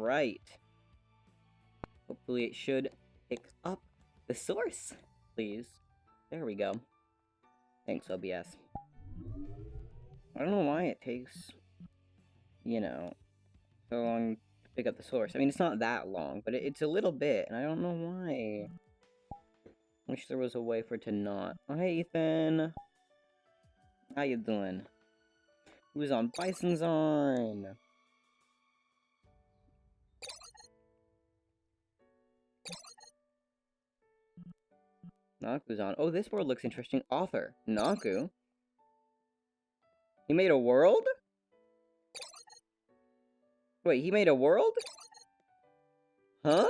Right. Hopefully it should pick up the source, please. There we go. Thanks, OBS. I don't know why it takes, you know, so long to pick up the source. I mean, it's not that long, but it's a little bit, and I don't know why. Wish there was a way for it to not. Oh, hey, Ethan. How you doing? Who's on? Bison's on! Naku's on. Oh, this world looks interesting. Author. Naku? He made a world? Wait, he made a world? Huh?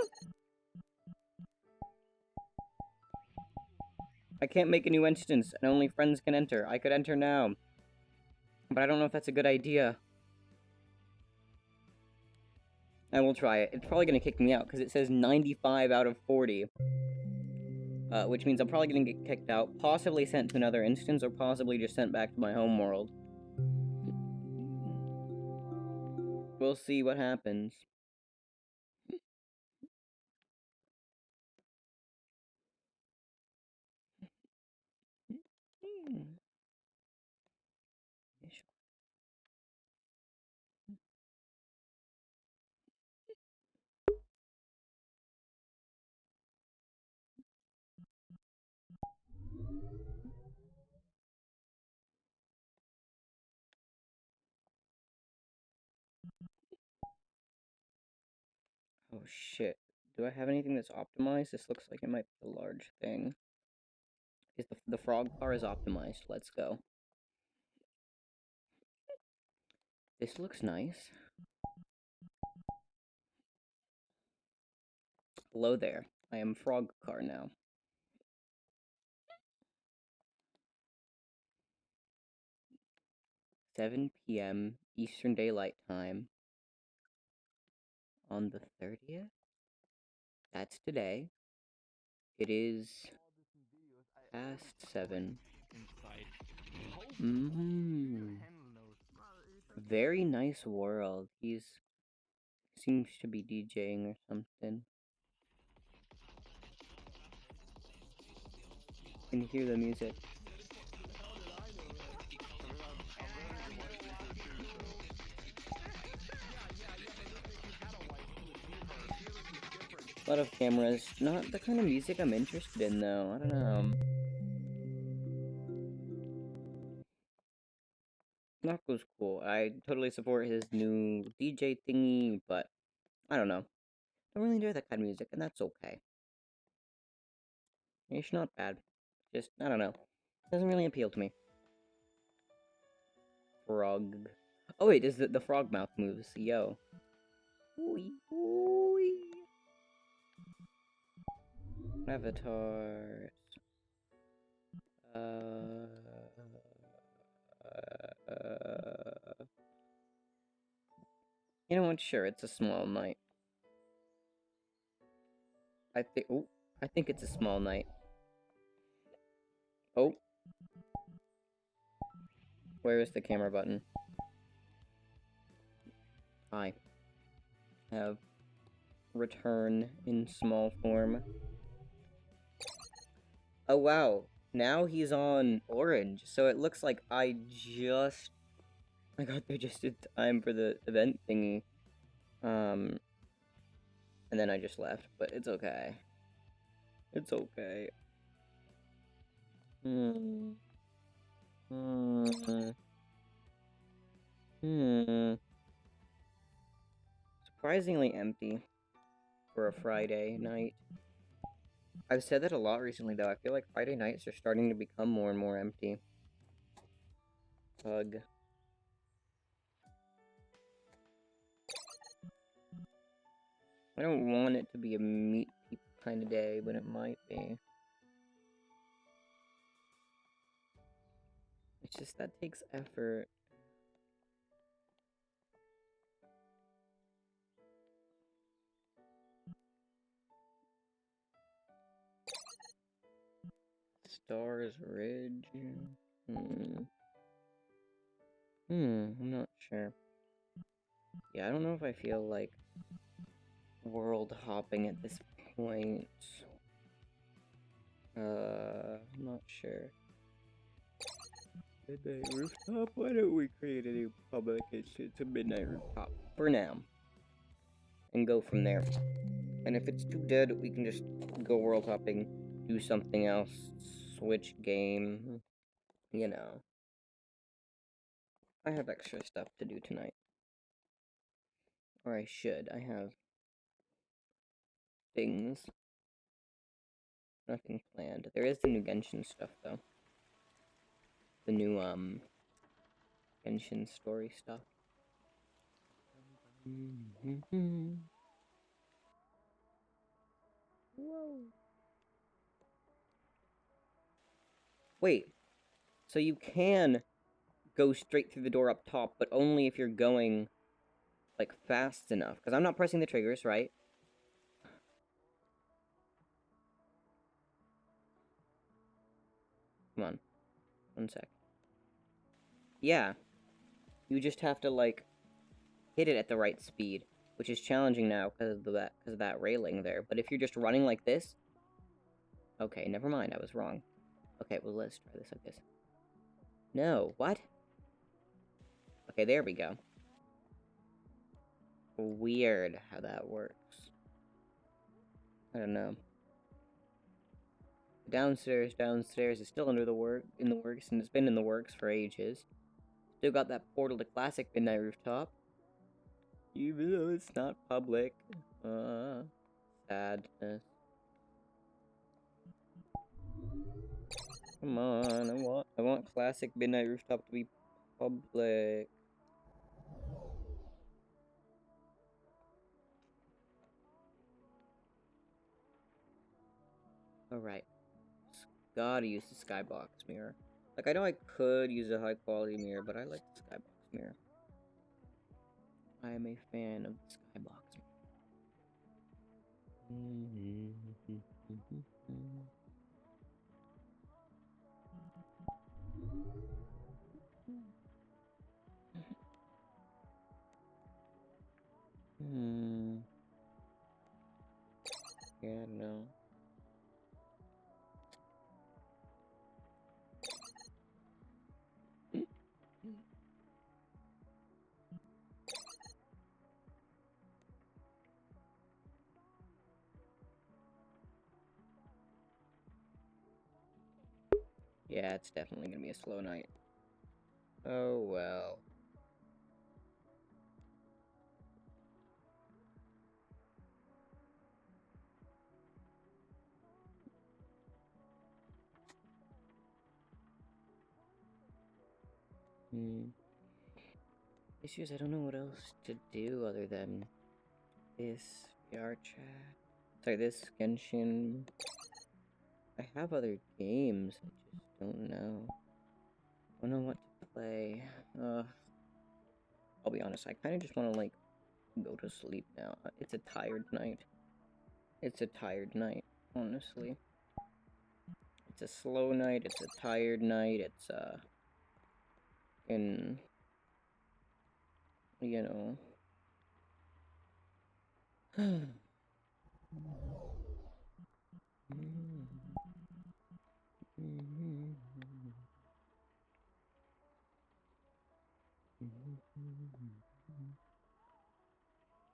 I can't make a new instance, and only friends can enter. I could enter now. But I don't know if that's a good idea. I will try it. It's probably going to kick me out, because it says 95 out of 40. Which means I'm probably going to get kicked out, possibly sent to another instance, or possibly just sent back to my home world. We'll see what happens. Oh shit. Do I have anything that's optimized? This looks like it might be a large thing. Is the frog car is optimized. Let's go. This looks nice. Hello there. I am frog car now. 7 p.m. Eastern Daylight Time on the 30th. That's today. It is past 7. Very nice world. Seems to be DJing or something. You can hear the music. A lot of cameras. Not the kind of music I'm interested in, though. I don't know. Nako's cool. I totally support his new DJ thingy, but I don't know. Don't really enjoy that kind of music, and that's okay. It's not bad. Just, I don't know. Doesn't really appeal to me. Frog. Oh wait, is the frog mouth moves. Yo. Ooey, ooey. Avatars. You know what? Sure, it's a small night. I think it's a small night. Oh. Where is the camera button? I have return in small form. Oh wow, now he's on orange, so it looks like I got there just in time for the event thingy. And then I just left, but it's okay. It's okay. Surprisingly empty for a Friday night. I've said that a lot recently, though. I feel like Friday nights are starting to become more and more empty. Ugh. I don't want it to be a meet people kind of day, but it might be. It's just that takes effort. Stars Ridge. I'm not sure. Yeah, I don't know if I feel like world hopping at this point. I'm not sure. Midnight rooftop? Why don't we create a new public? It's a midnight rooftop for now. And go from there. And if it's too dead, we can just go world hopping, do something else, switch game, you know. I have extra stuff to do tonight. Or I should. I have things. Nothing planned. There is the new Genshin stuff, though. The new, Genshin story stuff. Whoa. Wait. So you can go straight through the door up top, but only if you're going, like, fast enough. Because I'm not pressing the triggers, right? Come on. 1 sec. Yeah. You just have to, like, hit it at the right speed, which is challenging now because of that railing there. But if you're just running like this... Okay, never mind, I was wrong. Okay, well, let's try this like this. No, what? Okay, there we go. Weird how that works. I don't know. Downstairs is still in the works, and it's been in the works for ages. Still got that portal to Classic Midnight Rooftop. Even though it's not public. Sadness. Come on, I want Classic Midnight Rooftop to be public. Alright. Gotta use the skybox mirror. Like, I know I could use a high quality mirror, but I like the skybox mirror. I am a fan of the skybox mirror. Yeah, I don't know. Yeah, it's definitely gonna be a slow night. Oh well. Issues, I don't know what else to do other than this VR chat. Sorry, this Genshin. I have other games, I just don't know. I don't know what to play. I'll be honest, I kind of just want to, like, go to sleep now. It's a tired night. It's a tired night, honestly. It's a slow night, it's a tired night, it's, in, you know.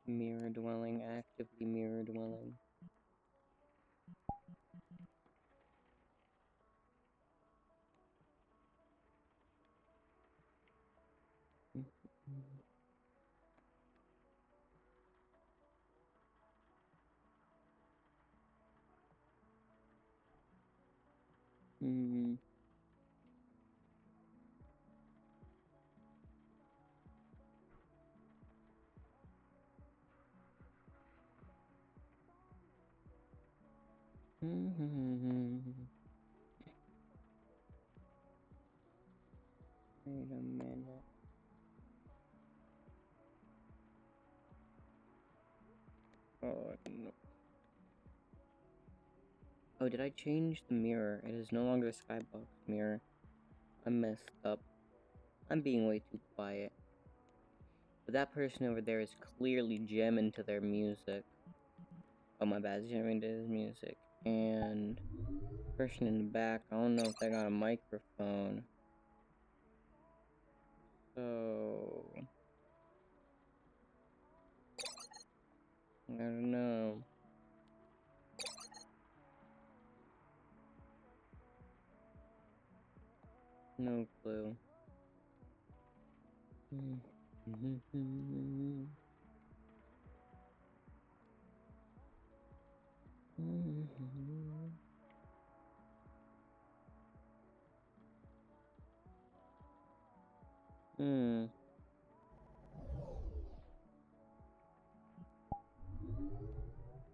Mirror dwelling, actively mirror dwelling. Wait a minute. Oh, no. Oh, did I change the mirror? It is no longer a skybox mirror. I messed up. I'm being way too quiet. But that person over there is clearly jamming to their music. Oh, my bad. Jamming to his music. And person in the back, I don't know if they got a microphone. So I don't know. No clue.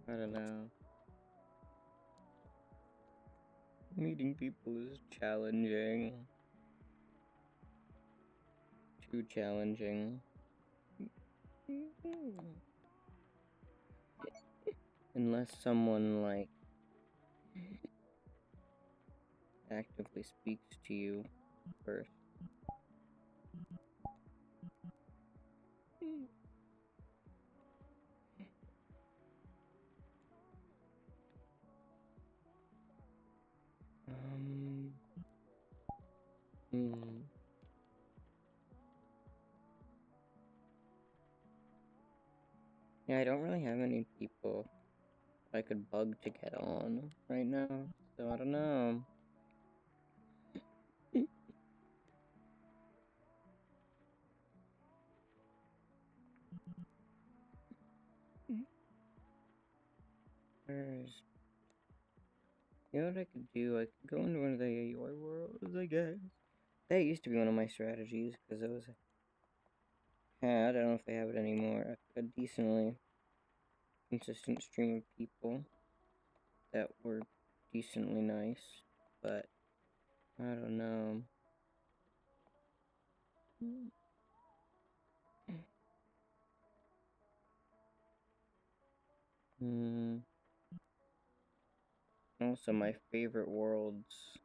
I don't know. Meeting people is challenging. Too challenging. Unless someone, like, actively speaks to you first. Yeah, I don't really have any people I could bug to get on right now, so I don't know. There's... You know what I could do? I could go into one of the AUI worlds, I guess. That used to be one of my strategies, because it was... I don't know if they have it anymore. A decently consistent stream of people that were decently nice, but I don't know. Also, my favorite worlds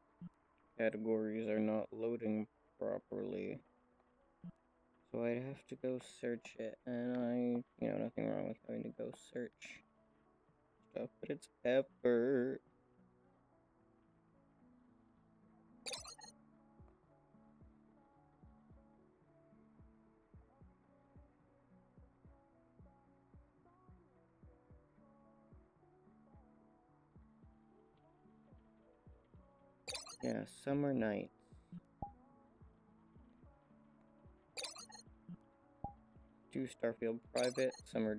categories are not loading properly. So I'd have to go search it, and nothing wrong with having to go search stuff, but it's effort. Yeah, summer nights. Two Starfield private, summer.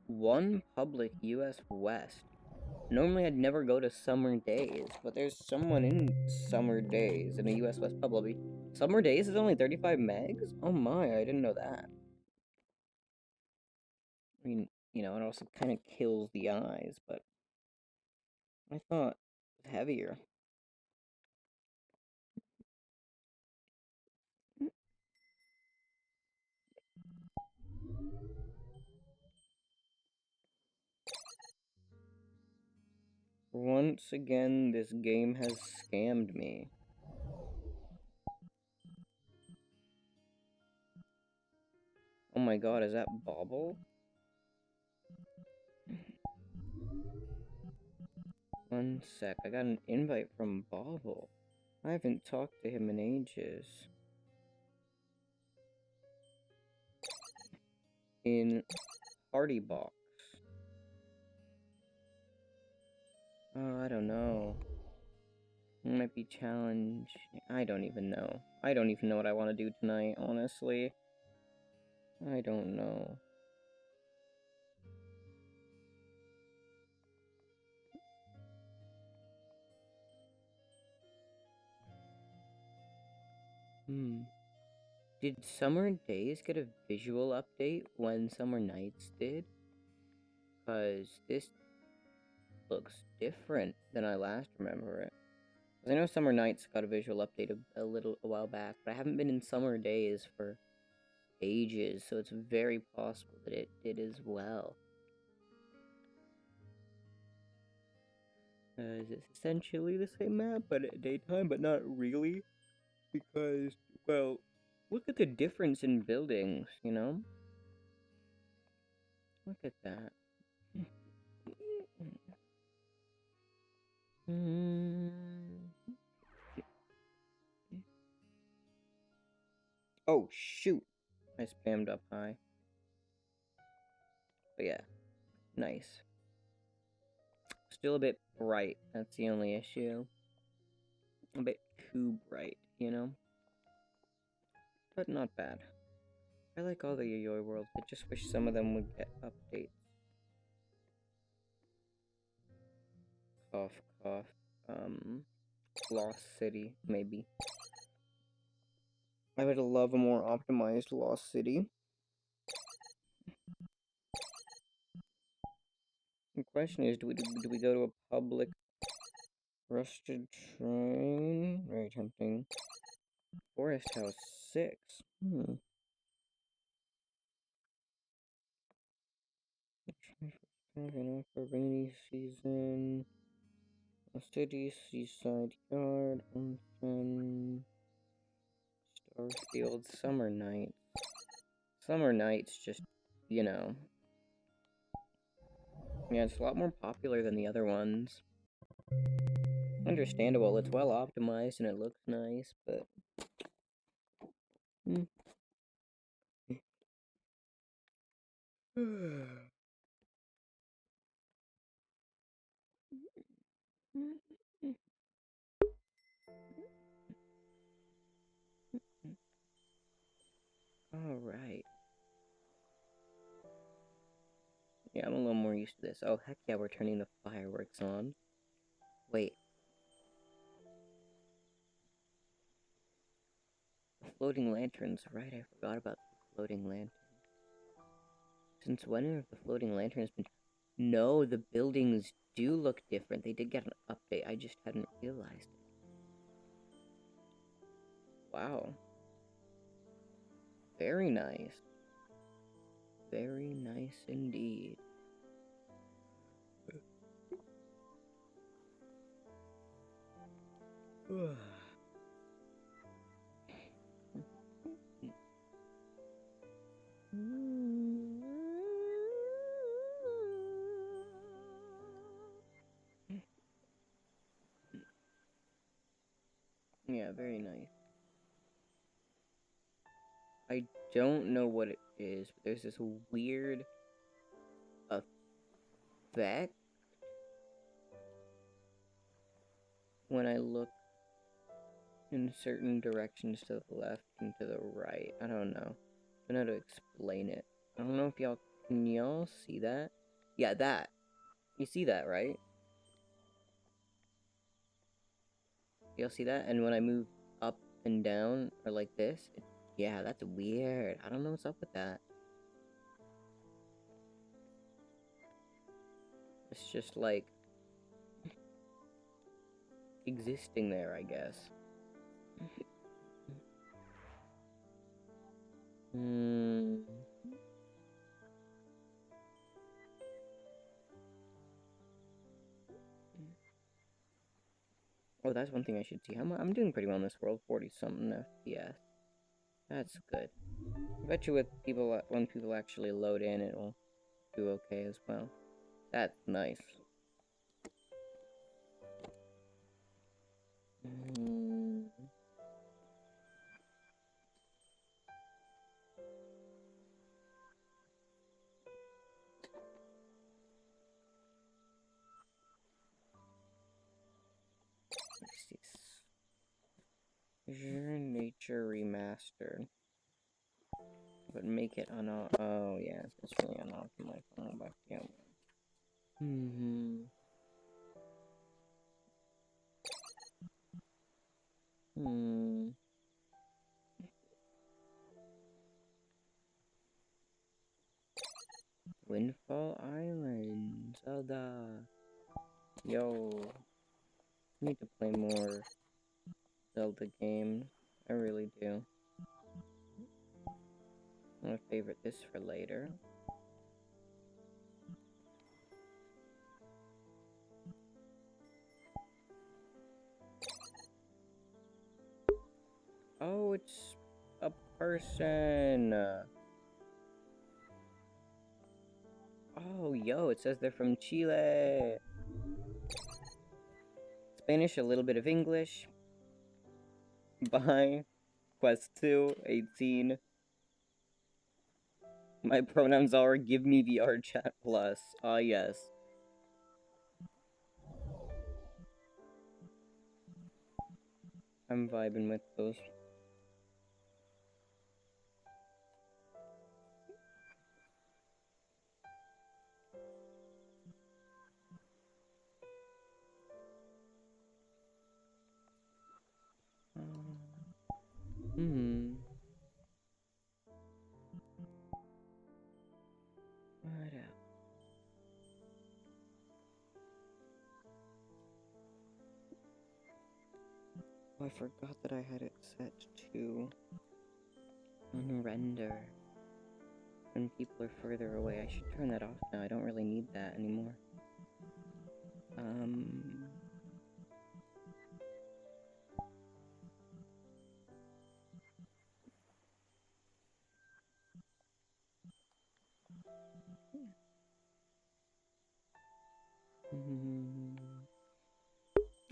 One public US West. Normally I'd never go to summer days, but there's someone in summer days in a US West public. Summer days is only 35 megs? Oh my, I didn't know that. I mean, it also kind of kills the eyes, but I thought it was heavier. Once again, this game has scammed me. Oh my god, is that Bobble? One sec, I got an invite from Bobble. I haven't talked to him in ages. In Party Box. Oh, I don't know. It might be challenge. I don't even know. I don't even know what I want to do tonight, honestly. I don't know. Did Summer Days get a visual update when Summer Nights did? Because this looks different than I last remember it. I know Summer Nights got a visual update a while back, but I haven't been in Summer Days for ages, so it's very possible that it did as well. It's essentially the same map, but at daytime, but not really, because, well, look at the difference in buildings, Look at that. Oh, shoot. I spammed up high. But yeah, nice. Still a bit bright. That's the only issue. A bit too bright, you know? But not bad. I like all the Yayoi worlds. I just wish some of them would get updates. Cough, cough. Lost City, maybe. I would love a more optimized Lost City. The question is, do we go to a public rusted train? Very tempting. Forest House 6. Enough for rainy season. A city, seaside yard, onsen, Starfield, summer nights. Summer nights just, you know. Yeah, it's a lot more popular than the other ones. Understandable, it's well optimized and it looks nice, but... Alright. Yeah, I'm a little more used to this. Oh, heck yeah, we're turning the fireworks on. Wait. The floating lanterns, right, I forgot about the floating lanterns. Since when have the floating lanterns been... No, the buildings do look different. They did get an update, I just hadn't realized it. Wow. Very nice. Very nice indeed. Yeah, very nice. I don't know what it is, but there's this weird effect when I look in certain directions to the left and to the right. I don't know. I don't know how to explain it. I don't know if y'all... Can y'all see that? Yeah, that. You see that, right? Y'all see that? And when I move up and down, or like this, yeah, that's weird. I don't know what's up with that. It's just like existing there, I guess. Oh, that's one thing I should see. I'm doing pretty well in this world, 40-something FPS. That's good. I bet you with people, when people actually load in, it'll do okay as well. That's nice. Azure Nature Remastered. But make it oh yeah, it's really unoptimized. Oh, back down. Windfall Island, Zelda. Yo, I need to play more Zelda games. I really do. I'm gonna favorite this for later. Oh, it's a person. Oh, yo, it says they're from Chile. Spanish, a little bit of English. Bye. Quest 2, 18. My pronouns are give me VR chat plus. Ah, yes. I'm vibing with those. Hmm. What else? Oh, I forgot that I had it set to unrender. When people are further away, I should turn that off now. I don't really need that anymore.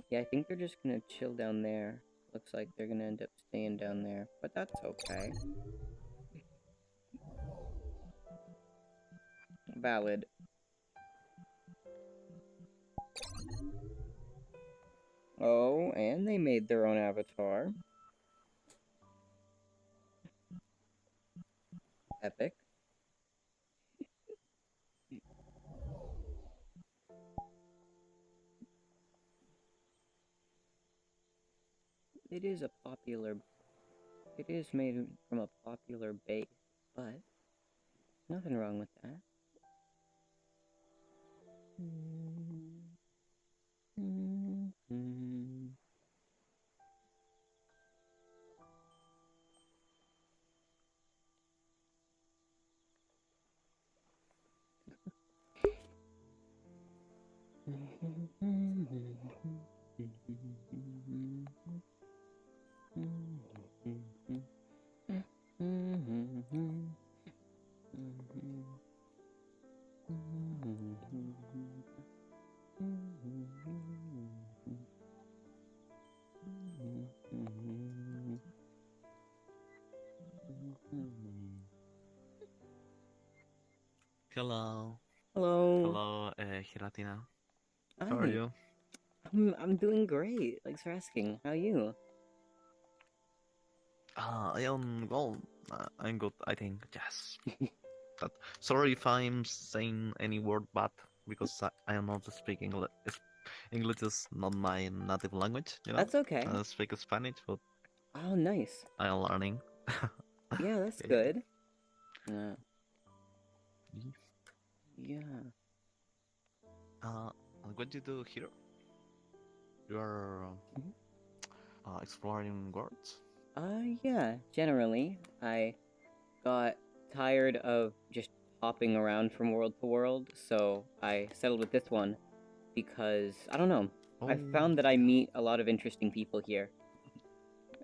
Yeah, I think they're just gonna chill down there. Looks like they're gonna end up staying down there, but that's okay. Valid. Oh, and they made their own avatar. Epic. It is made from a popular base, but nothing wrong with that. Hello. Hello. Hello, Giratina. How are Hi. you? I'm doing great. Thanks for asking. How are you? I am well. I'm good, I think. Yes. But sorry if I'm saying any word bad because I am not speaking English. English is not my native language, you know? That's okay. I speak Spanish, but Oh, nice. I am learning. Yeah, that's Yeah. good. Yeah. Uh, what you do here? You are exploring worlds? Yeah, generally. I got tired of just hopping around from world to world, so I settled with this one because, I don't know, I Oh, found that I yeah. meet a lot of interesting people here,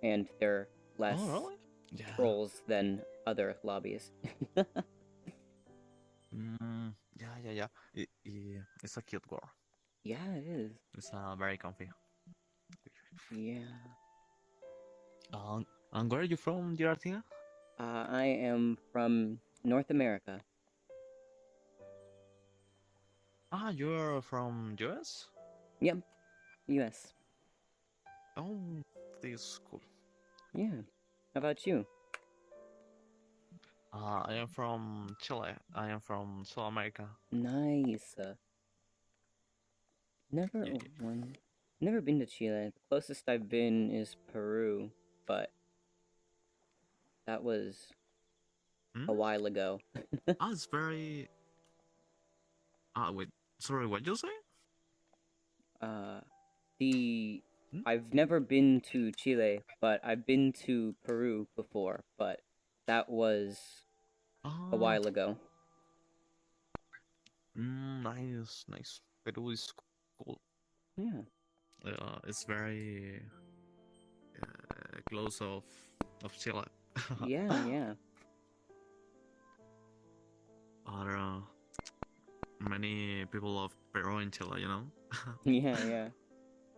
and they're less Oh, really? Yeah. trolls than other lobbies. Yeah. It's a cute girl. Yeah, it is. It's very comfy. Yeah. And where are you from, Giratina? I am from North America. Ah, you're from US? Yep, US. Oh, this is cool. Yeah. How about you? I am from Chile. I am from South America. Nice. Never Yeah, one. Never been to Chile. The closest I've been is Peru, but that was yeah. a while ago. Ah, it's very. Wait. Sorry, what you say? uh, the Hmm? I've never been to Chile, but I've been to Peru before, but that was a Ah, while ago. nice. Peru is cool. Yeah. It's very close of Chile. Yeah, yeah. Are many people of Peru in Chile, you know? Yeah, yeah.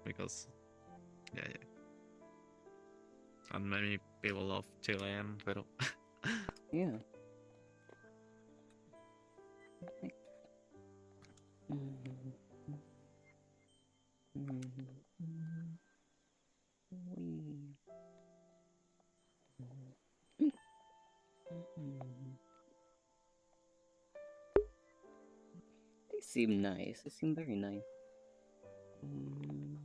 because yeah, yeah. And many people love Chilean, pero Yeah. Mm-hmm. Mm-hmm. Wee. Mm-hmm. They seem nice. They seem very nice. Mm-hmm.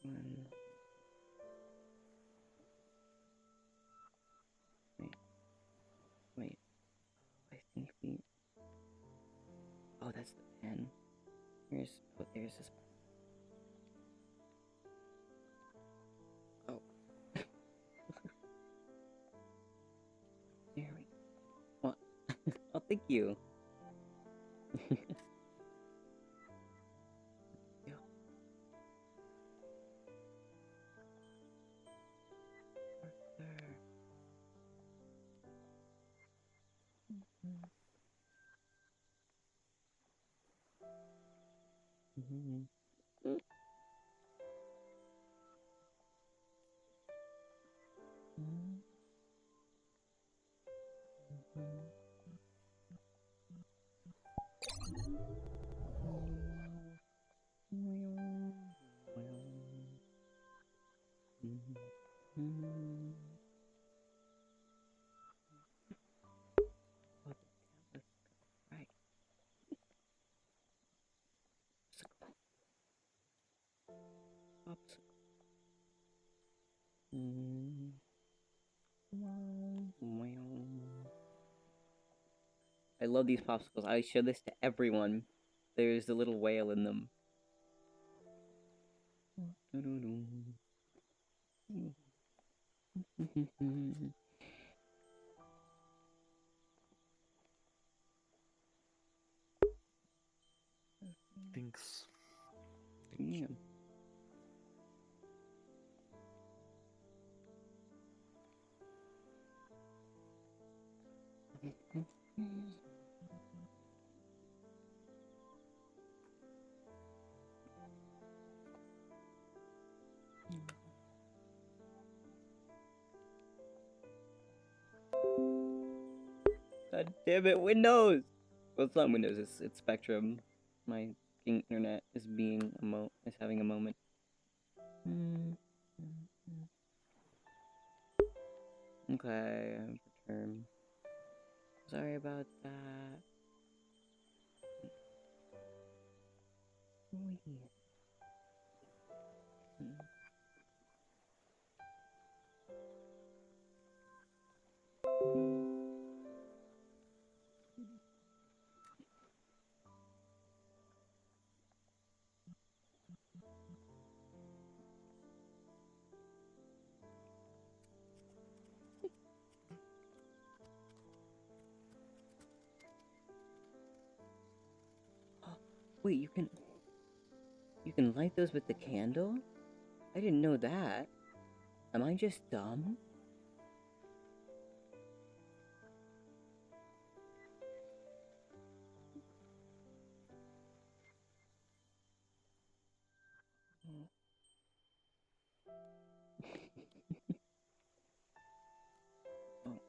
One. Wait, wait. I think we. Oh, that's the pen. Here's. Oh, there's this. Oh, there we. What? Oh, thank you. Yeah. There. Mm-hmm. Mm-hmm. Oh, the tablet. Right. Popsicle. Popsicle. I love these popsicles. I show this to everyone. There's a little whale in them. thanks. Thank you. Yeah. God damn it, Windows! Well, it's not Windows. It's Spectrum. My internet is is having a moment. Okay, return. Sorry about that. Wait, you can light those with the candle? I didn't know that. Am I just dumb? Oh,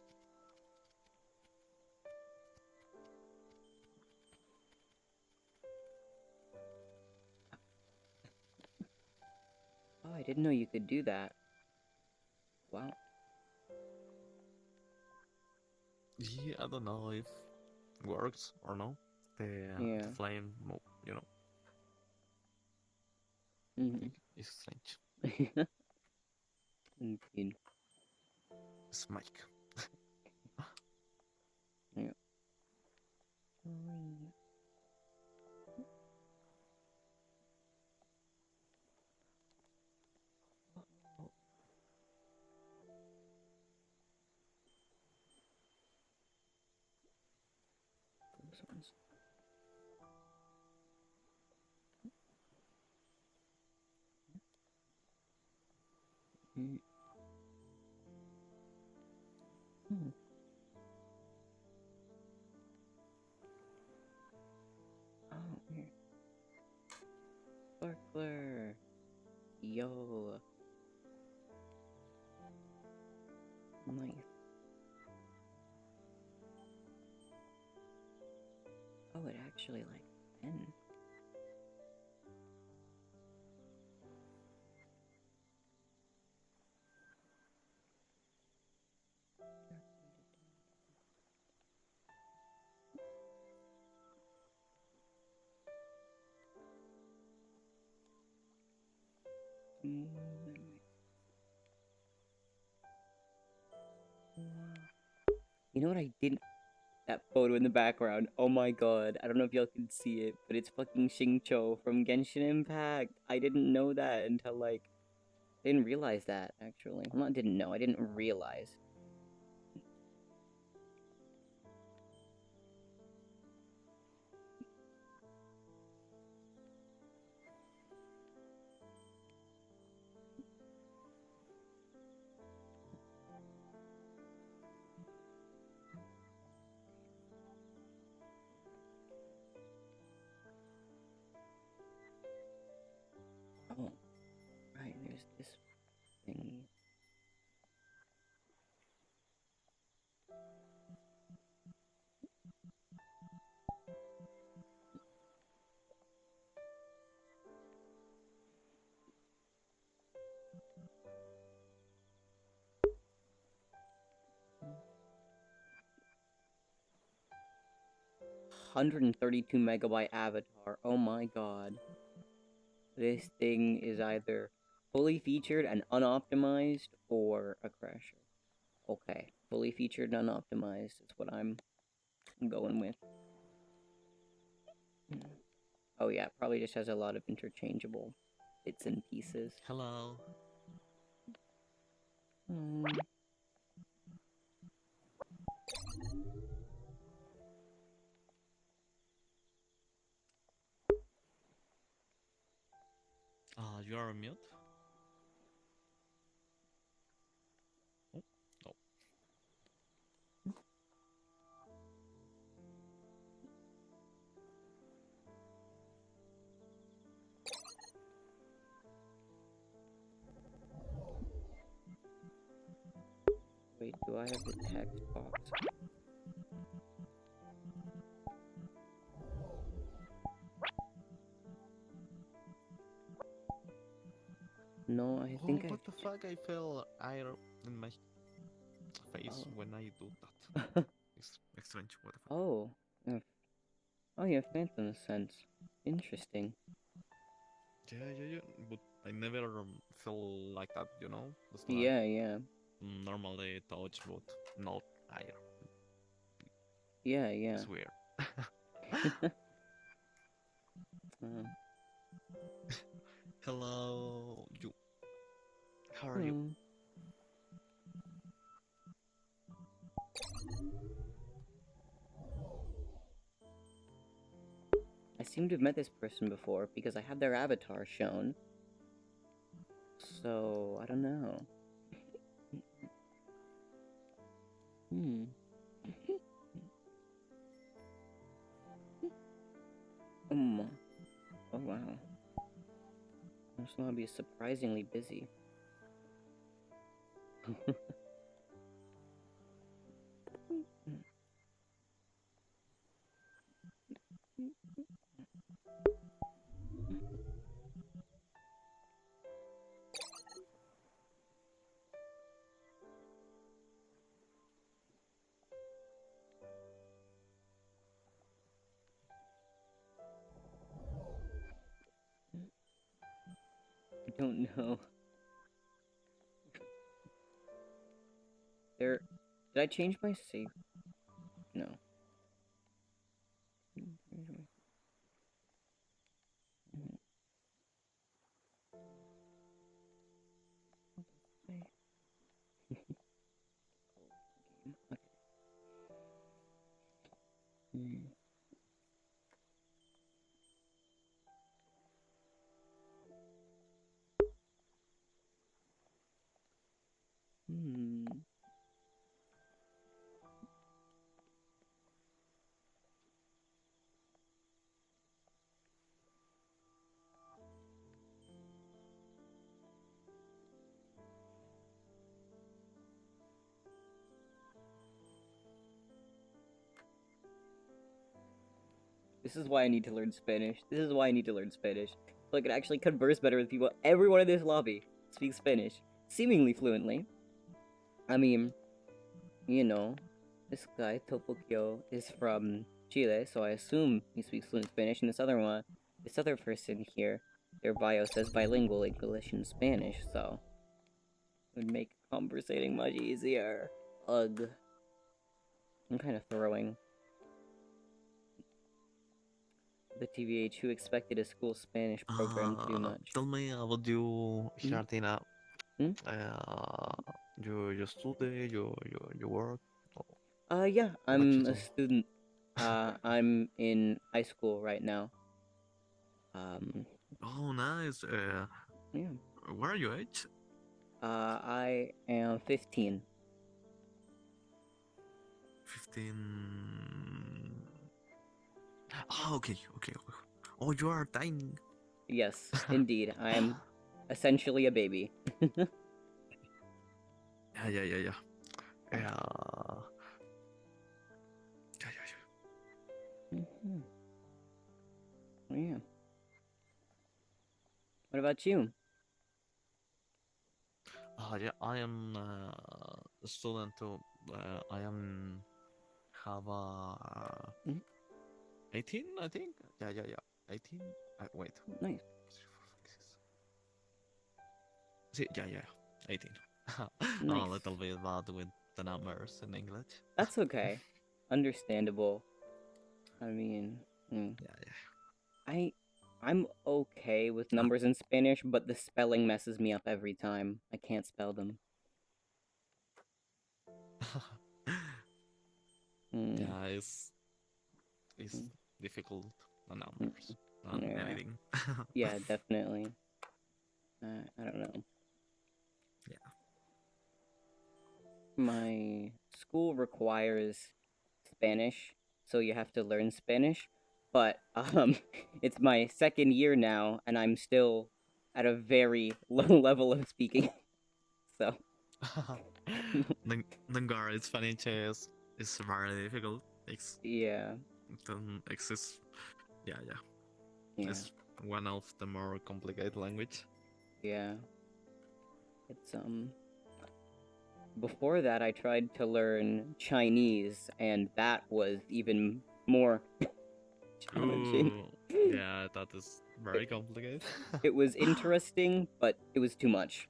oh, I didn't know you could do that. Wow. Yeah, I don't know if it works or no. Yeah. The flame, you know, Mm-hmm. it's strange. Indeed. It's Mike. Yeah. Oh, those ones. Mm. Hmm. sparkler. Yo. Nice. Oh, it actually like pen. You know what I didn't? That photo in the background. Oh my god. I don't know if y'all can see it, but it's fucking Xingqiu from Genshin Impact. I didn't know that until like I didn't realize that actually. Well, not didn't know. I didn't realize. Oh, right. There's this thingy. Mm. 132 megabyte avatar. Oh my god. This thing is either fully featured and unoptimized or a crasher. Okay, fully featured and unoptimized is what I'm going with. Oh yeah, probably just has a lot of interchangeable bits and pieces. Hello. Mm. You are on mute? Oh, no. Wait, do I have the text box? No, I Oh, think I. what the fuck? I feel air in my face Oh. when I do that. It's strange. What the fuck? Oh. Oh, yeah, Phantom Sense. Interesting. Yeah. But I never feel like that, you know? It's like Yeah, yeah. normally touch, but not air. Yeah, yeah. It's weird. uh, Hello, you. How are you? hmm. I seem to have met this person before because I had their avatar shown. So, I don't know. Hmm. Oh, wow. This will be surprisingly busy. I don't know. There. Did I change my save? No. Okay. Hmm. Hmm. This is why I need to learn Spanish. This is why I need to learn Spanish. So I can actually converse better with people. Everyone in this lobby speaks Spanish. Seemingly fluently. I mean, you know, this guy, Topokyo, is from Chile, so I assume he speaks fluent Spanish. And this other person here, their bio says bilingual English and Spanish, so it would make conversating much easier. Ugh. I'm kind of throwing. The TVH who expected a school Spanish program to do much. Tell me about you, Jardina. Hmm? You study, you work. Yeah, What you I'm a do? student. I'm in high school right now. Oh, nice. Yeah. Where are you age? I am 15. 15. Oh, okay. Oh, you are tiny. Yes, indeed. I am essentially a baby. Yeah. Yeah. Mhm. Yeah. What about you? Yeah, I am a student too. I am have 18, I think. Yeah. 18. Wait. Nice. Yeah. 18. I'm a Nice. little bit bad with the numbers in English. That's okay. Understandable. I mean, Yeah. I I'm okay with numbers in Spanish, but the spelling messes me up every time. I can't spell them. Mm, Yeah, it's mm, difficult. The mm, numbers and yeah. anything. Yeah, definitely. I don't know. Yeah. My school requires Spanish, so you have to learn Spanish. But it's my second year now, and I'm still at a very low level of speaking. So the guard Spanish is very difficult. yeah, It's yeah. yeah, It's one of the more complicated language. yeah. It's Before that, I tried to learn Chinese, and that was even more challenging. Ooh, yeah, that is It, very complicated. it was interesting, but it was too much.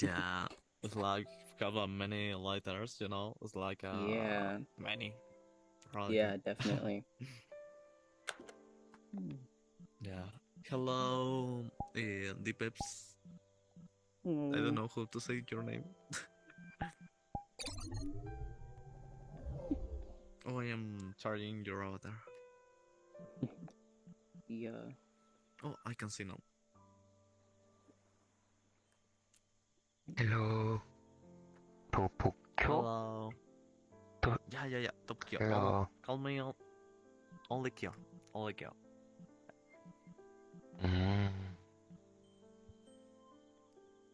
Yeah, it's like have many letters, you know. It's like Yeah, many. Really good. yeah, definitely. Hmm. Yeah. Hello, the Peps. I don't Oh, know how to say your name. Oh, I am charging your avatar. yeah. Oh, I can see now. Hello, Topokyo? Hello. To- Yeah. Top Kyo. Hello. Call me only Kyo. Only Kyo. Mm,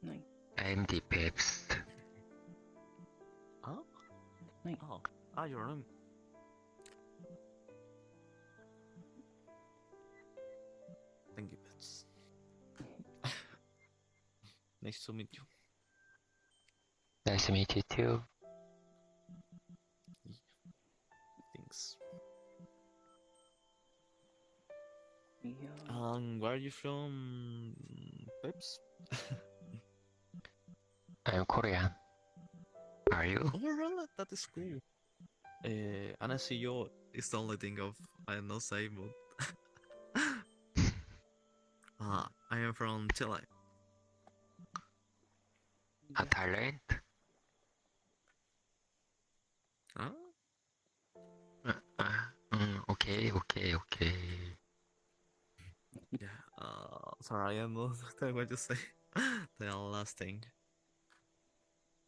Nice, I'm the best. Huh? nice. Oh. Your name. Thank you, Pets. Nice to meet you. Nice to meet you too. Thanks. Yeah. Where are you from, Peps? I'm Korean. Are you? Oh, really? That is cool. And I see you is the only thing of I not say, but I am from Chile. Thailand? Huh? Okay. Yeah. Sorry, I am not what to say. The last thing.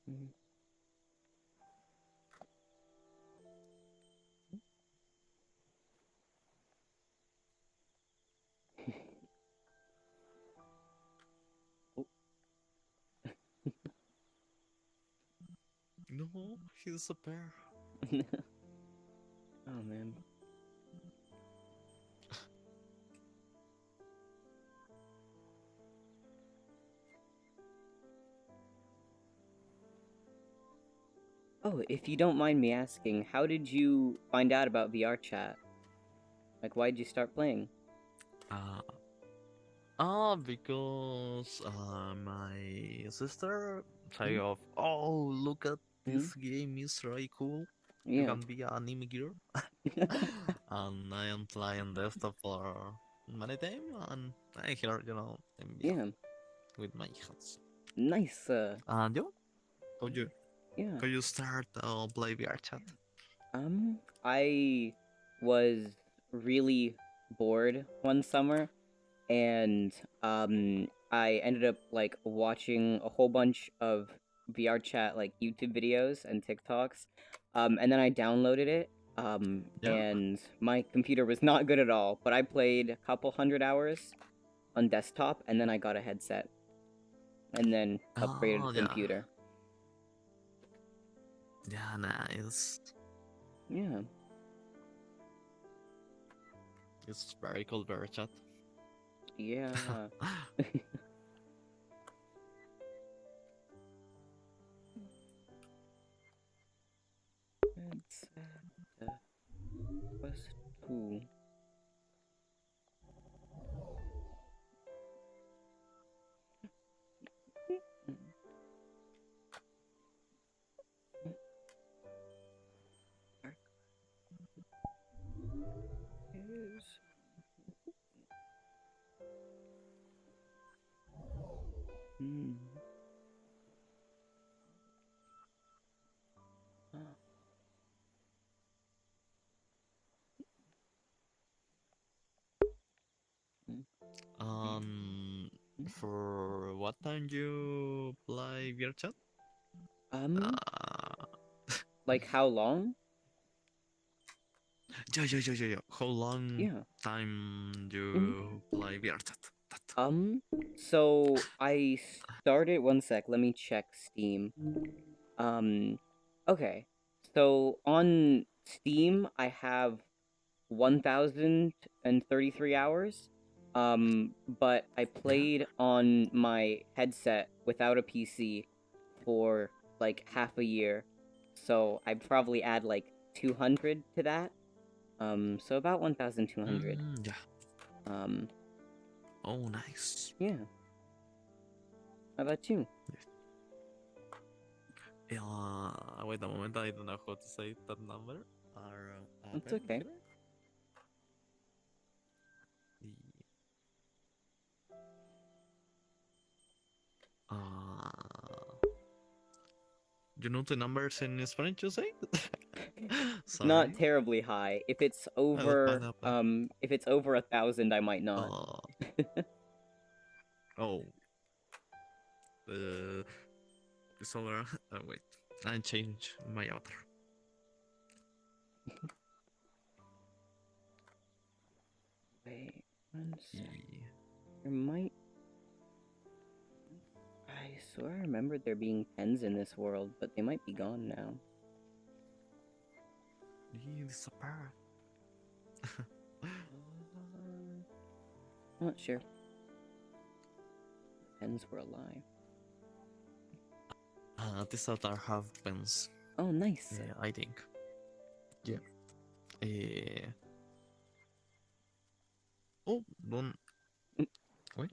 Mhm. Oh, No, he's a bear. Oh man. Oh, if you don't mind me asking, how did you find out about VR chat? Like, why did you start playing? Uh, because my sister say Mhm. of, oh, look at Mhm. this game is really cool. You Yeah. can be an anime girl. And I am playing desktop for many time, and I hear, in VR Yeah. with my hands. Nice. And you? How you, Yeah. how you start play VR chat? I was really bored one summer, and I ended up like watching a whole bunch of VR chat like YouTube videos and TikToks, and then I downloaded it. Yeah? And my computer was not good at all, but I played a couple hundred hours on desktop, and then I got a headset, and then upgraded Oh, the yeah. computer. Yeah, nice. Yeah. It's very cool VR chat. Yeah. Headset Quest 2. Is hmm. Ah, mm, Um, mm. for what time you play VR chat? Um, Uh, like how long? yeah. How long Yeah. time Mhm. you play VR chat? That. So I started one sec, let me check Steam. Um, okay. So on Steam I have 1033 hours. But I Yeah. played on my headset without a PC for like half a year. So I'd probably add like 200 to that. So about 1200. Yeah. Um, Oh, nice. yeah. How about you? Wait a moment. I don't know how to say that number. That's Pen okay. here. The you know the numbers in Spanish, you say? Not Sorry. terribly high. That's fine. That's fine. If it's over 1,000, I might not. Uh, oh, the it's over. Wait, I change my avatar. Wait, one sec. E- There might. I swear I remembered there being pens in this world, but they might be gone now. disappear. Not sure. Pens were alive. This avatar have pens. Oh, nice. Yeah, I think. Yeah. Uh, oh, don't wait.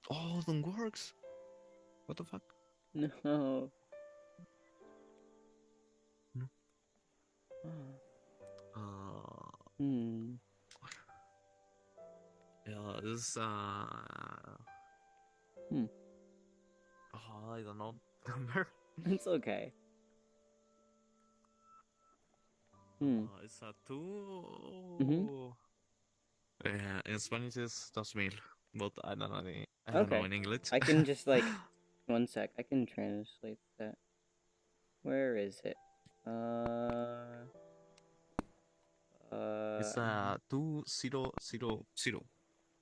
Oh, don't works. What the fuck? No. No. Oh. Uh, Hmm. yeah, this Hmm. oh, I don't know number. It's okay. Hmm. It's a two. Mm-hmm. In Spanish is 2000, but I don't know Okay. in English. I can just like one sec. I can translate that. Where is it? Uh. It's 2000.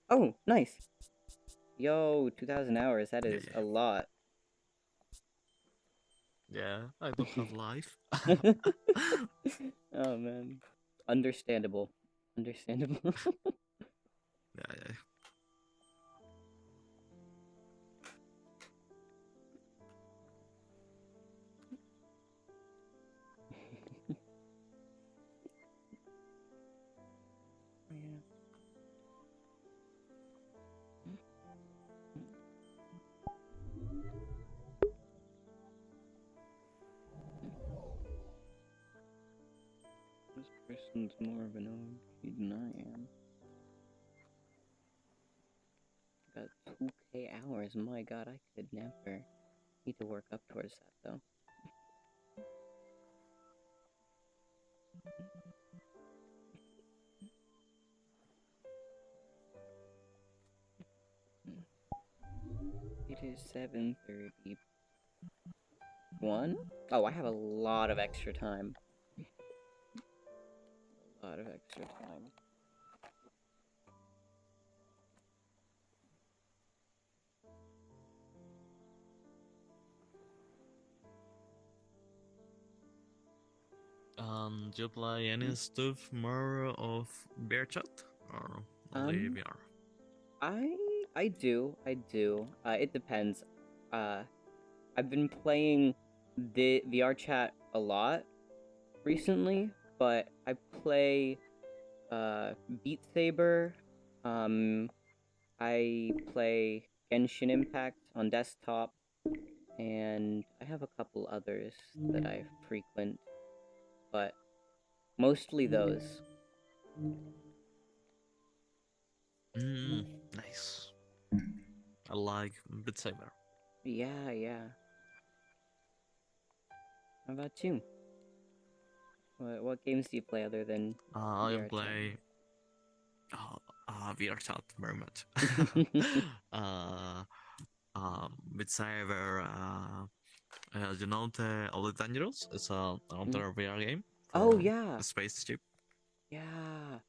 Oh, nice. Yo, 2,000 hours. That Yeah, is yeah, a lot. Yeah, I don't have life. Oh man, understandable, understandable. Yeah, yeah. Yeah. This person's more of an OG than I am. Got 2K hours. My God, I could never. Need to work up towards that though. It is 7:31. Oh, I have a lot of extra time. A lot of extra time. Do you play any stuff more of bear chat or only Um, VR? I do. It depends. Uh, I've been playing the VR chat a lot recently, but I play Beat Saber. Um, I play Genshin Impact on desktop, and I have a couple others that I frequent, but mostly those. Nice. I like Beat Saber. Yeah, yeah. How about you? What games do you play other than I VR chat? play VR chat very much. uh, Beat Saber. You know the Elite Dangerous? It's another VR game Oh for yeah, a spaceship. yeah.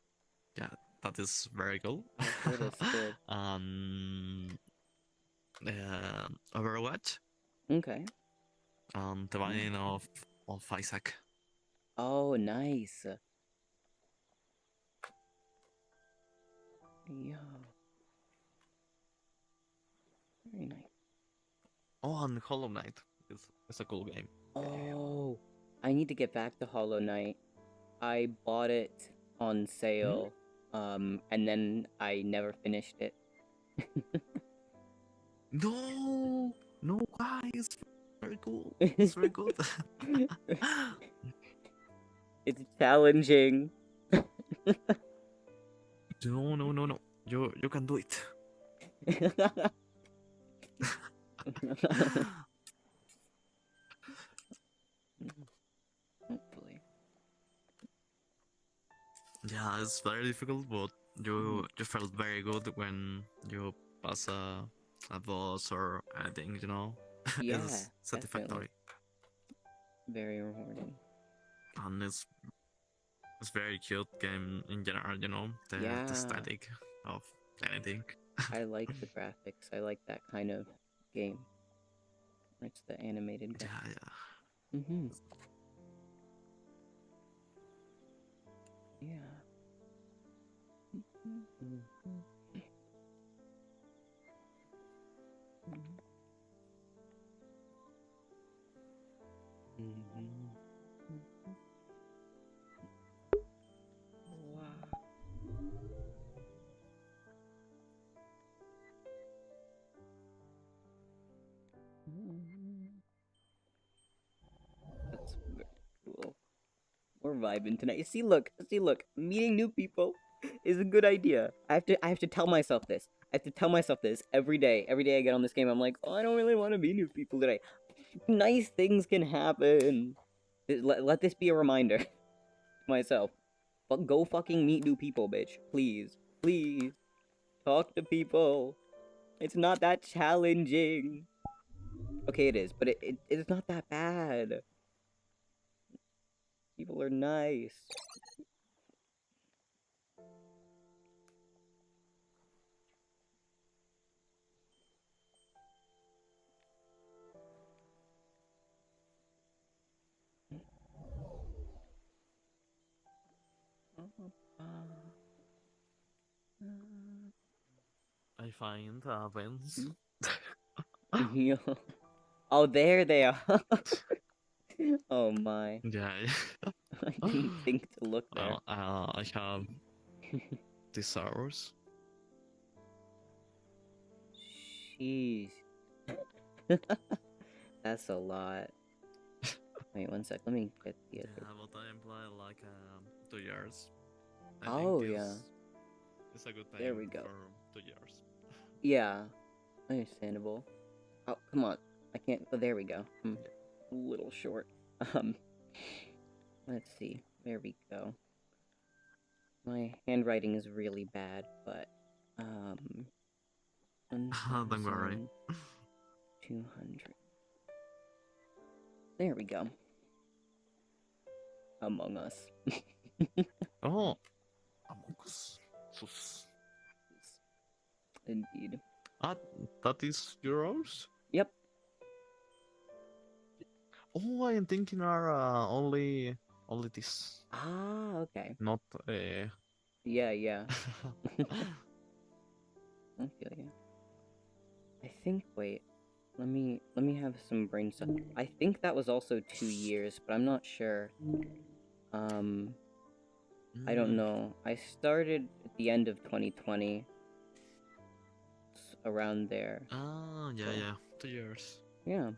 Yeah, that is very cool. I've heard it's good. Overwatch, Okay. the binding of Isaac. Oh, nice. Yeah, very nice. Oh, and Hollow Knight is a cool game. Oh, I need to get back to Hollow Knight. I bought it on Hmm? sale, and then I never finished it. No, no, guys, it's very cool. It's very good. It's challenging. No, no, no, no. You can do it. Hopefully. Yeah, it's very difficult, but you felt very good when you pass a boss or anything, you know. Yeah, It's definitely. satisfactory, Very rewarding. and it's very cute game in general, you know. The Yeah, static of anything. I like the graphics. I like that kind of game. It's the animated Yeah, graphics. yeah. Mm-hmm. Yeah. Mm-hmm. Mm-hmm. Wow. That's very cool. We're vibing tonight. See, look. Meeting new people is a good idea. I have to tell myself this. I have to tell myself this every day. Every day I get on this game, I'm like, oh, I don't really want to meet new people today. Nice things can happen. Let this be a reminder to myself. But go fucking meet new people, bitch. Please, please talk to people. It's not that challenging. Okay, it is, but it's not that bad. People are nice. I find Vince. Yeah. Oh, there they are. Oh my. Yeah. I didn't think to look there. I have these hours. Jeez. That's a lot. Wait 1 sec. Let me get the Yeah, other. but I imply like 2 years. I Oh, think yeah. it's a good time There we go. for 2 years. Yeah. Understandable. Oh, come on. I can't. Oh, there we go. I'm a little short. Let's see. There we go. My handwriting is really bad, but, Don't worry. 1,200. There we go. Among Us. Oh, Among Us. Sus. Indeed. Ah, that is euros? Yep. Oh, I am thinking are only this, Ah, okay. not Yeah, yeah. I feel you. I think, wait. Let me have some brain stuff. I think that was also 2 years, but I'm not sure. I don't know. I started at the end of 2020. Around there. Ah, yeah, So, yeah, 2 years. yeah.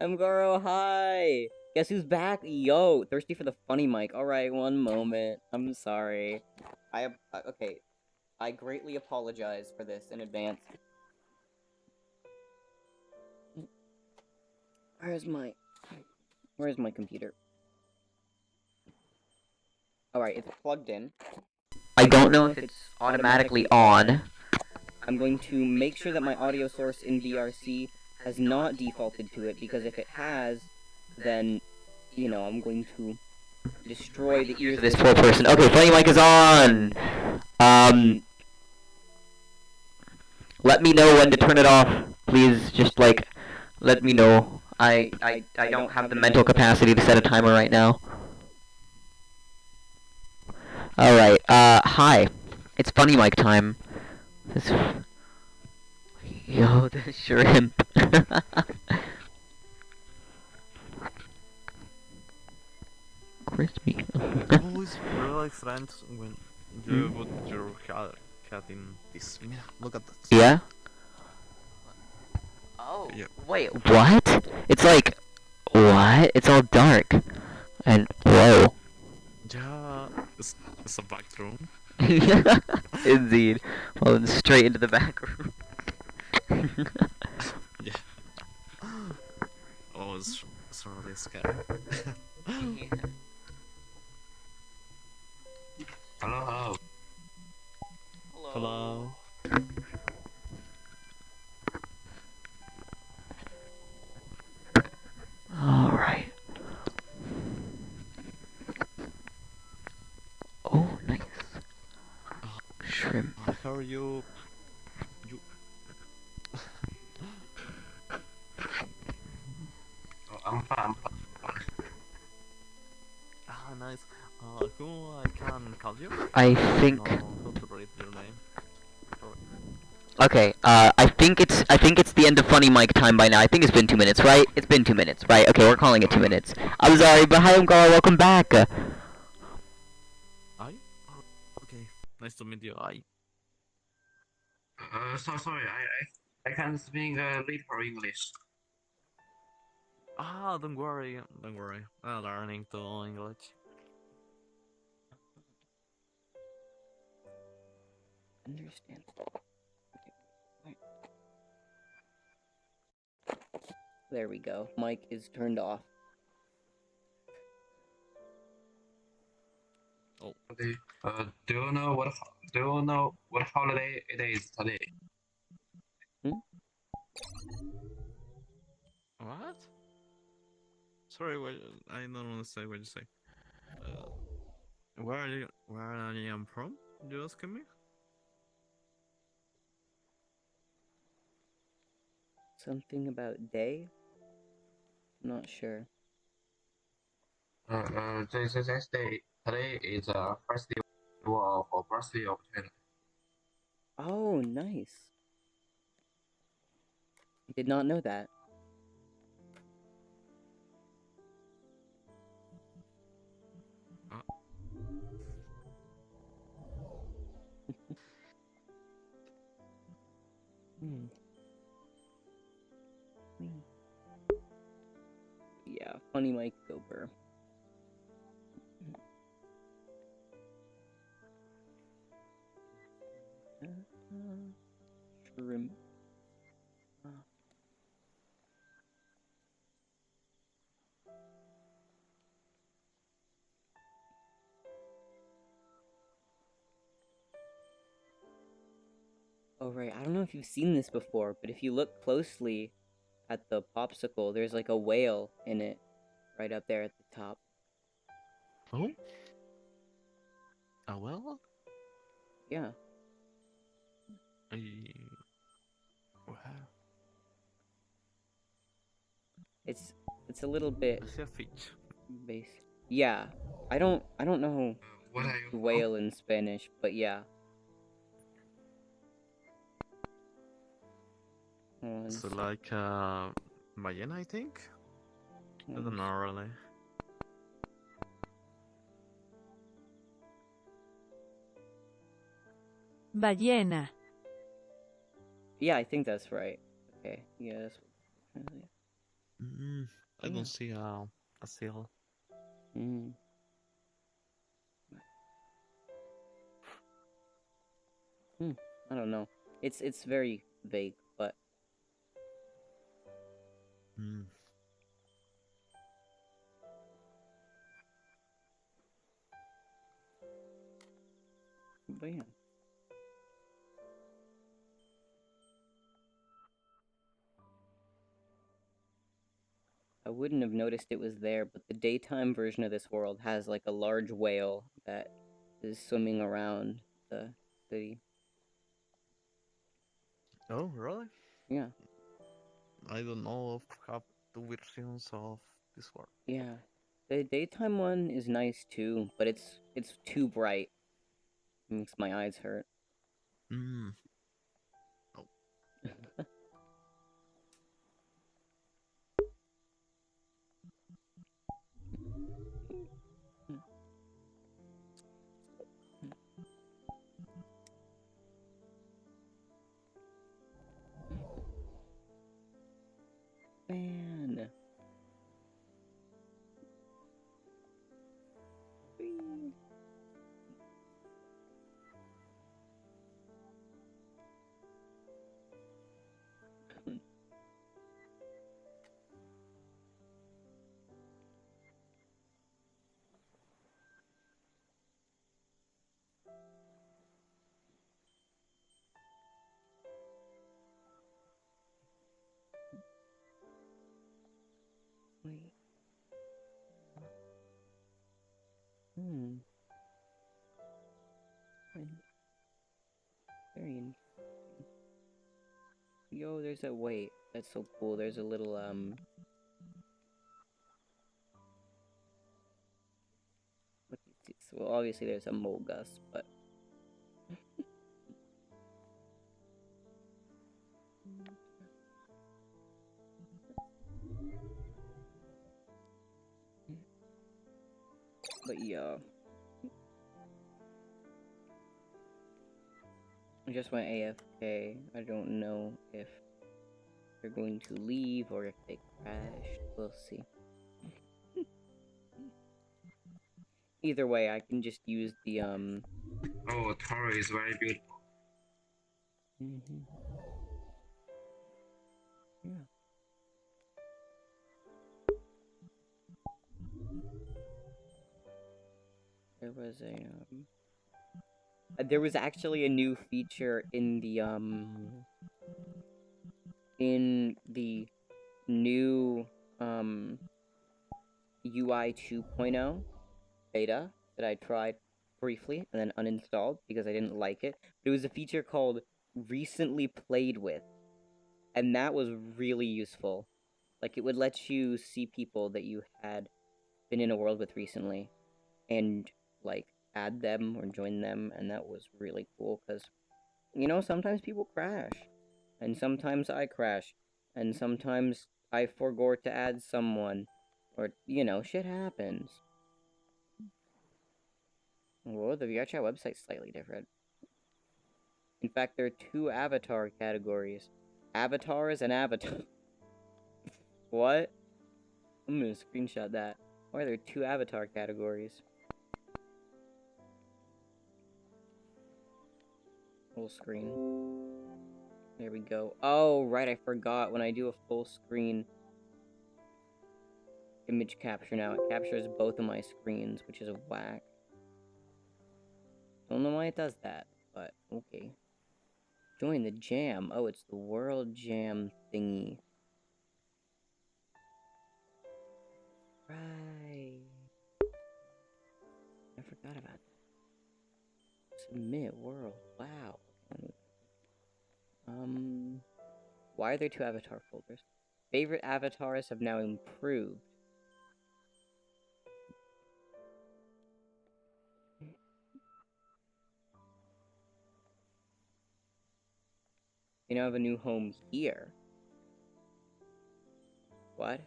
Mgoro, hi! Guess who's back? Yo, thirsty for the funny mic. Alright, one moment. I'm sorry. Okay. I greatly apologize for this in advance. Where's my computer? Alright, it's plugged in. I don't know if it's automatically on. I'm going to make sure that my audio source in VRC has not defaulted to it, because if it has, then, you know, I'm going to destroy the ears of this poor person. Okay, funny mic is on! Let me know when to turn it off. Please, just, like, let me know. I don't have the mental capacity to set a timer right now. Alright, hi. It's funny mic time. Yo, the shrimp. Crispy. Oh, it's really strange when you put your cat in this. Yeah, look at that. Yeah? Oh, Yeah. wait, what? It's like, what? It's all dark. And, whoa. Yeah, it's a back room. Indeed. Well, then straight into the back room. Yeah. Oh, it's really scary. Hello. Hello. Alright. Oh, nice. Shrimp. How are you? You. Oh, I'm fine. Ah, nice. Who I can call you? I think. No, how to read your name? Sorry. Okay, I think it's the end of funny mic time by now. I think it's been 2 minutes, right? It's been 2 minutes, right? Okay, we're calling it 2 minutes. I'm sorry, but hi, Umgar, welcome back. I? Okay. Nice to meet you. I. Sorry. I can speak little English. Ah, don't worry. Don't worry. I'm learning to English. Understand. There we go. Mic is turned off. Oh. Okay. Do you know what holiday it is today? What? Sorry, what I don't understand what you say. Where are you? Where I am from? You asking me? Something about day? Not sure. This day today is a festival of birthday of China. Oh, nice. Did not know that. Uh, Hmm. Yeah, funny Mike Gober. Shrimp. Oh, right. I don't know if you've seen this before, but if you look closely at the popsicle, there's like a whale in it right up there at the top. oh? Well? Yeah. I... Wow. It's a little bit I see a fish. base. Yeah. I don't know What are you from? whale in Spanish, but yeah. One So sec. like ballena, I think. I don't know really. Ballena. Yeah, I think that's right. Okay. Yeah, that's I Yeah. don't see a seal. Mm. I don't know. It's very vague, but Mm. yeah. I wouldn't have noticed it was there, but the daytime version of this world has like a large whale that is swimming around the city. Oh, really? Yeah. I don't know of have two versions of this word. Yeah. The daytime one is nice too, but it's too bright. It makes my eyes hurt. Mm. Oh. Man. Whee! Wait. Hmm. Very interesting. Yo, there's a wait. That's so cool. There's a little what is this? Well, obviously there's a Molgus, but yeah. I just went AFK. I don't know if they're going to leave or if they crashed. We'll see. Either way, I can just use the Oh, Taro is very beautiful. Yeah. There was a there was actually a new feature in the new UI 2.0 beta that I tried briefly and then uninstalled because I didn't like it. But it was a feature called recently played with, and that was really useful. Like, it would let you see people that you had been in a world with recently and, like, add them or join them, and that was really cool because, sometimes people crash, and sometimes I crash, and sometimes I forgot to add someone, or, shit happens. Whoa, the VRChat website's slightly different. In fact, there are two avatar categories. Avatars and avatar. What? I'm gonna screenshot that. Why are there two avatar categories? Full screen. There we go. Oh, right, I forgot. When I do a full screen image capture now, it captures both of my screens, which is a whack. Don't know why it does that, but okay. Join the jam. Oh, it's the World Jam thingy. Right. I forgot about that. Submit world. Wow. Why are there two avatar folders? Favorite avatars have now improved. They now have a new home here. What?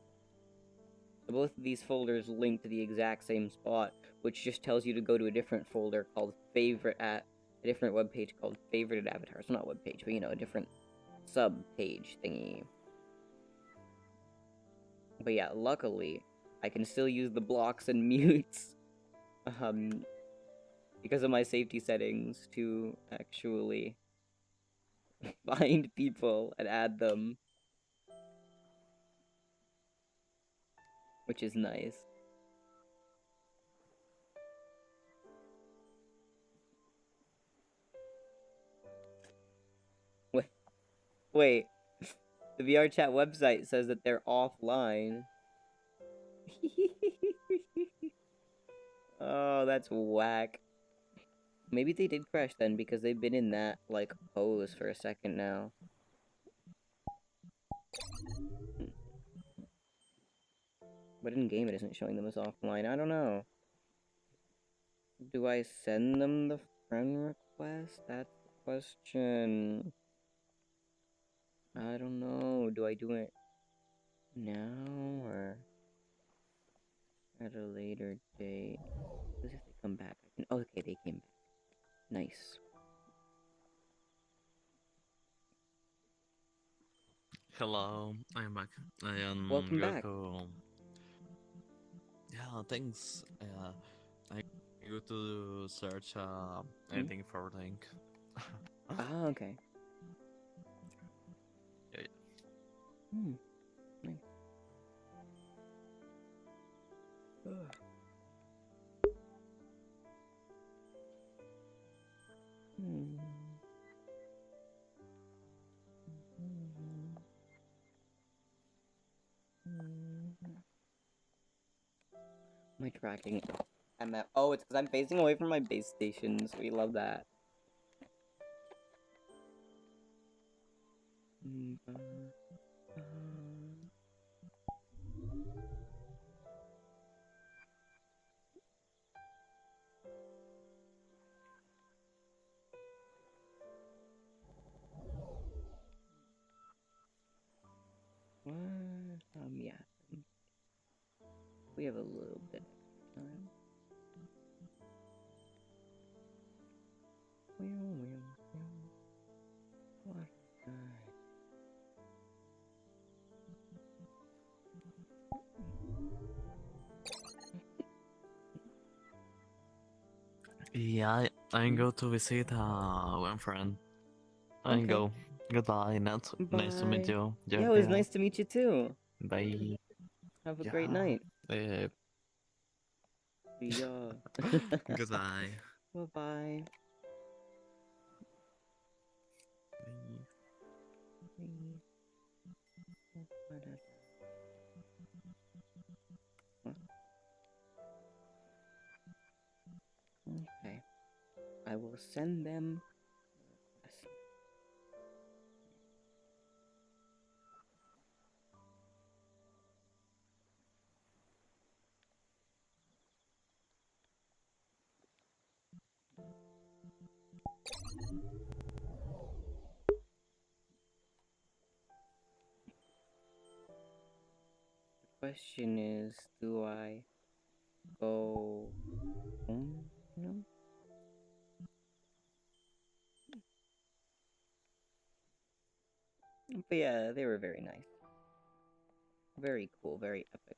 So both of these folders link to the exact same spot, which just tells you to go to a different folder called favorite at a different webpage called favorited avatars. Well, not webpage, but a different sub-page thingy. But yeah, luckily, I can still use the blocks and mutes, because of my safety settings to actually find people and add them, which is nice. Wait, the VRChat website says that they're offline. Oh, that's whack. Maybe they did crash then because they've been in that, like, pose for a second now. But in game it isn't showing them as offline. I don't know. Do I send them the friend request? That's the question. I don't know. Do I do it now or at a later date? Because if they come back, I can. Oh, okay, they came back. Nice. Hello, I am back. I am Welcome going back. to. Yeah, thanks. I go to search anything for link. Ah, okay. Yeah. Nice. My tracking. I'm at. Oh, it's because I'm facing away from my base stations. We love that. What? Yeah. We have a little bit extra time. What? Yeah, I go to visit one friend. I Okay. go. Goodbye, nice to meet Bye. you. Yeah, it was Georgia. nice to meet you too. Bye. Have a great Yeah. night. Uh, Yeah. Goodbye. Bye bye. I will send them. The question is, do I go home? No. But yeah, they were very nice. Very cool, very epic.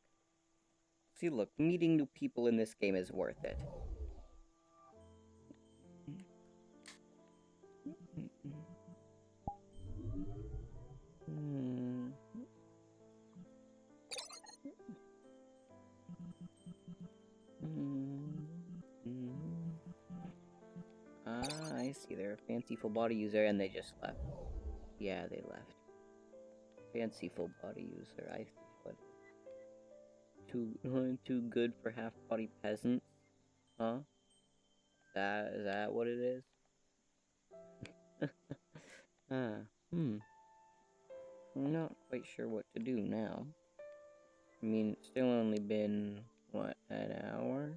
See, look, meeting new people in this game is worth it. Ah, I see. They're a fancy full body user and they just left. Yeah, they left. Fancy full body user. I see what. Too good for half body peasants? Huh? Is that what it is? Ah, I'm not quite sure what to do now. I mean, it's still only been, what, an hour?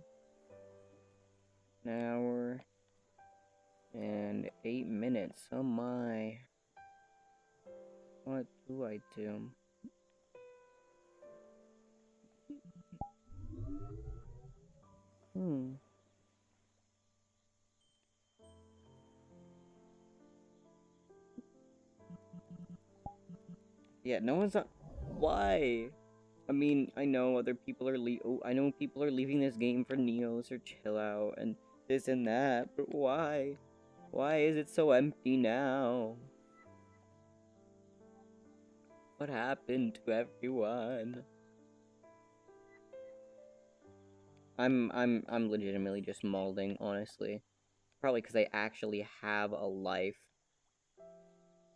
An hour and 8 minutes. Oh my. What do I do? Yeah, no one's on. Why? I mean, I know other people are I know people are leaving this game for Neos or Chill Out and this and that, but why? Why is it so empty now? What happened to everyone? I'm legitimately just malding, honestly. Probably because I actually have a life.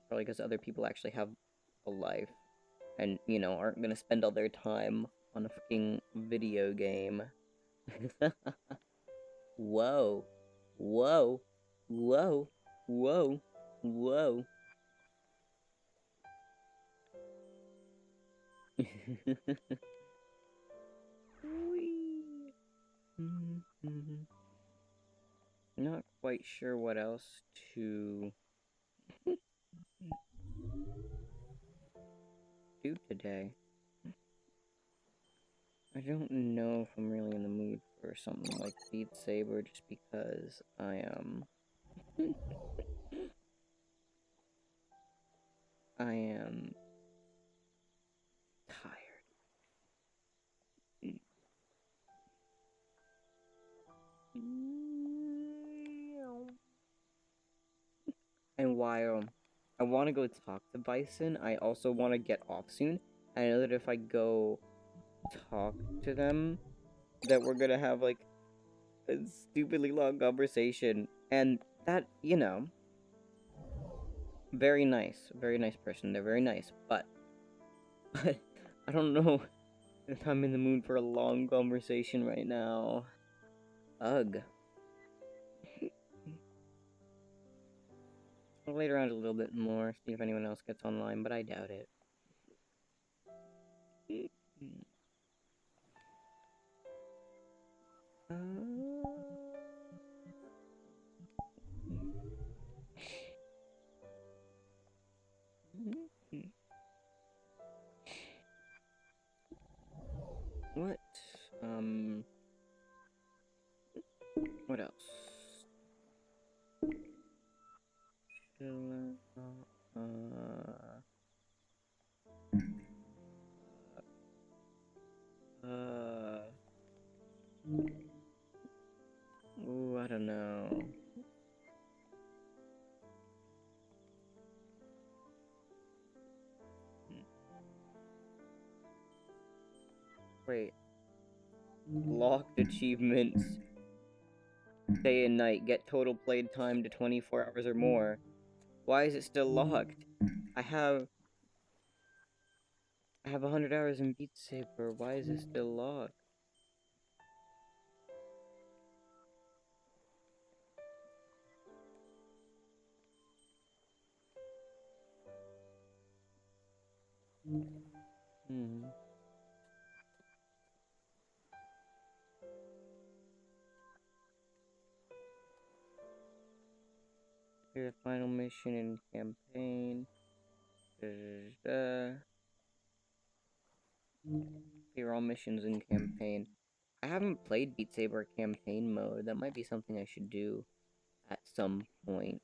Probably because other people actually have a life. And, you know, aren't gonna spend all their time on a freaking video game. Whoa. Whoa. Whoa. Whoa. Whoa. Whee. Not quite sure what else to do today. I don't know if I'm really in the mood for something like Beat Saber just because I am. I am tired. And while I want to go talk to Bison, I also want to get off soon. I know that if I go talk to them, that we're gonna have like a stupidly long conversation. And that, you know, very nice person. They're very nice, but I don't know if I'm in the mood for a long conversation right now. Ugh. I'll wait around a little bit more, see if anyone else gets online, but I doubt it. What? What else? Ooh, I don't know. Wait. Locked achievements. Day and night. Get total played time to 24 hours or more. Why is it still locked? I have 100 hours in Beat Saber. Why is it still locked? Hmm. Your final mission in campaign. Here, all missions in campaign. I haven't played Beat Saber campaign mode. That might be something I should do at some point.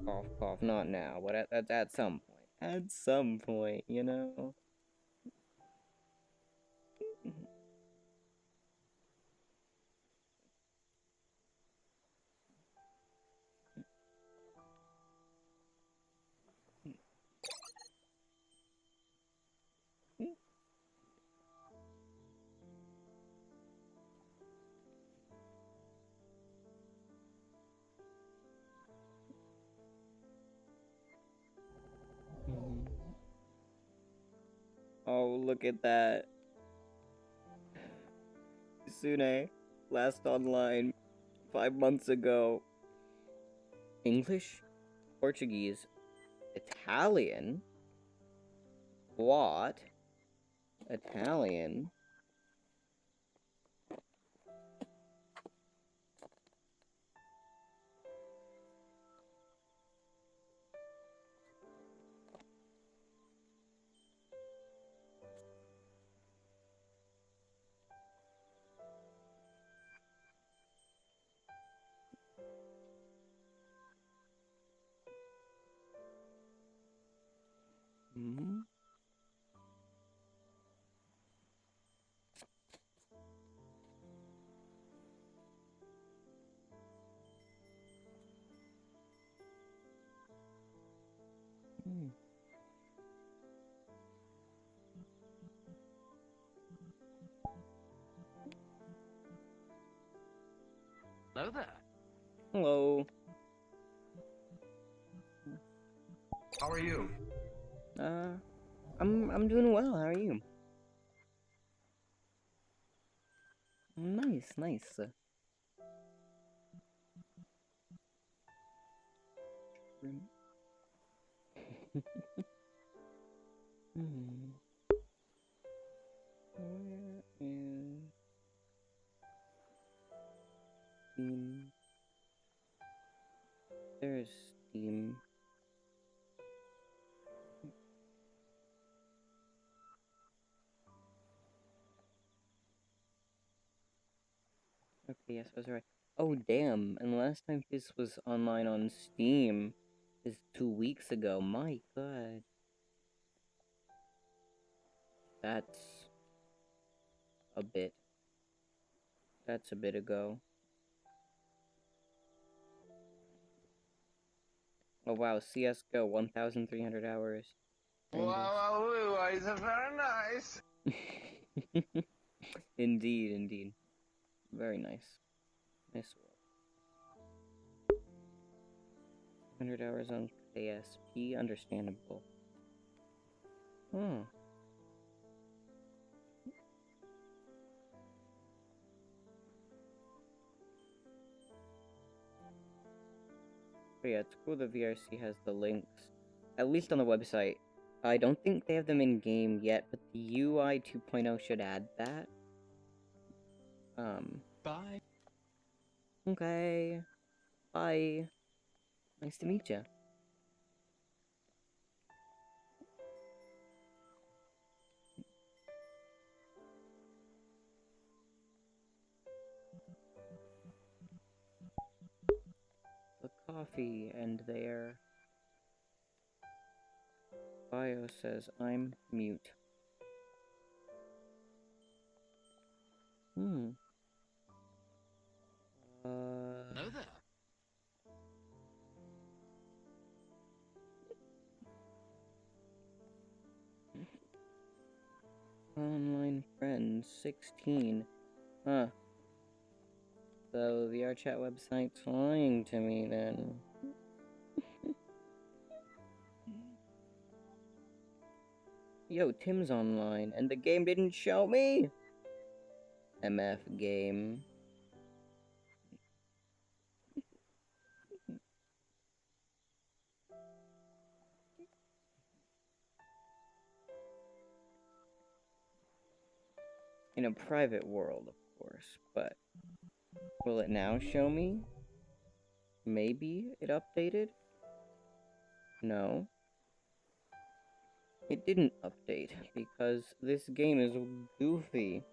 Cough, cough. Not now, but at some point. At some point, you know? Oh, look at that. Sune, last online 5 months ago. English, Portuguese, Italian. What? Italian? Hmm? Hmm. Hello there. Hello. How are you? Uh, I'm doing well. How are you? Nice, nice. Hmm. Where is Steam? There's Steam. Okay, yes, I was right. Oh, damn. And the last time this was online on Steam is 2 weeks ago. My god. That's a bit. That's a bit ago. Oh, wow. CSGO, 1,300 hours. Wow, it's very nice. Indeed, indeed. Very nice. Nice world. 100 hours on KSP, understandable. Hmm. But yeah, it's cool the VRC has the links, at least on the website. I don't think they have them in game yet, but the UI 2.0 should add that. Bye. Okay. Bye. Nice to meet you. The coffee and their bio says I'm mute. Hmm. Hello there. Online friends, 16. Huh. So the VR chat website's lying to me then. Yo, Tim's online, and the game didn't show me? MF game. in a private world, of course, but will it now show me? Maybe it updated? No. It didn't update because this game is goofy.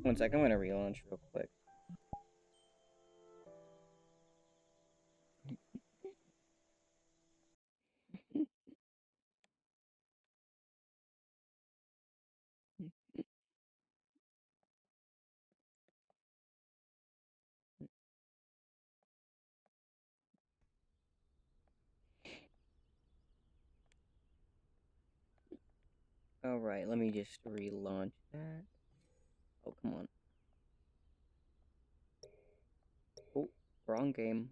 One sec, I'm gonna relaunch real quick. Alright, let me just relaunch that. Oh, come on. Oh, wrong game.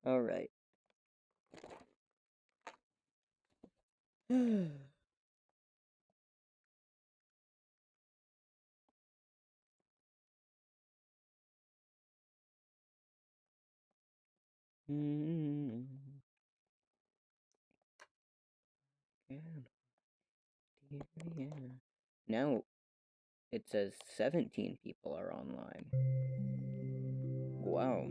Alright. Now it says 17 people are online. Wow.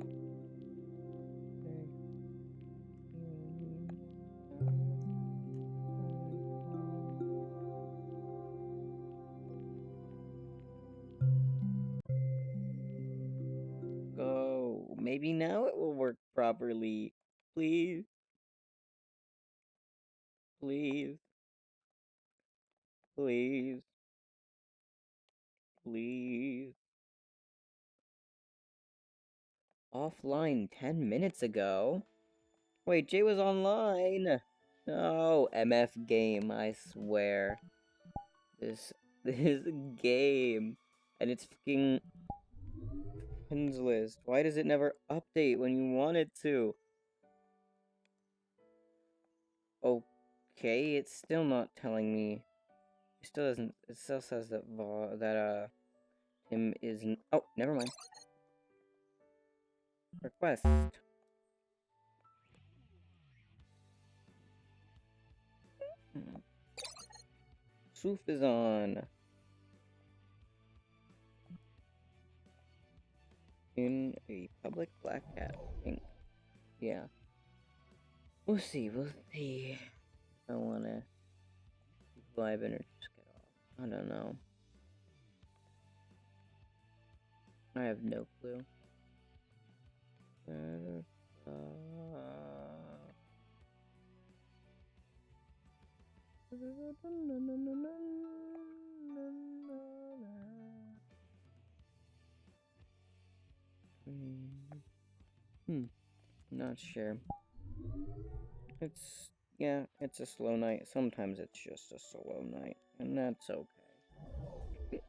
Go. Maybe now it will work properly. Please. Please. Please. Please. Offline 10 minutes ago? Wait, Jay was online. No, MF game, I swear. This game. And it's fucking pins list. Why does it never update when you want it to? Okay, it's still not telling me. It still doesn't. It still says that Tim isn't. Oh, never mind. Request. Soof is on. In a public black cat. I think. Yeah. We'll see. We'll see. I wanna keep vibing or just get off. I don't know. I have no clue. Not sure. Yeah, it's a slow night. Sometimes it's just a slow night, and that's okay.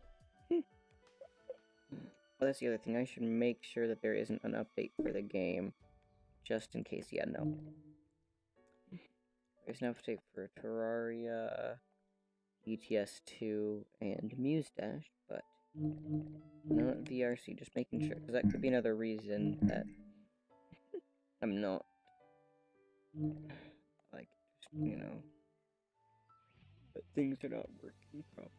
Well, that's the other thing. I should make sure that there isn't an update for the game, just in case. Yeah, no. There's an update for Terraria, ETS2, and Muse Dash, but not VRC. Just making sure, because that could be another reason that I'm not, like, just, you know, that things are not working properly.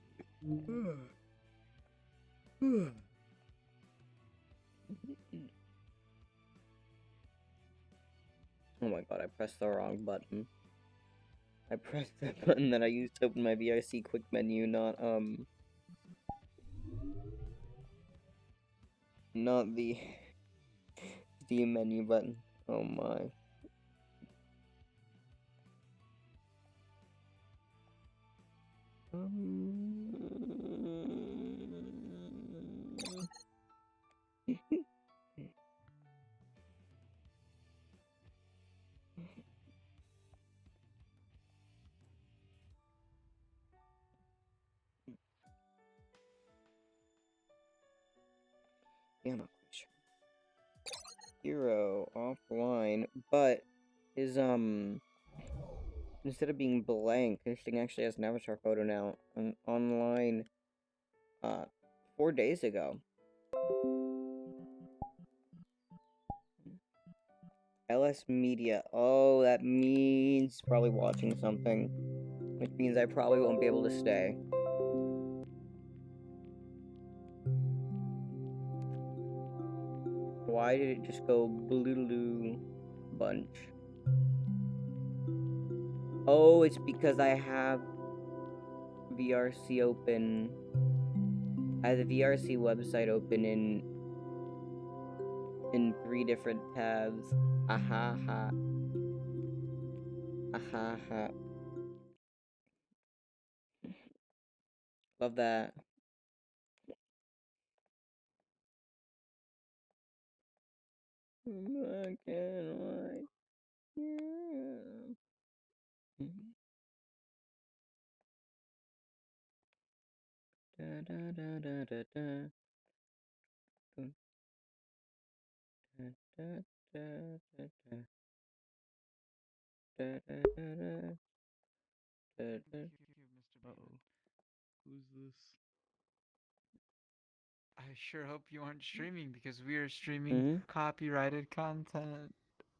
Oh my god, I pressed the wrong button. I pressed the button that I used to open my VRC quick menu, not the Steam menu button. Oh my. Yeah, I'm not quite sure. Hero offline, but his instead of being blank, this thing actually has an avatar photo now. And online, Uh, 4 days ago. LS Media. Oh, that means probably watching something. Which means I probably won't be able to stay. Why did it just go blue bunch? Oh, it's because I have VRC open. I have the VRC website open in 3 different tabs. Aha ha. Aha ha. Love that. Black and white. Yeah. Da, da, da, da, da, da. Da, da, da, da, da. Da, da, da, da. Da, da. Mr. Uh-oh. Who's this? I sure hope you aren't streaming because we are streaming Mm-hmm. copyrighted content.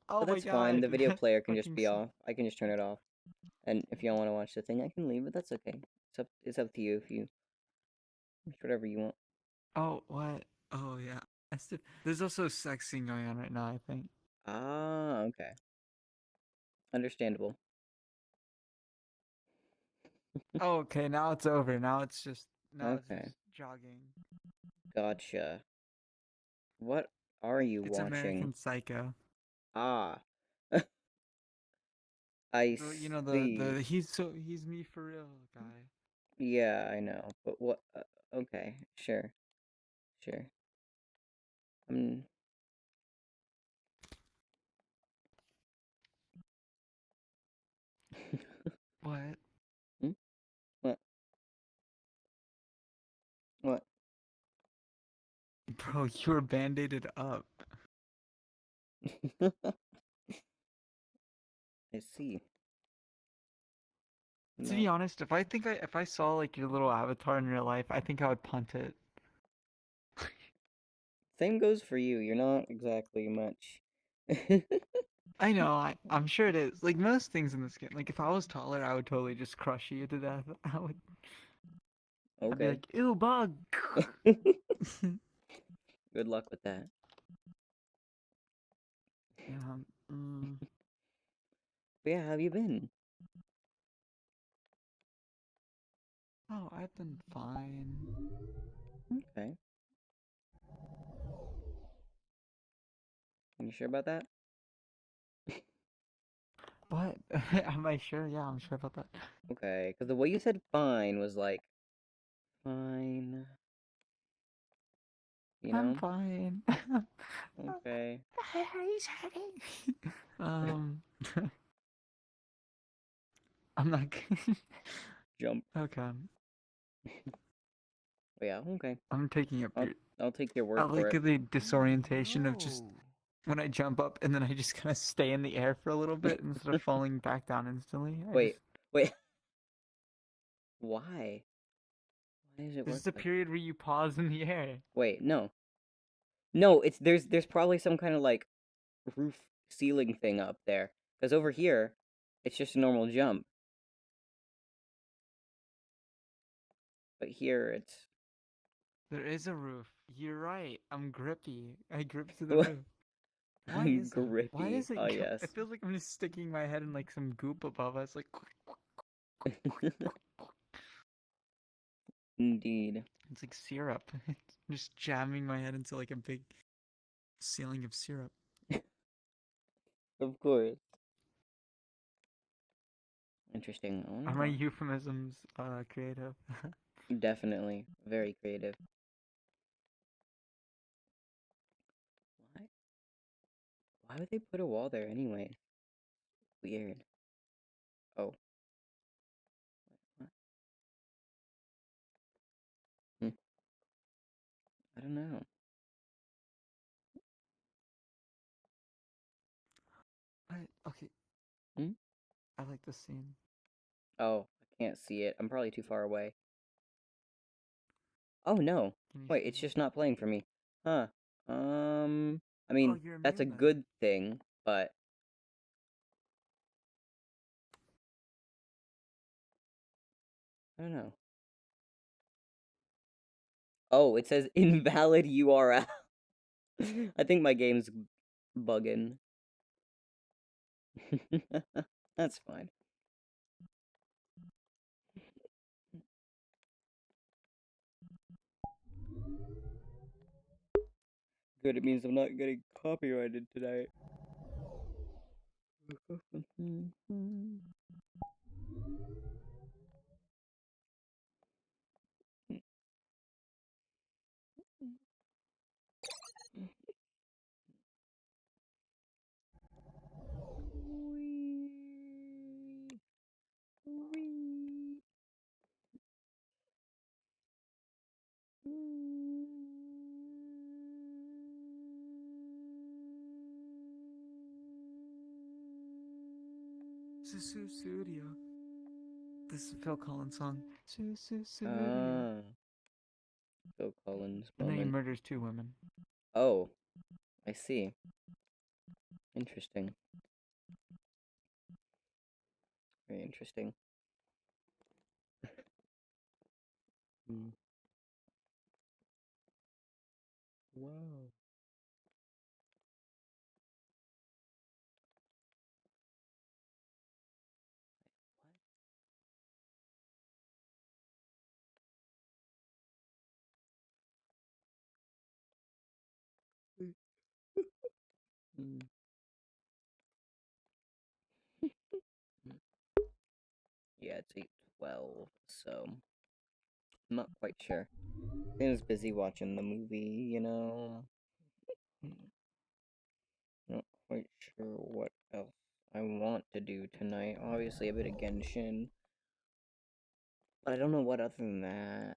Oh But my that's fine. god. The video player can just Fucking be off. I can just turn it off. And if you don't want to watch the thing, I can leave it. That's okay. It's up to you if you whatever you want. Oh, what? Oh yeah. There's also sex scene going on right now, I think. Ah, okay. Understandable. Oh, okay, now it's over. Now it's just Okay. jogging. Gotcha. What are you It's watching? American Psycho. Ah. I You know see. he's me for real guy. Yeah, I know. But what okay, sure. Sure. Um What? hmm? What? What? Bro, you were band-aided up. I see. To Not be honest, if I saw like your little avatar in real life, I think I would punt it. same goes for you. You're not exactly much. I know, I'm sure it is. Like most things in this game. Like if I was taller, I would totally just crush you to death. I'd be Okay. like, ew, bug. Good luck with that. Yeah. Mm, But yeah, how have you been? oh, I've been fine. Okay. You sure about that? What? Am I sure? Yeah, I'm sure about that. Okay, because the way you said fine was like, fine. You I'm know? fine. Okay. He's hurting. Um, I'm not. Jump. Okay, But yeah, okay. I'm taking up your. I'll take your I word for like it. the disorientation of just when I jump up and then I just kind of stay in the air for a little bit instead of falling back down instantly. Wait, wait. Why? Why does it This work is a like? period where you pause in the air. Wait, no. No, it's there's probably some kind of like roof ceiling thing up there. Because over here, it's just a normal jump. But here it's There is a roof. You're right. I'm grippy. I grip to the roof. Why I'm is that? Why grippy. does it? Oh yes. It feels like I'm just sticking my head in like some goop above us. Like Indeed. it's like syrup. Just jamming my head into like a big ceiling of syrup. Of course. Interesting. I Are wonder my why. euphemisms creative? Definitely. Very creative. Why? Why would they put a wall there anyway? Weird. Oh. What? Hmm. I don't know. Okay, Hmm? I like this scene. Oh, I can't see it. I'm probably too far away. Oh no. Can you Wait, see it's it? just not playing for me. Huh. I Oh, mean, you're that's a immune then. good thing, but I don't know. Oh, it says invalid URL. I think my game's bugging. That's fine. Good, it means I'm not getting copyrighted tonight. Studio. This is a Phil Collins song. Studio. Ah, Phil Collins And then he moment. murders 2 women. Oh, I see. Interesting. Very interesting. Hmm. Wow. What? Mm. Yeah, it's 8:12, so I'm not quite sure. I was busy watching the movie, you know. Not quite sure what else I want to do tonight. Obviously, a bit of Genshin, but I don't know what other than that.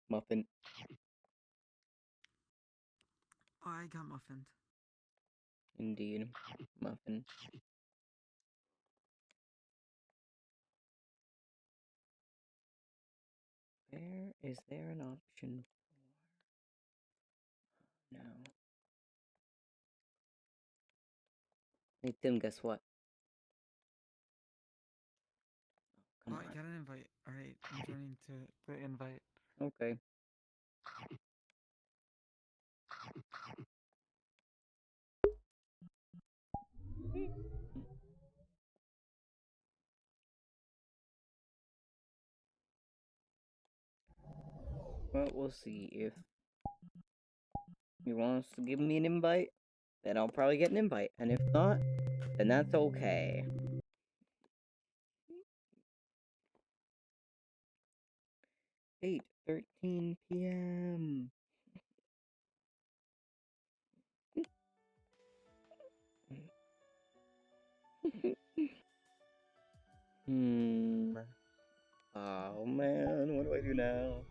Muffin, Oh, I got muffined. indeed. Muffin. Where is there an option for no? Hey Tim, guess what? Come Oh, I got an invite. Alright, I'm joining to the invite. on. Okay. Well, we'll see if he wants to give me an invite. Then I'll probably get an invite, and if not, then that's okay. 8:13 p.m. Hmm. Oh man, what do I do now?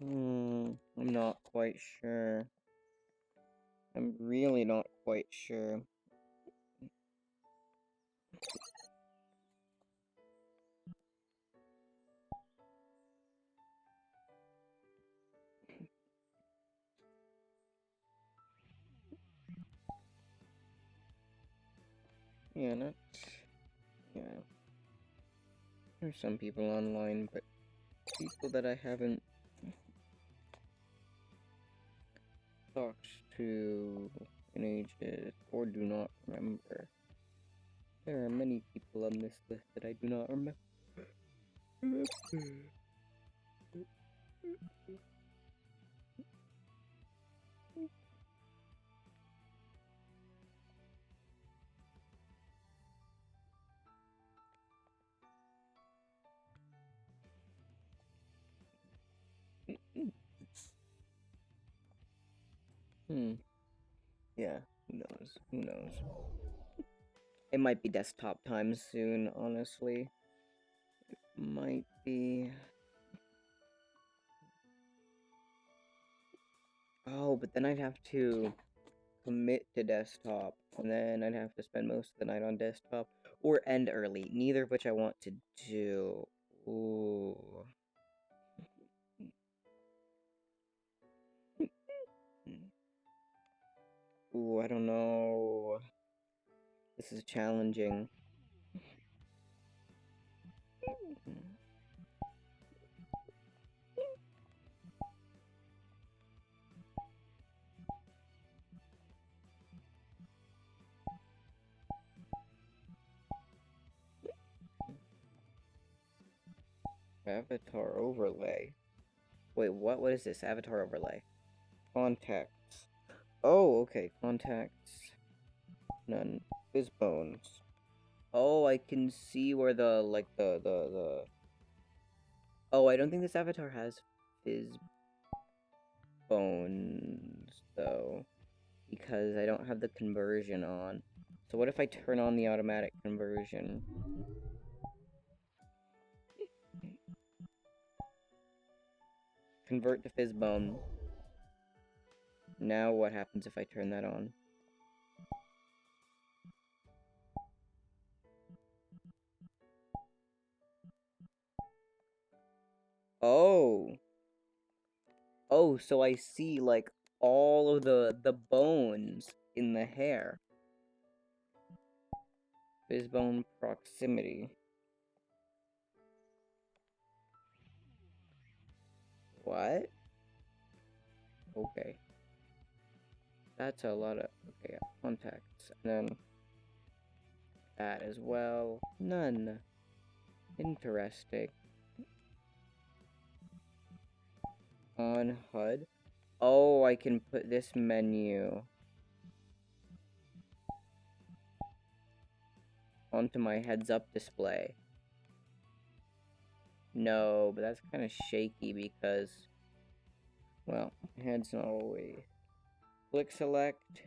I'm not quite sure. I'm really not quite sure. Yeah, not. Yeah. There's some people online, but people that I haven't talked to in ages or do not remember. There are many people on this list that I do not remember. Hmm. Yeah, who knows? Who knows? It might be desktop time soon, honestly. It might be. Oh, but then I'd have to commit to desktop, and then I'd have to spend most of the night on desktop, or end early, neither of which I want to do. Ooh. Ooh, I don't know. This is challenging. Avatar overlay. Wait, what? What is this? Avatar overlay. Contacts. Oh, okay. Contacts. None. Fizbones. Oh, I can see where the, like, the... Oh, I don't think this avatar has Fizbones, though. Because I don't have the conversion on. So what if I turn on the automatic conversion? Convert to Fizbone. Now what happens if I turn that on? Oh. Oh, so I see, like, all of the bones in the hair. Fizbone proximity. What? Okay. That's a lot of... Okay, yeah. Contacts. And then... that as well. None. Interesting. On HUD. Oh, I can put this menu onto my heads-up display. No, but that's kind of shaky because... well, my head's not always... Click select.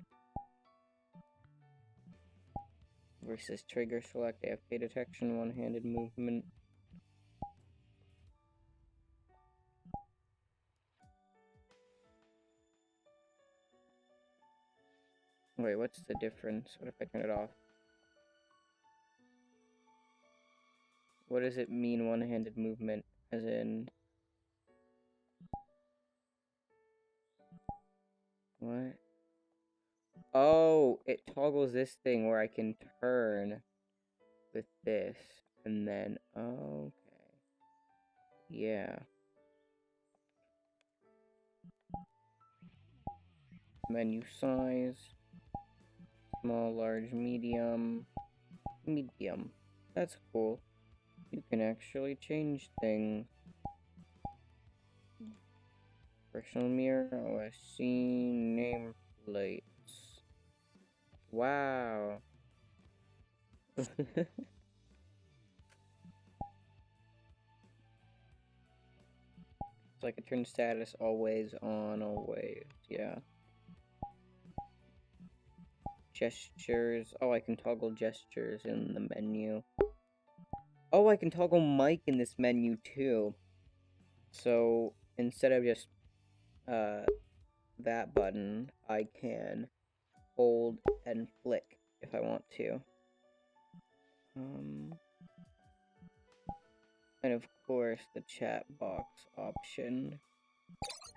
Versus trigger select, AFK detection, one-handed movement. Wait, what's the difference? What if I turn it off? What does it mean, one-handed movement? As in... what? Oh, it toggles this thing where I can turn with this. And then, okay. Yeah. Menu size. Small, large, medium. Medium. That's cool. You can actually change things. Personal mirror, OSC, nameplates. Wow. So I can turn status always on, always. Yeah. Gestures. Oh, I can toggle gestures in the menu. Oh, I can toggle mic in this menu too. So instead of just that button, I can hold and flick if I want to. And of course the chat box option,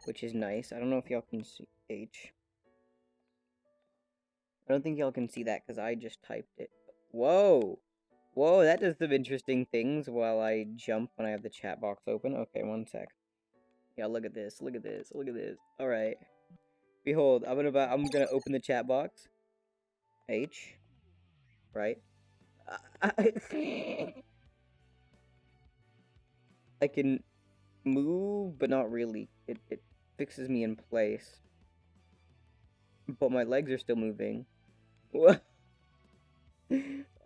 which is nice. I don't know if y'all can see H. I don't think y'all can see that because I just typed it. Whoa! Whoa, that does some interesting things while I jump when I have the chat box open. Okay, one sec. Yeah, look at this, look at this, look at this. Alright. Behold, I'm gonna open the chat box. H. Right? I can move, but not really. It fixes me in place. But my legs are still moving. What?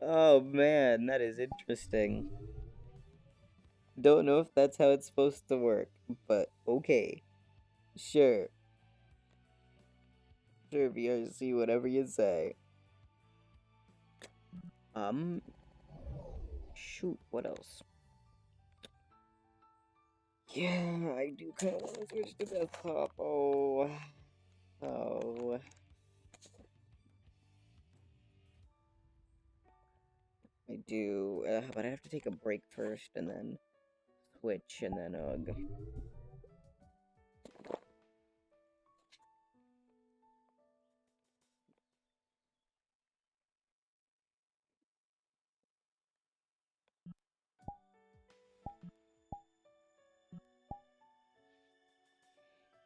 Oh man, that is interesting. Don't know if that's how it's supposed to work, but okay. Sure. Sure, VRC, whatever you say. Shoot, what else? Yeah, I do kind of want to switch to desktop. Oh. I do, but I have to take a break first, and then switch, and then ugh.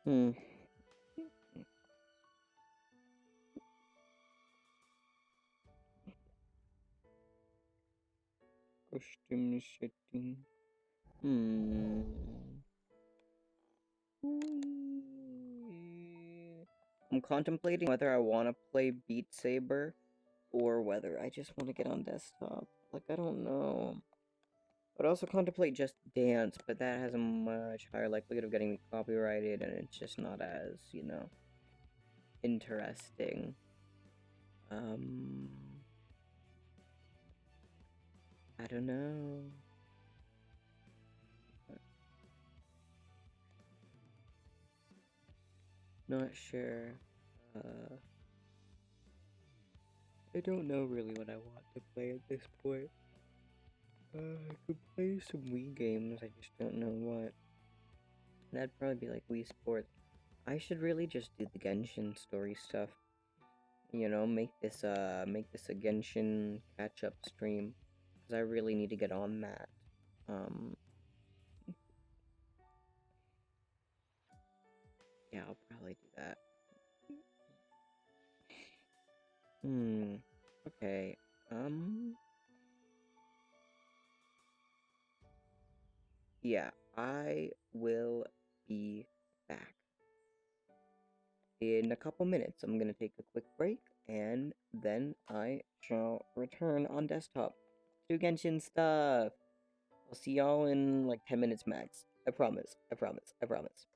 Hmm. Costume setting. Hmm. I'm contemplating whether I want to play Beat Saber or whether I just want to get on desktop. Like, I don't know. But also contemplate Just Dance, but that has a much higher likelihood of getting me copyrighted, and it's just not as, interesting. I don't know. Not sure. I don't know really what I want to play at this point. I could play some Wii games, I just don't know what. That'd probably be like Wii Sports. I should really just do the Genshin story stuff. Make this a Genshin catch-up stream. Because I really need to get on that. Yeah, I'll probably do that. Okay, yeah, I will be back. In a couple minutes, I'm gonna take a quick break, and then I shall return on desktop to Genshin stuff. I'll see y'all in like 10 minutes max. I promise. I promise. I promise.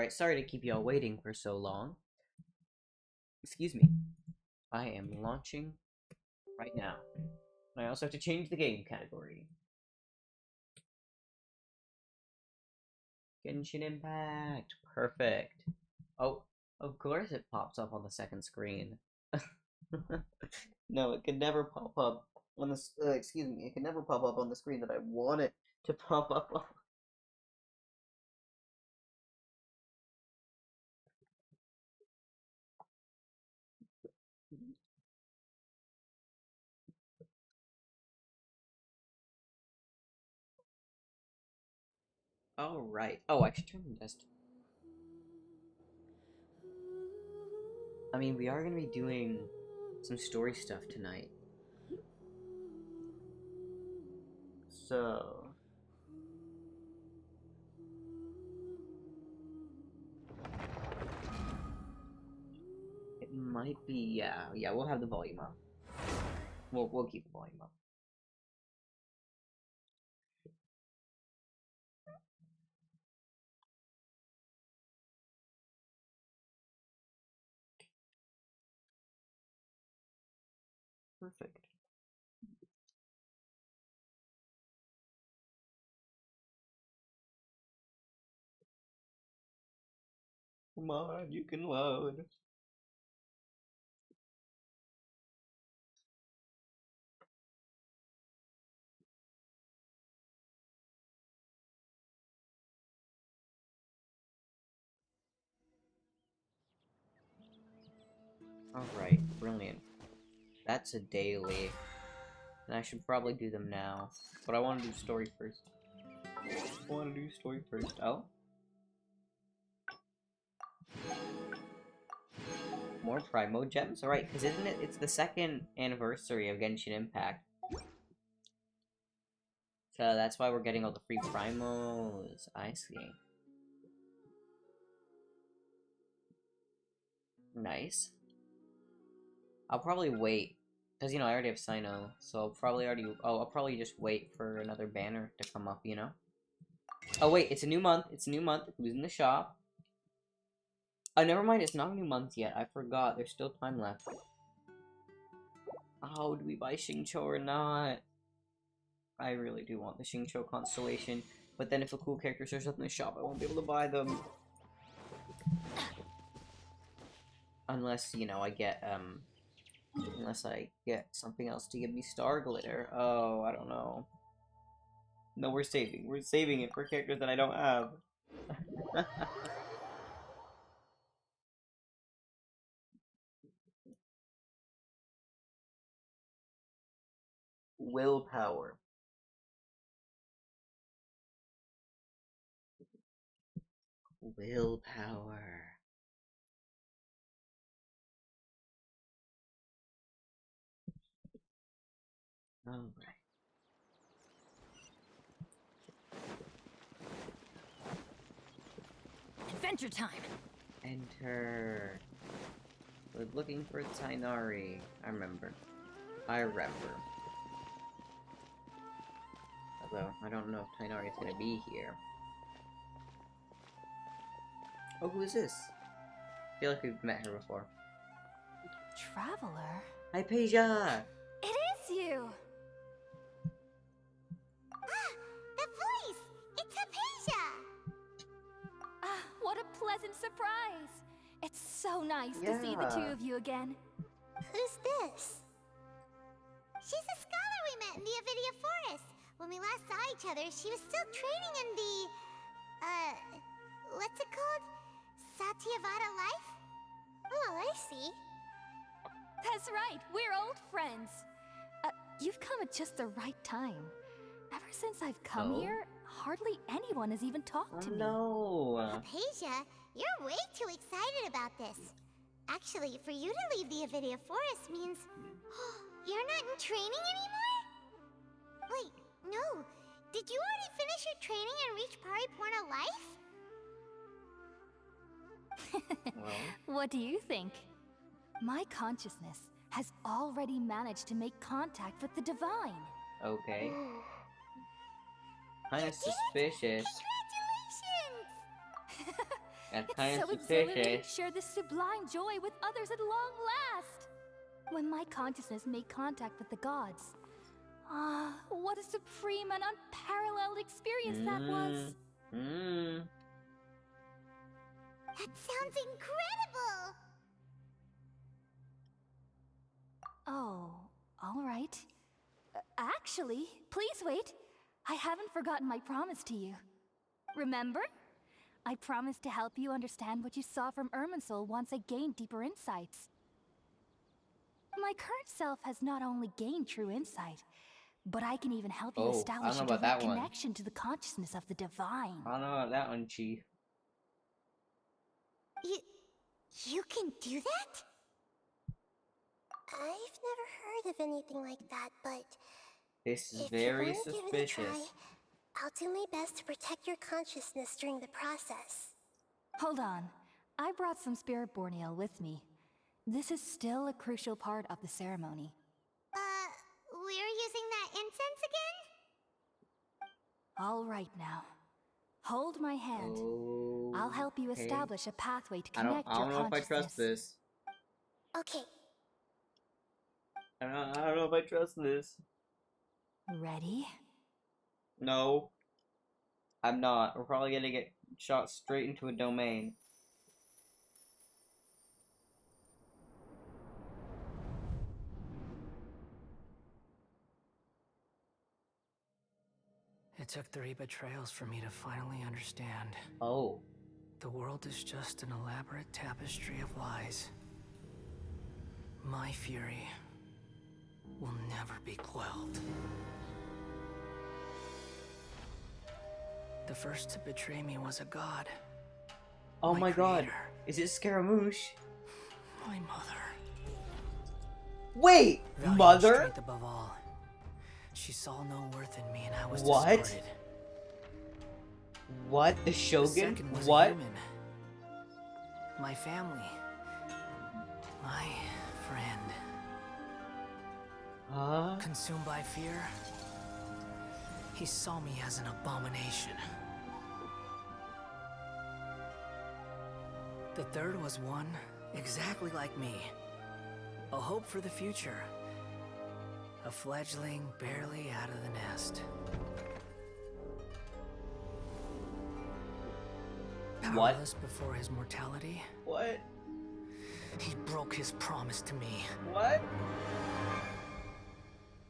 Alright, sorry to keep y'all waiting for so long. Excuse me. I am launching right now. I also have to change the game category. Genshin Impact. Perfect. Oh, of course it pops up on the second screen. No, it can never pop up on the. Excuse me, it can never pop up on the screen that I want it to pop up on. All right. Oh, I should turn the test. I mean, we are gonna be doing some story stuff tonight. So. It might be, yeah, we'll have the volume up. We'll keep the volume up. Perfect. Come on, you can load. Alright, brilliant. That's a daily. And I should probably do them now. But I want to do story first. I want to do story first. Oh? More Primo Gems? Alright, because isn't it? It's the second anniversary of Genshin Impact. So that's why we're getting all the free Primos. I see. Nice. I'll probably wait. Because, you know, I already have Sino. So I'll probably just wait for another banner to come up, you know? Oh, wait, it's a new month. It's a new month. Who's in the shop? Oh, never mind. It's not a new month yet. I forgot. There's still time left. Oh, do we buy Xingqiu or not? I really do want the Xingqiu constellation. But then if a cool character shows up in the shop, I won't be able to buy them. Unless, you know, I get, unless I get something else to give me Star Glitter. Oh, I don't know. No, we're saving. We're saving it for characters that I don't have. Willpower. Willpower. Alright. Adventure time! Enter. We're looking for Tainari. I remember. Although, I don't know if Tainari is gonna be here. Oh, who is this? I feel like we've met her before. Traveler? Hypatia! It is you! Ah, the voice! It's Hypatia! Ah, what a pleasant surprise! It's so nice to see the two of you again. Who's this? She's a scholar we met in the Avidia Forest. When we last saw each other, she was still training in the... what's it called? Satyavada life? Oh, I see. That's right, we're old friends. You've come at just the right time. Ever since I've come here, hardly anyone has even talked to me. No! Hypatia, you're way too excited about this. Actually, for you to leave the Avidia Forest means... you're not in training anymore? Wait, no. Did you already finish your training and reach Pariporna life? What do you think? My consciousness has already managed to make contact with the divine. Okay. Kinda suspicious. Congratulations! That's It's kind of so exhilarating to suspicious. share this sublime joy with others at long last. When my consciousness made contact with the gods, what a supreme and unparalleled experience that was. That sounds incredible! Oh, all right. Actually, please wait. I haven't forgotten my promise to you. Remember? I promised to help you understand what you saw from Irminsul once I gained deeper insights. My current self has not only gained true insight, but I can even help you Oh, I establish don't a know about direct that one. connection to the consciousness of the divine. I don't know about that one, Chief. You can do that? I've never heard of anything like that, but This is if you very want to give it a try, suspicious. I'll do my best to protect your consciousness during the process. Hold on. I brought some spirit borneal with me. This is still a crucial part of the ceremony. We're using that incense again? All right now. Hold my hand. I'll help you Okay. establish a pathway to I don't connect your know if I consciousness. trust this. Okay. I don't know if I trust this. Ready? No. I'm not. We're probably gonna get shot straight into a domain. It took 3 betrayals for me to finally understand. Oh. The world is just an elaborate tapestry of lies. My fury will never be quelled. The first to betray me was a god. Oh my god. creator. Is it Scaramouche? My mother. Wait! Value and Mother? strength above all. She saw no worth in me and I was What? discarded. What? The The Shogun? second was a What? human. My family. My friend. Huh? Consumed by fear, he saw me as an abomination. The third was one exactly like me. A hope for the future. A fledgling barely out of the nest. What? Powerless before his mortality, What? he broke his promise to me. What?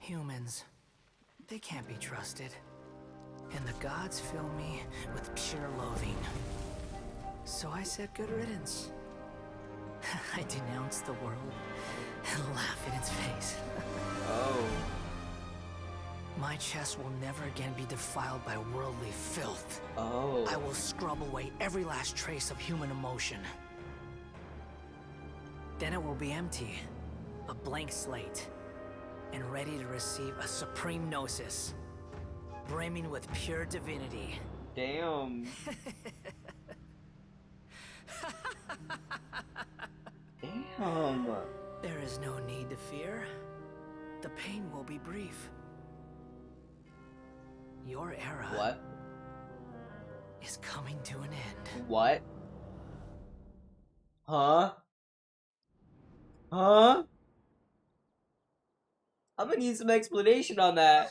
Humans, they can't be trusted. And the gods fill me with pure loathing. So I said good riddance. I denounced the world and laugh in its face. Oh. My chest will never again be defiled by worldly filth. Oh. I will scrub away every last trace of human emotion. Then it will be empty, a blank slate, and ready to receive a supreme gnosis, brimming with pure divinity. Damn. Damn. There is no need to fear. The pain will be brief. Your era What? is coming to an end. What? Huh? Huh? I'm gonna need some explanation on that.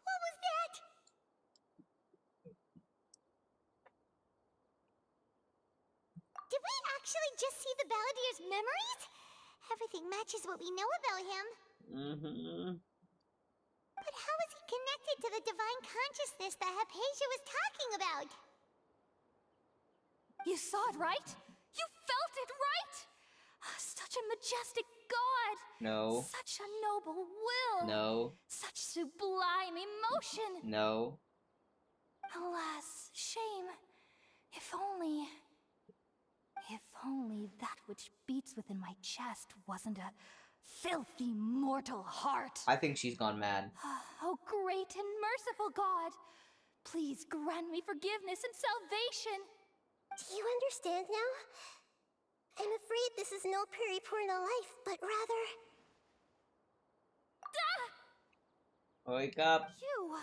What was that? Did we actually just see the Balladeer's memories? Everything matches what we know about him. Mm-hmm. But how is he connected to the divine consciousness that Hypatia was talking about? You saw it, right? You felt it, right? Such a majestic god! No. Such a noble will! No. Such sublime emotion! No. Alas, shame. If only... If only that which beats within my chest wasn't a filthy mortal heart. I think she's gone mad. Oh, great and merciful God! Please grant me forgiveness and salvation! Do you understand now? I'm afraid this is no Purna life, but rather... Wake up. You!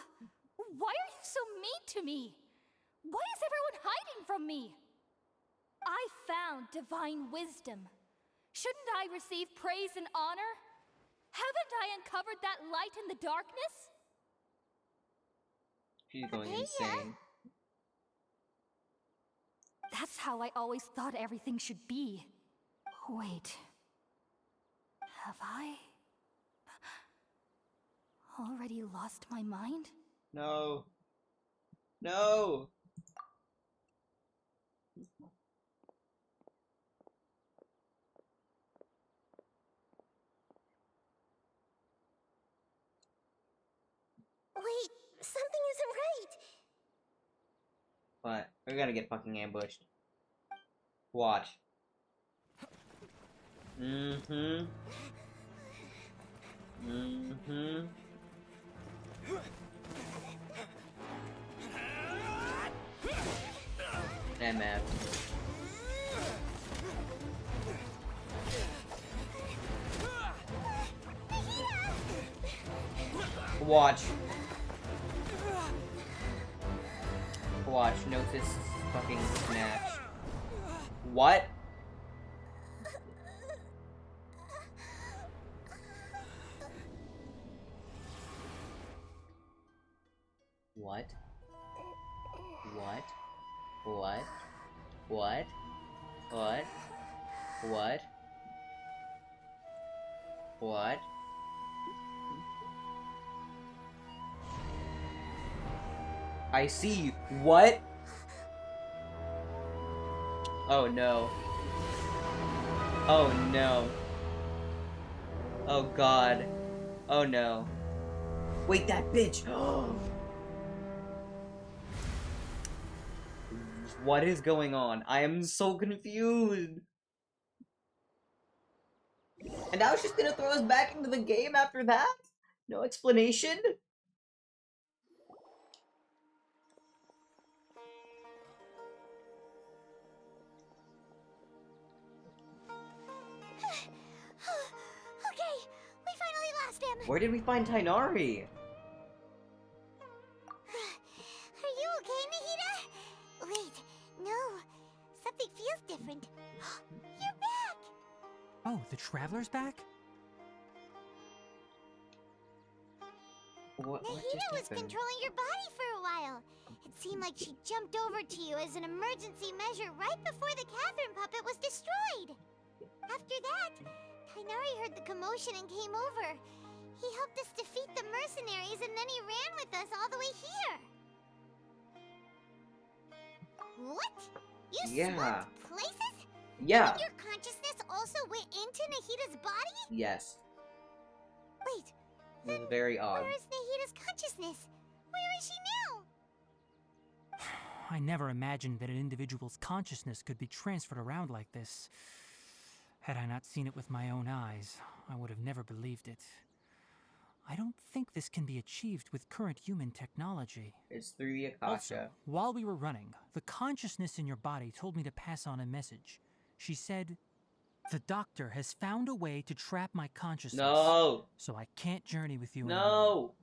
Why are you so mean to me? Why is everyone hiding from me? I found divine wisdom. Shouldn't I receive praise and honor? Haven't I uncovered that light in the darkness? She's going Okay, insane. That's how I always thought everything should be. Wait. Have I already lost my mind? No. No. Wait, something isn't right. What? We're gonna get fucking ambushed. Watch. Mm-hmm. Mm-hmm. MF. Watch. Watch. Notice fucking snatch. What? What? What? What? What? What? What? What? I see. What? Oh no. Oh no. Oh god. Oh no. Wait, that bitch! What is going on? I am so confused! And now she's gonna throw us back into the game after that? No explanation? Okay, we finally lost him. Where did we find Tainari? Are you okay, Nahida? Wait, no. Something feels different. You're back! Oh, the Traveler's back? What Nahida just was happened? controlling your body for a while. It seemed like she jumped over to you as an emergency measure right before the Catherine puppet was destroyed. After that, Tainari heard the commotion and came over. He helped us defeat the mercenaries and then he ran with us all the way here. What? You Yeah. swapped places? Yeah. And your consciousness also went into Nahida's body? Yes. Wait, It was very odd. where is Nahida's consciousness? Where is she now? I never imagined that an individual's consciousness could be transferred around like this. Had I not seen it with my own eyes, I would have never believed it. I don't think this can be achieved with current human technology. It's 3 Also, Akasha. while we were running, the consciousness in your body told me to pass on a message. She said, "The doctor has found a way to trap my consciousness. No! So I can't journey with you anymore. No!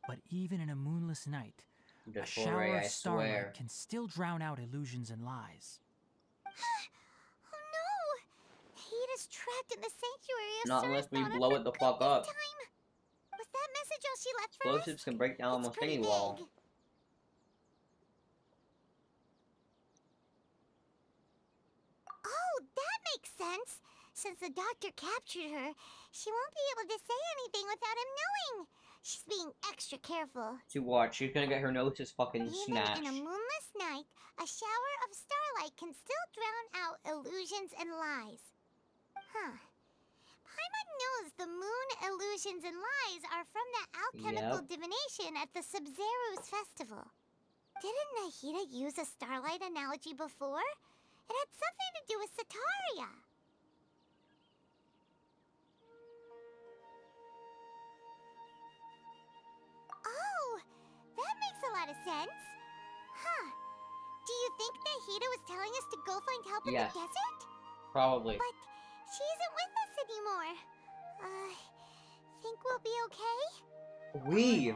But even in a moonless night, a Just shower I of starlight swear. can still drown out illusions and lies." Oh no! Nahida's trapped in the sanctuary of Not unless we Surasthana blow for it the good fuck this up. time. Was that message all she left for Explosives us? can break down It's almost pretty any wall. vague. Oh, that makes sense. Since the doctor captured her, she won't be able to say anything without him knowing. She's being extra careful. To watch, she's gonna get her nose fucking Even snatched. in a moonless night, a shower of starlight can still drown out illusions and lies. Huh. Paimon knows the moon illusions and lies are from the alchemical Yep. divination at the Sub-Zero's festival. Didn't Nahida use a starlight analogy before? It had something to do with Sataria. Oh, that makes a lot of sense. Huh. Do you think Nahida was telling us to go find help in Yes. the desert? Probably. But she isn't with us anymore. Think we'll be okay? We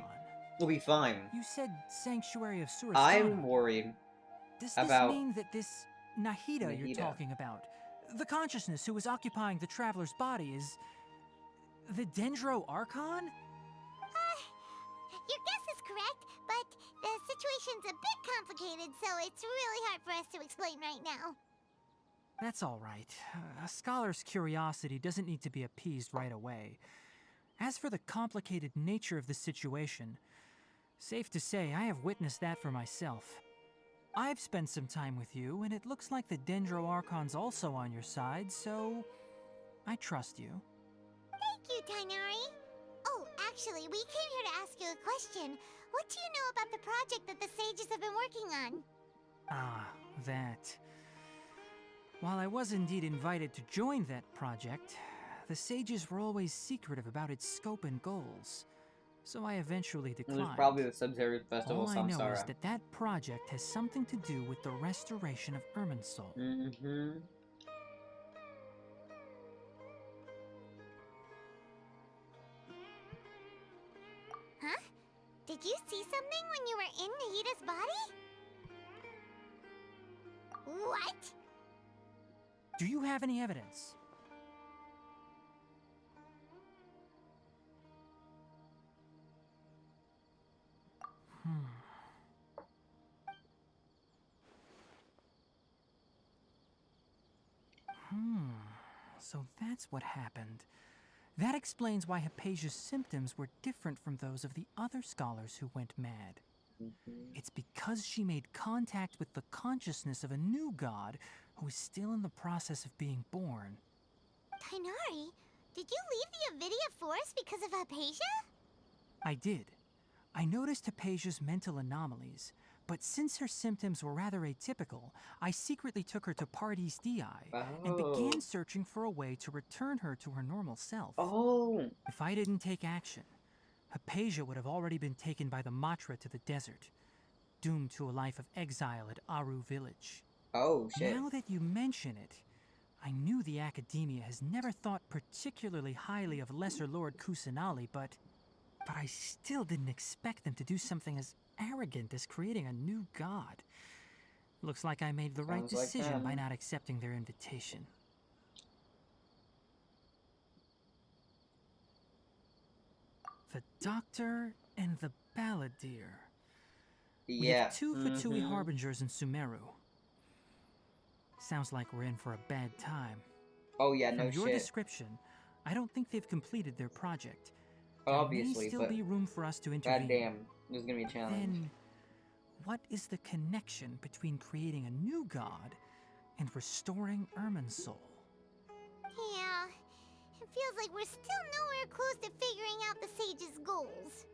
will be fine. You said Sanctuary of Surasthana. I'm worried Does this about mean that this Nahida you're Nahida. talking about. The consciousness who is occupying the traveler's body is... the Dendro Archon? Your guess is correct, but the situation's a bit complicated, so it's really hard for us to explain right now. That's all right. A scholar's curiosity doesn't need to be appeased right away. As for the complicated nature of the situation, safe to say I have witnessed that for myself. I've spent some time with you, and it looks like the Dendro Archon's also on your side, so I trust you. Thank you, Tainari. Oh, actually, we came here to ask you a question. What do you know about the project that the sages have been working on? Ah, that. While I was indeed invited to join that project, the sages were always secretive about its scope and goals, so I eventually It declined. was probably the Sub-Zero Festival All I know is Samsara. that project has something to do with the restoration of Irminsul. Mm-hmm. Huh? Did you see something when you were in Nahida's body? What? Do you have any evidence? So that's what happened. That explains why Hypatia's symptoms were different from those of the other scholars who went mad. It's because she made contact with the consciousness of a new god who is still in the process of being born. Tainari, did you leave the Avidia Forest because of Hypatia? I did. I noticed Hypatia's mental anomalies, but since her symptoms were rather atypical, I secretly took her to Pardis Dii and began searching for a way to return her to her normal self. Oh. If I didn't take action, Hypatia would have already been taken by the Matra to the desert, doomed to a life of exile at Aru village. Oh, shit. Now that you mention it, I knew the Academia has never thought particularly highly of Lesser Lord Kusanali, but I still didn't expect them to do something as arrogant as creating a new god. Looks like I made the right Sounds like decision by them. not accepting their invitation. The Doctor and the Balladeer. We Yeah. have two Fatui Harbingers in Sumeru. Sounds like we're in for a bad time. Oh, yeah, no From your shit. description, I don't think they've completed their project. Obviously, there may still but be room for us to intervene. goddamn, this is gonna be a challenge. Then, what is the connection between creating a new god and restoring Irminsul? Yeah, it feels like we're still nowhere close to figuring out the sage's goals.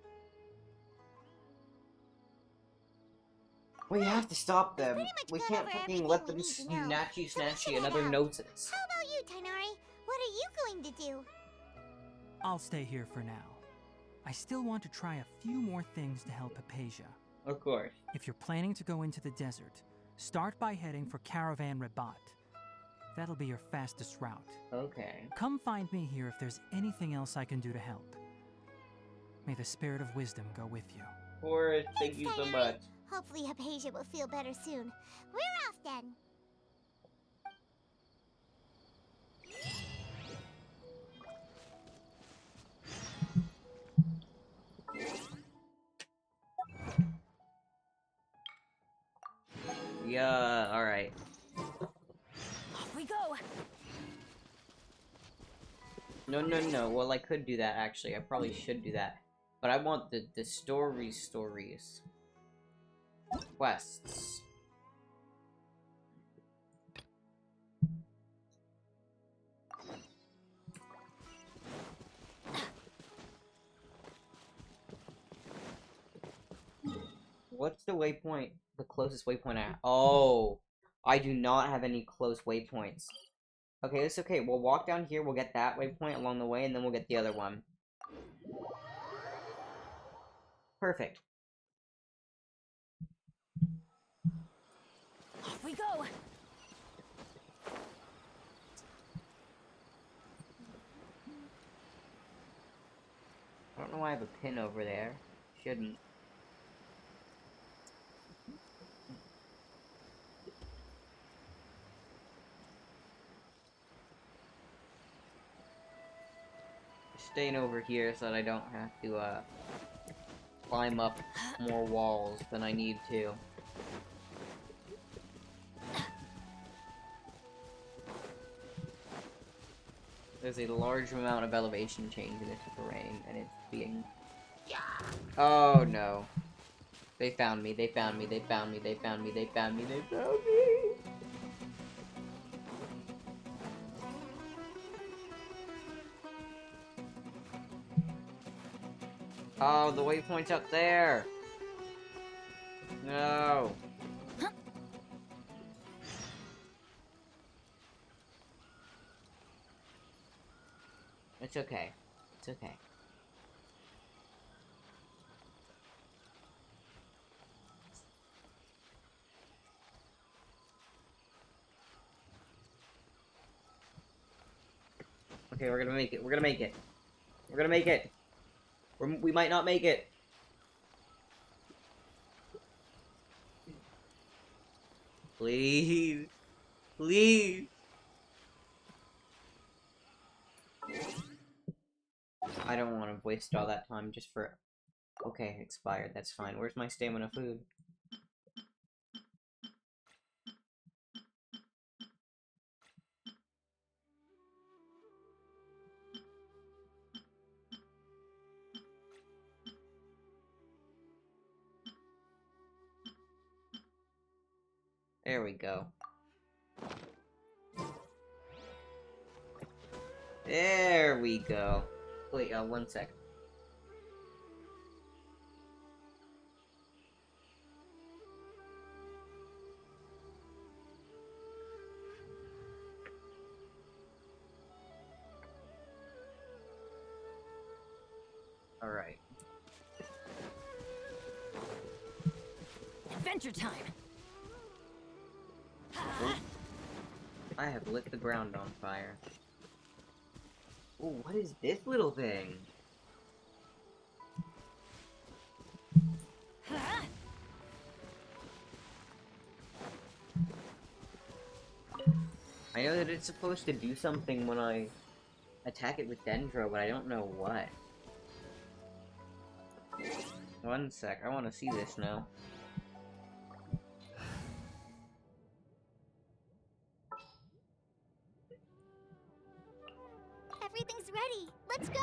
We have to stop them. Pretty much We gone can't over fucking everything let we them need to know, snatchy so we should snatchy head another out. notice. How about you, Tainari? What are you going to do? I'll stay here for now. I still want to try a few more things to help Hypatia. Of course. If you're planning to go into the desert, start by heading for Caravan Rabat. That'll be your fastest route. Okay. Come find me here if there's anything else I can do to help. May the spirit of wisdom go with you. Of course, thank you so Tainari. much. Hopefully Hypatia will feel better soon. We're off then. Yeah, alright. Off we go. No. Well, I could do that, actually. I probably should do that. But I want the stories. Quests. What's the waypoint? The closest waypoint I... Oh! I do not have any close waypoints. Okay, it's okay. We'll walk down here, we'll get that waypoint along the way, and then we'll get the other one. Perfect. Off we go. I don't know why I have a pin over there. Shouldn't. staying over here so that I don't have to, climb up more walls than I need to. There's a large amount of elevation change in this terrain, and it's being... Oh no. They found me, they found me, they found me, they found me, they found me, they found me! Oh, the waypoint's up there! No! It's okay. It's okay. Okay, we're gonna make it. We're gonna make it. We're gonna make it. We might not make it. Please. Please. I don't want to waste all that time just for... Okay, expired. That's fine. Where's my stamina food? There we go. There we go. Wait, 1 sec. Alright. Adventure time. Oh. I have lit the ground on fire. Oh, what is this little thing? I know that it's supposed to do something when I attack it with Dendro, but I don't know what. 1 sec, I want to see this now. Everything's ready. Let's go.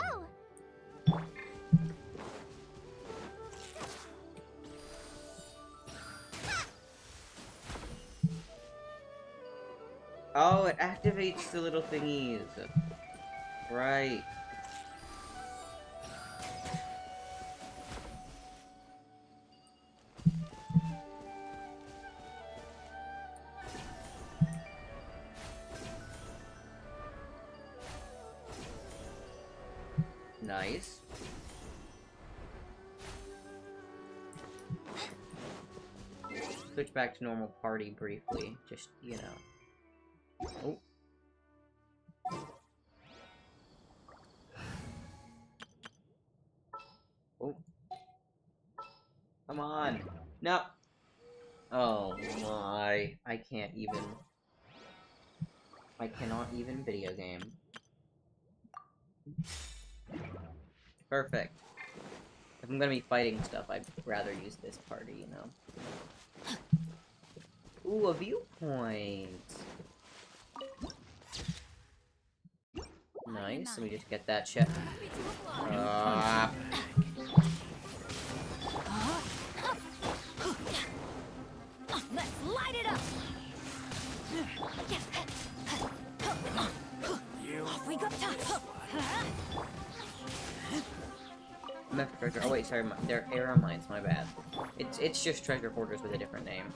Oh, it activates the little thingies. Right. Nice. Switch back to normal party briefly, just, you know. Oh. Oh. Come on. No. Oh my. I can't even. I cannot even video game. Perfect. If I'm gonna be fighting stuff, I'd rather use this party, you know. Ooh, a viewpoint! Nice, let me just get that shit. Let's light it up. Off we go. Meth treasure. Oh wait, sorry, they're error mines. My bad. It's just treasure hoarders with a different name.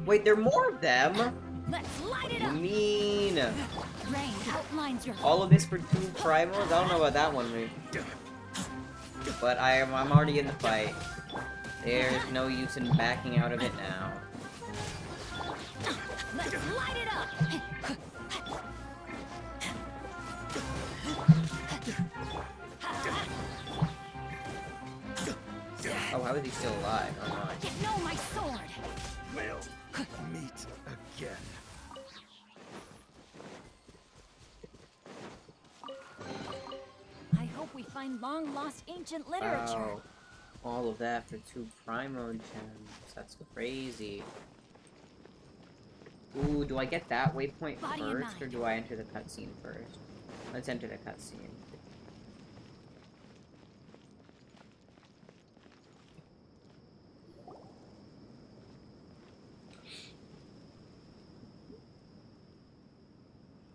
Wait, there are more of them. Let's light it up. Mean. Rain outlines your. All of this for 2 primals. I don't know about that one, but I'm already in the fight. There's no use in backing out of it now. Let's light it up. Oh, how is he still alive? Oh my. No, my sword. We'll meet again. find long-lost ancient literature. Wow. All of that for 2 Primo gems. That's crazy. Ooh, do I get that waypoint Body and first, or mind. do I enter the cutscene first? Let's enter the cutscene.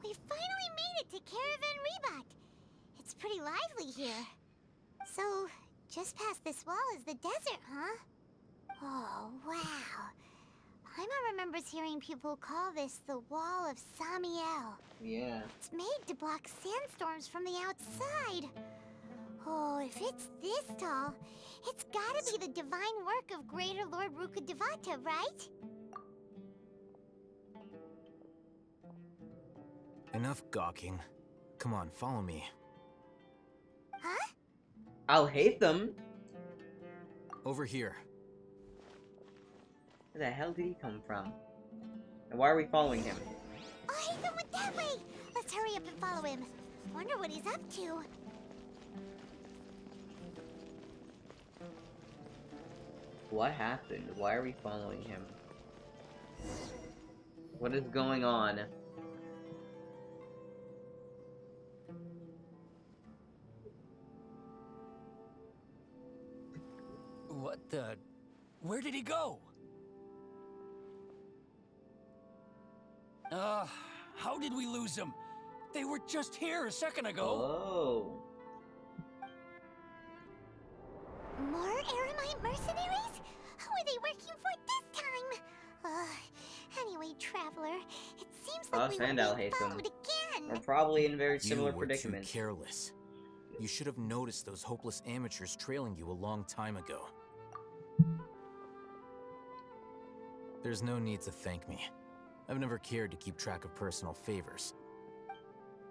We finally made it to Caravan Rebot. It's pretty lively here. So, just past this wall is the desert, huh? Oh, wow. Paimon remembers hearing people call this the Wall of Samiel. Yeah. It's made to block sandstorms from the outside. Oh, if it's this tall, it's gotta be the divine work of Greater Lord Rukkhadevata, right? Enough gawking. Come on, follow me. Huh? I'll hate them. Over here. Where the hell did he come from? And why are we following him? Oh, Hatham went that way! Let's hurry up and follow him. Wonder what he's up to. What happened? Why are we following him? What is going on? What the? Where did he go? How did we lose him? They were just here a second ago. Oh. More Aramite mercenaries? Who are they working for this time? Anyway, Traveler, it seems like we were Sandal being hates them. followed again. We're probably in very You similar were predicaments. too careless. You should have noticed those hopeless amateurs trailing you a long time ago. There's no need to thank me. I've never cared to keep track of personal favors.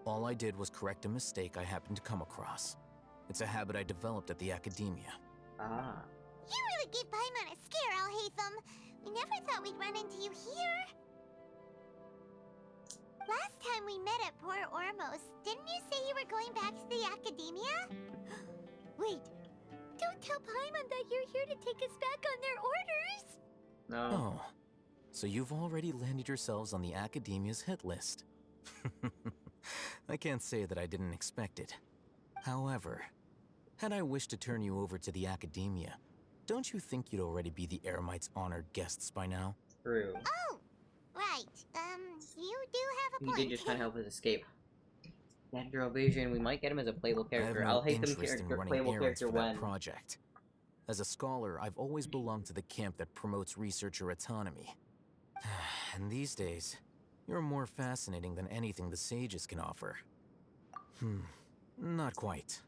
All I did was correct a mistake I happened to come across. It's a habit I developed at the academia. Ah. You really gave Paimon a scare, Alhaitham. We never thought we'd run into you here. Last time we met at Port Ormos, didn't you say you were going back to the academia? Wait, don't tell Paimon that you're here to take us back on their orders. No. Oh, so you've already landed yourselves on the academia's hit list. I can't say that I didn't expect it. However, had I wished to turn you over to the academia, don't you think you'd already be the Eremites' honored guests by now? True. Oh, right. You do have a He point. did just kind of help us escape. Natural vision. We might get him as a playable I have character. no I'll hate them interest in character, running playable errands character for that when. project. As a scholar, I've always belonged to the camp that promotes researcher autonomy. And these days, you're more fascinating than anything the sages can offer. Not quite.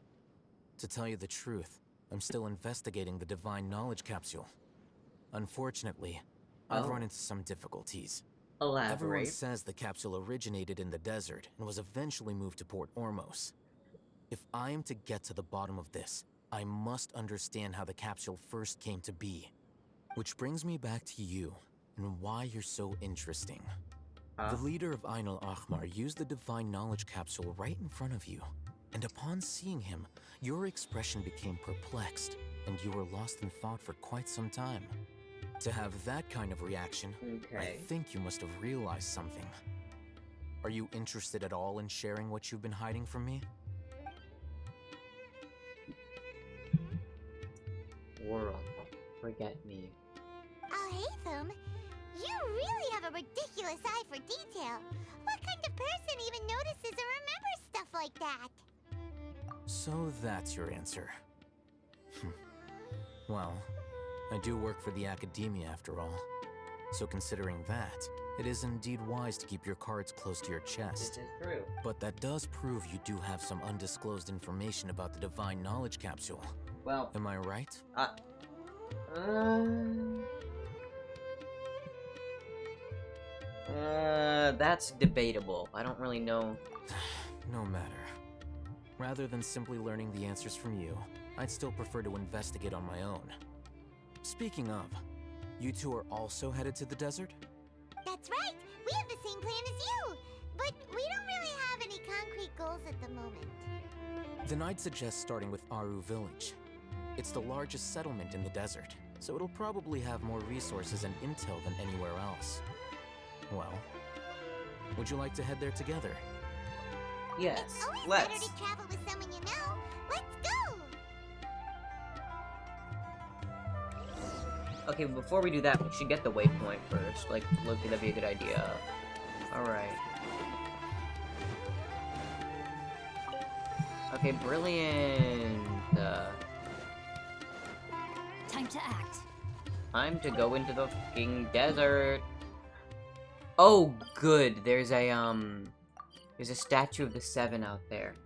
To tell you the truth, I'm still investigating the divine knowledge capsule. Unfortunately, I've run into some difficulties. Everyone Elaborate. says the capsule originated in the desert and was eventually moved to Port Ormos. If I am to get to the bottom of this, I must understand how the capsule first came to be. Which brings me back to you, and why you're so interesting. Huh? The leader of Ain al-Ahmar used the divine knowledge capsule right in front of you, and upon seeing him, your expression became perplexed, and you were lost in thought for quite some time. To have that kind of reaction, I Okay. think you must have realized something. Are you interested at all in sharing what you've been hiding from me? World. Forget me. Alhaitham, you really have a ridiculous eye for detail. What kind of person even notices or remembers stuff like that? So that's your answer. Well, I do work for the academia after all. So considering that, it is indeed wise to keep your cards close to your This chest. is true. But that does prove you do have some undisclosed information about the divine knowledge capsule. Well, Am I right? That's debatable. I don't really know. No matter. Rather than simply learning the answers from you, I'd still prefer to investigate on my own. Speaking of, you two are also headed to the desert? That's right. We have the same plan as you. But we don't really have any concrete goals at the moment. Then I'd suggest starting with Aru Village. It's the largest settlement in the desert, so it'll probably have more resources and intel than anywhere else. Well, would you like to head there together? Yes, It's always let's. better to travel with someone you know. Let's go! Okay, before we do that, we should get the waypoint first. Like, look, that'd be a good idea. Alright. Okay, brilliant. Time to act. Time to go into the fucking desert. Oh, good. There's a statue of the Seven out there.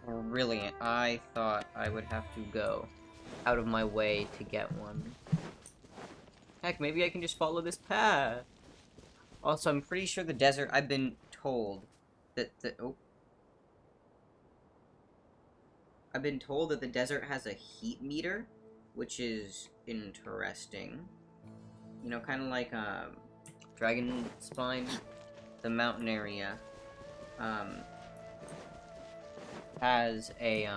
Brilliant. I thought I would have to go out of my way to get one. Heck, maybe I can just follow this path. Also, I'm pretty sure the desert, I've been told that I've been told that the desert has a heat meter, which is interesting. You know, kind of like, Dragon Spine, the mountain area, has a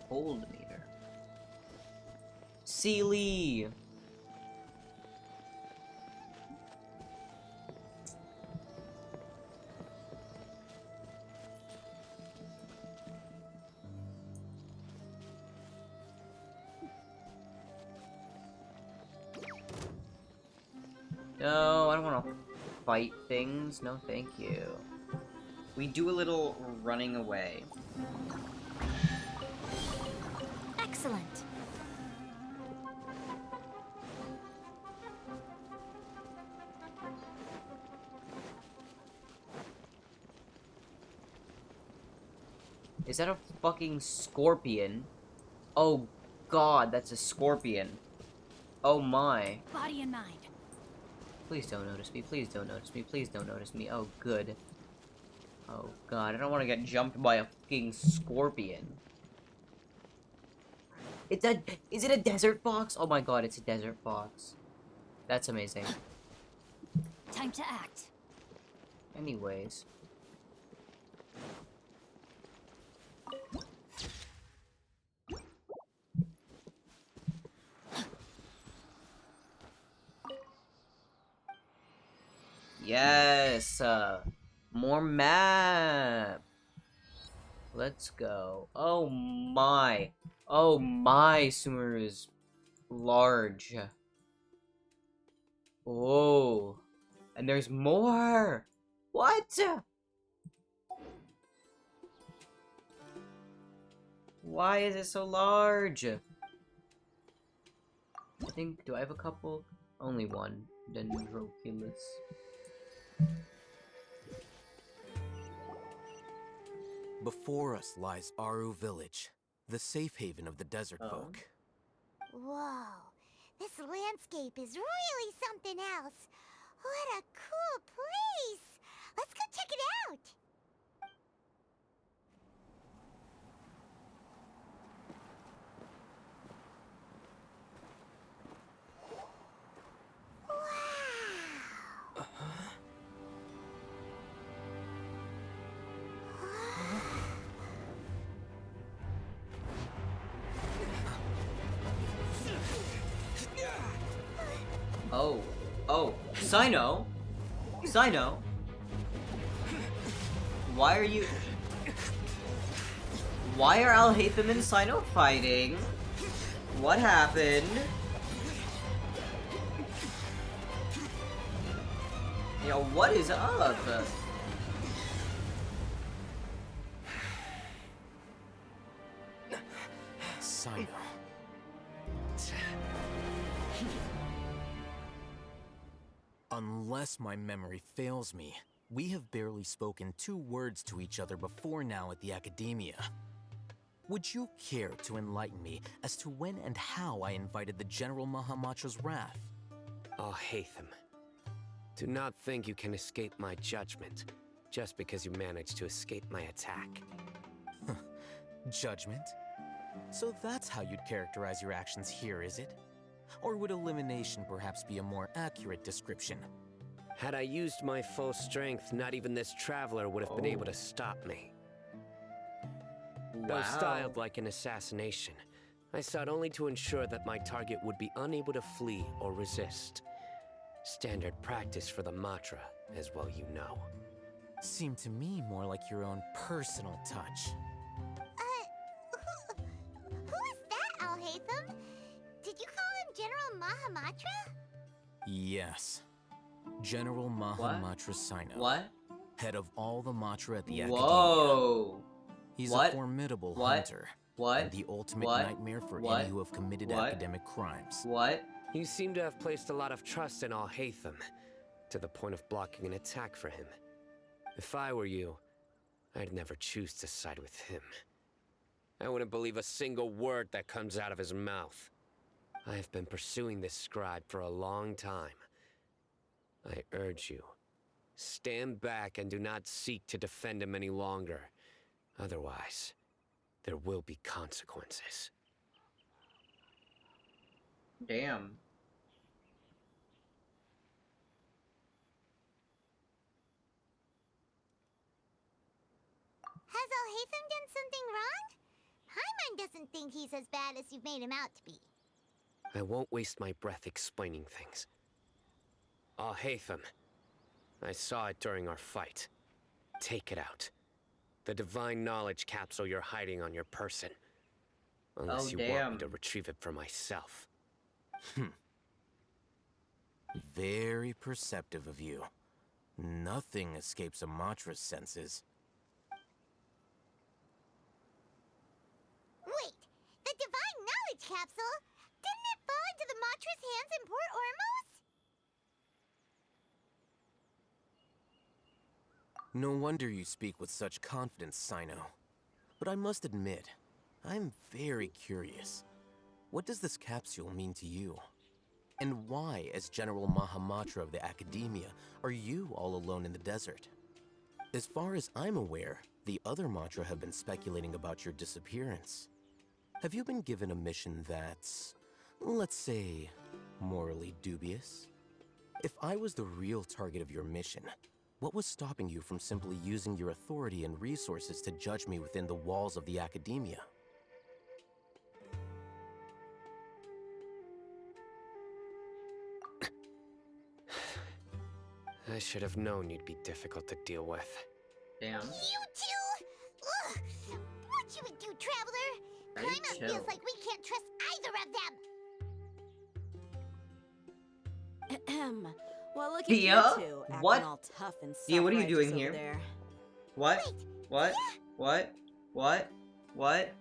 cold meter. Sealy! No, I don't want to fight things. No, thank you. We do a little running away. Excellent. Is that a fucking scorpion? Oh god, that's a scorpion. Oh my. Body and mind. Please don't notice me, please don't notice me, please don't notice me. Oh, good. Oh god, I don't want to get jumped by a fucking scorpion. Is it a desert fox? Oh my god, it's a desert fox. That's amazing. Time to act. Anyways. Yes, more map. Let's go. Oh my. Oh my, Sumeru is large. Oh. And there's more. What? Why is it so large? I think, do I have a couple? Only one. Dendroculus. Before us lies Aru Village, the safe haven of the desert folk. Whoa, this landscape is really something else. What a cool place! Let's go check it out! Wow! Oh, Sino? Sino? Why are you... Why are Alhaitham and Sino fighting? What happened? Yo, what is up? Sino. Unless my memory fails me, we have barely spoken 2 words to each other before now at the Academia. Would you care to enlighten me as to when and how I invited the General Mahamatra's wrath? Oh, Hatham. Do not think you can escape my judgment, just because you managed to escape my attack. Judgment? So that's how you'd characterize your actions here, is it? Or would elimination perhaps be a more accurate description? Had I used my full strength, not even this traveler would have been able to stop me. Though styled like an assassination, I sought only to ensure that my target would be unable to flee or resist. Standard practice for the Matra, as well you know. Seemed to me more like your own personal touch. Who is that, Alhaitham? Did you call him General Mahamatra? Yes. General Mahamatra Sino. What? Head of all the Matra at the Academia. Whoa. He's What? a formidable What? hunter. What? And the ultimate What? nightmare for What? any who have committed What? academic crimes. What? You seem to have placed a lot of trust in Alhaitham, to the point of blocking an attack for him. If I were you, I'd never choose to side with him. I wouldn't believe a single word that comes out of his mouth. I have been pursuing this scribe for a long time. I urge you, stand back and do not seek to defend him any longer. Otherwise, there will be consequences. Damn. Has Alhaitham done something wrong? Paimon doesn't think he's as bad as you've made him out to be. I won't waste my breath explaining things. Alhaitham, I saw it during our fight. Take it out. The divine knowledge capsule you're hiding on your person. Unless you want me to retrieve it for myself. Very perceptive of you. Nothing escapes a Matra's senses. Wait, the divine knowledge capsule? Didn't it fall into the Matra's hands in Port Ormos? No wonder you speak with such confidence, Sino. But I must admit, I'm very curious. What does this capsule mean to you? And why, as General Mahamatra of the Academia, are you all alone in the desert? As far as I'm aware, the other Matra have been speculating about your disappearance. Have you been given a mission that's, let's say, morally dubious? If I was the real target of your mission, what was stopping you from simply using your authority and resources to judge me within the walls of the Academia? I should have known you'd be difficult to deal with. Damn. You two? Ugh! What you would do, Traveler? Paimon feels like we can't trust either of them. Well, look at Dia? you two, acting What? all tough and Dia, what are you self-righteous doing here? over there. What? Wait, What? yeah. What? What? What?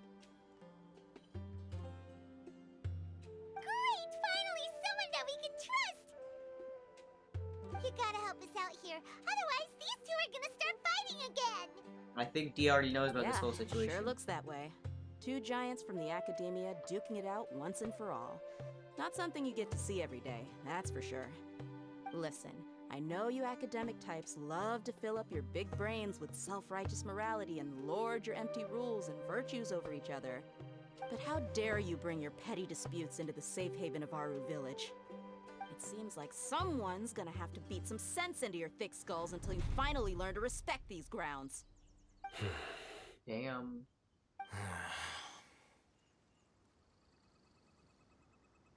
Great! Finally, someone that we can trust! You gotta help us out here, otherwise these two are gonna start fighting again! I think Dia already knows about Yeah, this whole situation. sure looks that way. Two giants from the Academia duking it out once and for all. Not something you get to see every day, that's for sure. Listen, I know you academic types love to fill up your big brains with self-righteous morality and lord your empty rules and virtues over each other. But how dare you bring your petty disputes into the safe haven of Aru Village? It seems like someone's gonna have to beat some sense into your thick skulls until you finally learn to respect these grounds. Damn.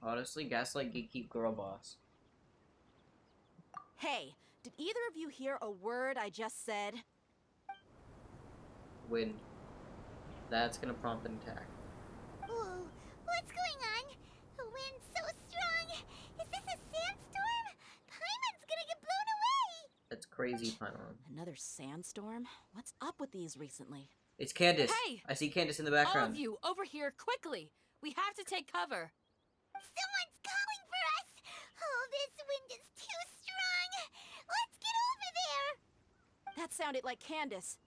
Honestly, Gaslight Gatekeep Girl Boss. Hey, did either of you hear a word I just said? Wind. That's gonna prompt an attack. Whoa, what's going on? The wind's so strong! Is this a sandstorm? Paimon's gonna get blown away! That's crazy, Paimon. Another sandstorm? What's up with these recently? It's Candace. Hey! I see Candace in the All background. of you, over here, quickly! We have to take cover! Someone's calling for us! Oh, this wind is too strong! Let's get over there! That sounded like Candace.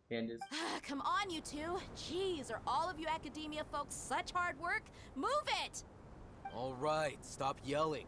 Candace. Come on, you two. Jeez, are all of you Academia folks such hard work? Move it! All right, stop yelling.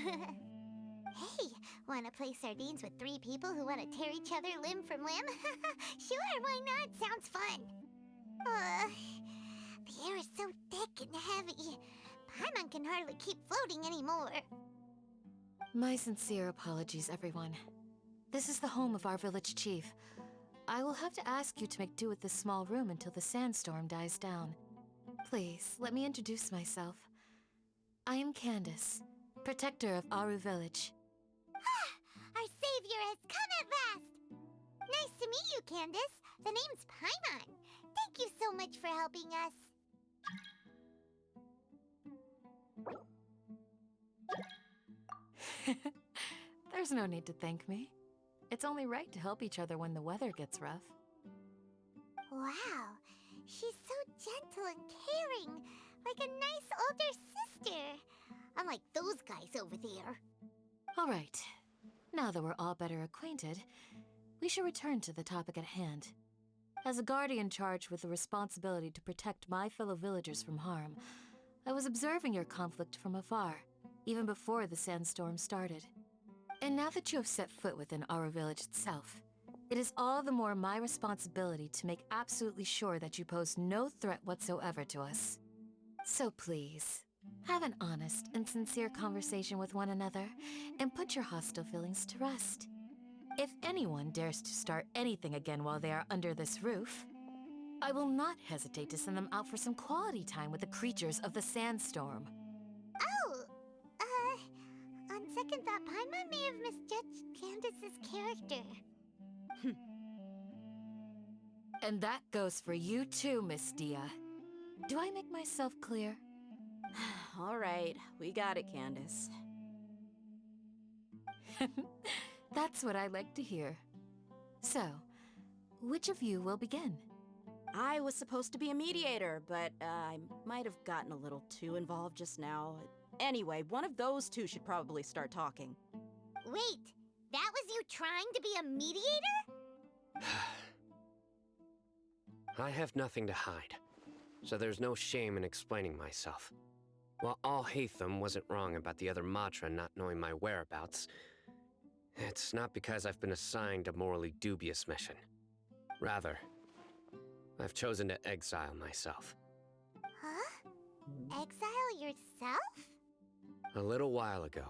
Hey, wanna play sardines with 3 people who wanna tear each other limb from limb? Sure, why not? Sounds fun. The air is so thick and heavy. Paimon can hardly keep floating anymore. My sincere apologies, everyone. This is the home of our village chief. I will have to ask you to make do with this small room until the sandstorm dies down. Please, let me introduce myself. I am Candace, protector of Aru Village. Our savior has come at last! Nice to meet you, Candace. The name's Paimon. Thank you so much for helping us. There's no need to thank me. It's only right to help each other when the weather gets rough. Wow, she's so gentle and caring, like a nice older sister. Unlike those guys over there. All right. Now that we're all better acquainted, we should return to the topic at hand. As a guardian charged with the responsibility to protect my fellow villagers from harm, I was observing your conflict from afar, even before the sandstorm started. And now that you have set foot within our village itself, it is all the more my responsibility to make absolutely sure that you pose no threat whatsoever to us. So please, have an honest and sincere conversation with one another, and put your hostile feelings to rest. If anyone dares to start anything again while they are under this roof, I will not hesitate to send them out for some quality time with the creatures of the sandstorm. Oh, on second thought, Paimon may have misjudged Candace's character. And that goes for you too, Miss Dia. Do I make myself clear? All right, we got it, Candace. That's what I like to hear. So, which of you will begin? I was supposed to be a mediator, but I might have gotten a little too involved just now. Anyway, one of those two should probably start talking. Wait, that was you trying to be a mediator? I have nothing to hide, so there's no shame in explaining myself. While All Hatham wasn't wrong about the other Matra not knowing my whereabouts, it's not because I've been assigned a morally dubious mission. Rather, I've chosen to exile myself. Huh? Exile yourself? A little while ago,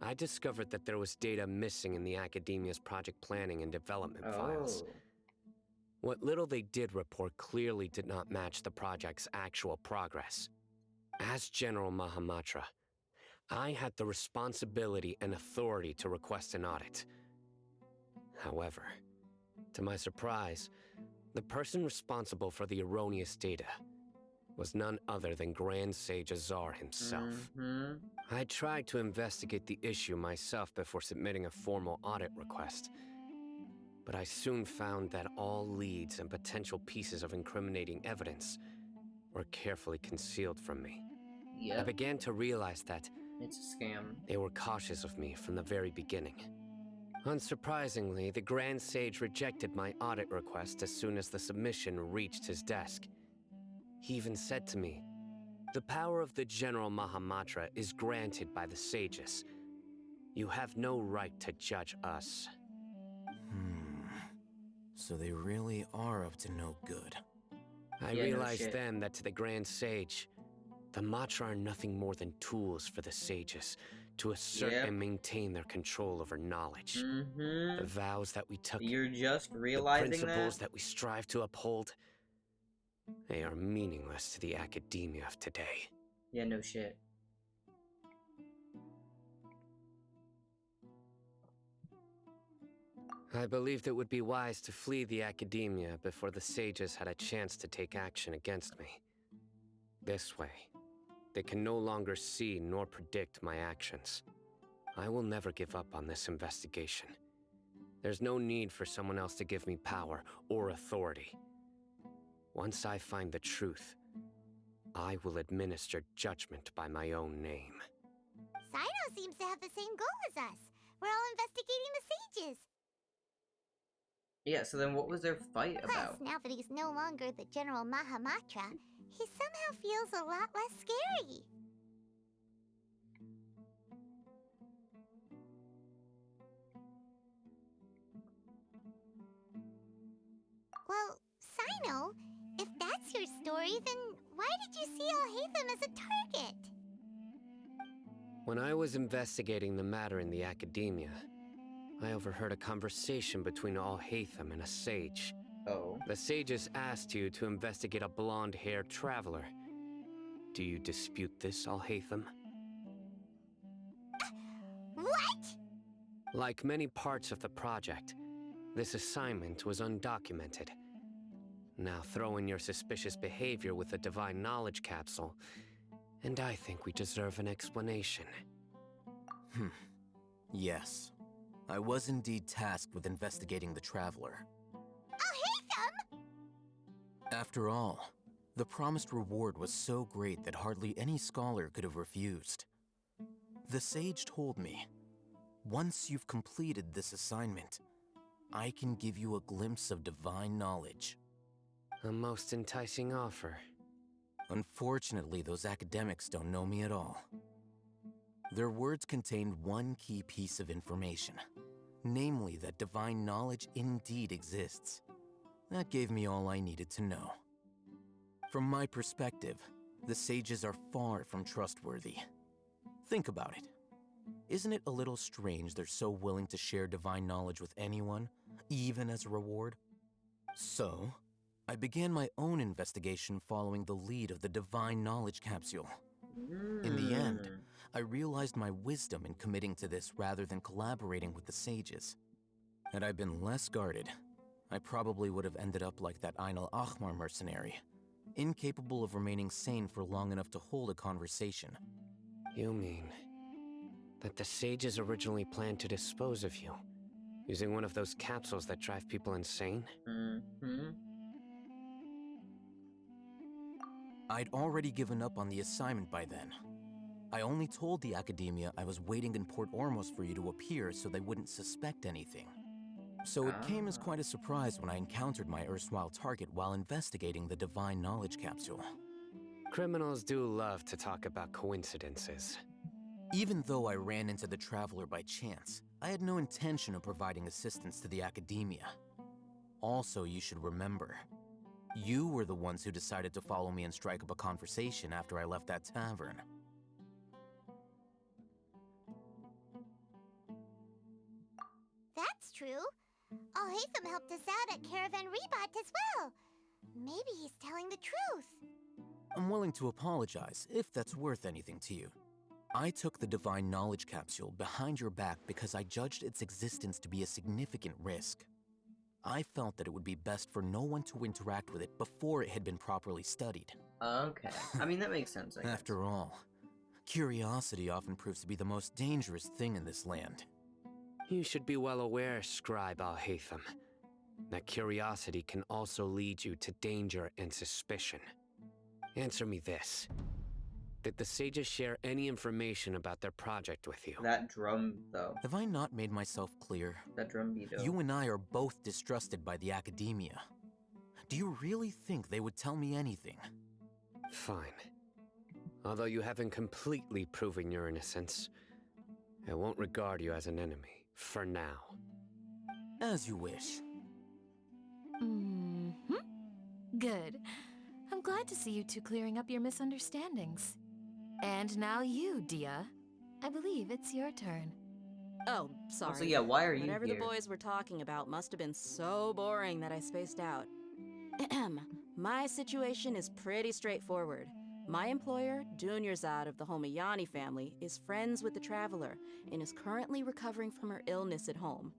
I discovered that there was data missing in the Academia's project planning and development files. What little they did report clearly did not match the project's actual progress. As General Mahamatra, I had the responsibility and authority to request an audit. However, to my surprise, the person responsible for the erroneous data was none other than Grand Sage Azar himself. I tried to investigate the issue myself before submitting a formal audit request, but I soon found that all leads and potential pieces of incriminating evidence were carefully concealed from me. I began to realize that it's a scam. They were cautious of me from the very beginning. Unsurprisingly, the Grand Sage rejected my audit request as soon as the submission reached his desk. He even said to me, "The power of the General Mahamatra is granted by the sages. You have no right to judge us." So they really are up to no good. I realized then that to the Grand Sage, the Matra are nothing more than tools for the sages to assert and maintain their control over knowledge. The vows that we took, you're just realizing the principles that we strive to uphold, they are meaningless to the academia of today. Yeah, no shit. I believed it would be wise to flee the academia before the sages had a chance to take action against me. This way, they can no longer see nor predict my actions. I will never give up on this investigation. There's no need for someone else to give me power or authority. Once I find the truth, I will administer judgment by my own name. Saito seems to have the same goal as us. We're all investigating the sages. Yeah, so then what was their fight Plus, about? now that he's no longer the General Mahamatra, he somehow feels a lot less scary. Well, Sino, if that's your story, then why did you see Alhaitham as a target? When I was investigating the matter in the academia, I overheard a conversation between Alhaitham and a sage. Oh. The sages asked you to investigate a blonde-haired traveler. Do you dispute this, Alhaitham? What? Like many parts of the project, this assignment was undocumented. Now throw in your suspicious behavior with the Divine Knowledge Capsule, and I think we deserve an explanation. Yes. I was indeed tasked with investigating the Traveler. Alhaitham! After all, the promised reward was so great that hardly any scholar could have refused. The sage told me, once you've completed this assignment, I can give you a glimpse of divine knowledge. A most enticing offer. Unfortunately, those academics don't know me at all. Their words contained one key piece of information, namely that divine knowledge indeed exists. That gave me all I needed to know. From my perspective, the sages are far from trustworthy. Think about it. Isn't it a little strange they're so willing to share divine knowledge with anyone, even as a reward? So, I began my own investigation following the lead of the Divine Knowledge Capsule. In the end, I realized my wisdom in committing to this rather than collaborating with the sages. Had I been less guarded, I probably would have ended up like that Ain al-Ahmar mercenary, incapable of remaining sane for long enough to hold a conversation. You mean that the sages originally planned to dispose of you, using one of those capsules that drive people insane? I'd already given up on the assignment by then. I only told the academia I was waiting in Port Ormos for you to appear so they wouldn't suspect anything. So it came as quite a surprise when I encountered my erstwhile target while investigating the Divine Knowledge Capsule. Criminals do love to talk about coincidences. Even though I ran into the Traveler by chance, I had no intention of providing assistance to the academia. Also, you should remember, you were the ones who decided to follow me and strike up a conversation after I left that tavern. That's true. Alhaitham helped us out at Caravan Rebat as well. Maybe he's telling the truth. I'm willing to apologize, if that's worth anything to you. I took the Divine Knowledge Capsule behind your back because I judged its existence to be a significant risk. I felt that it would be best for no one to interact with it before it had been properly studied. Okay. I mean, that makes sense, I guess. After all, curiosity often proves to be the most dangerous thing in this land. You should be well aware, Scribe Alhaitham, that curiosity can also lead you to danger and suspicion. Answer me this. Did the sages share any information about their project with you? That drum, though. Have I not made myself clear? That drum beat. You and I are both distrusted by the academia. Do you really think they would tell me anything? Fine. Although you haven't completely proven your innocence, I won't regard you as an enemy, for now. As you wish. Good. I'm glad to see you two clearing up your misunderstandings. And now you, Dia. I believe it's your turn. Oh, sorry. Also, yeah, why are you Whatever here? the boys were talking about must have been so boring that I spaced out. My situation is pretty straightforward. My employer, Dunyarzad of the Homayani family, is friends with the Traveler and is currently recovering from her illness at home.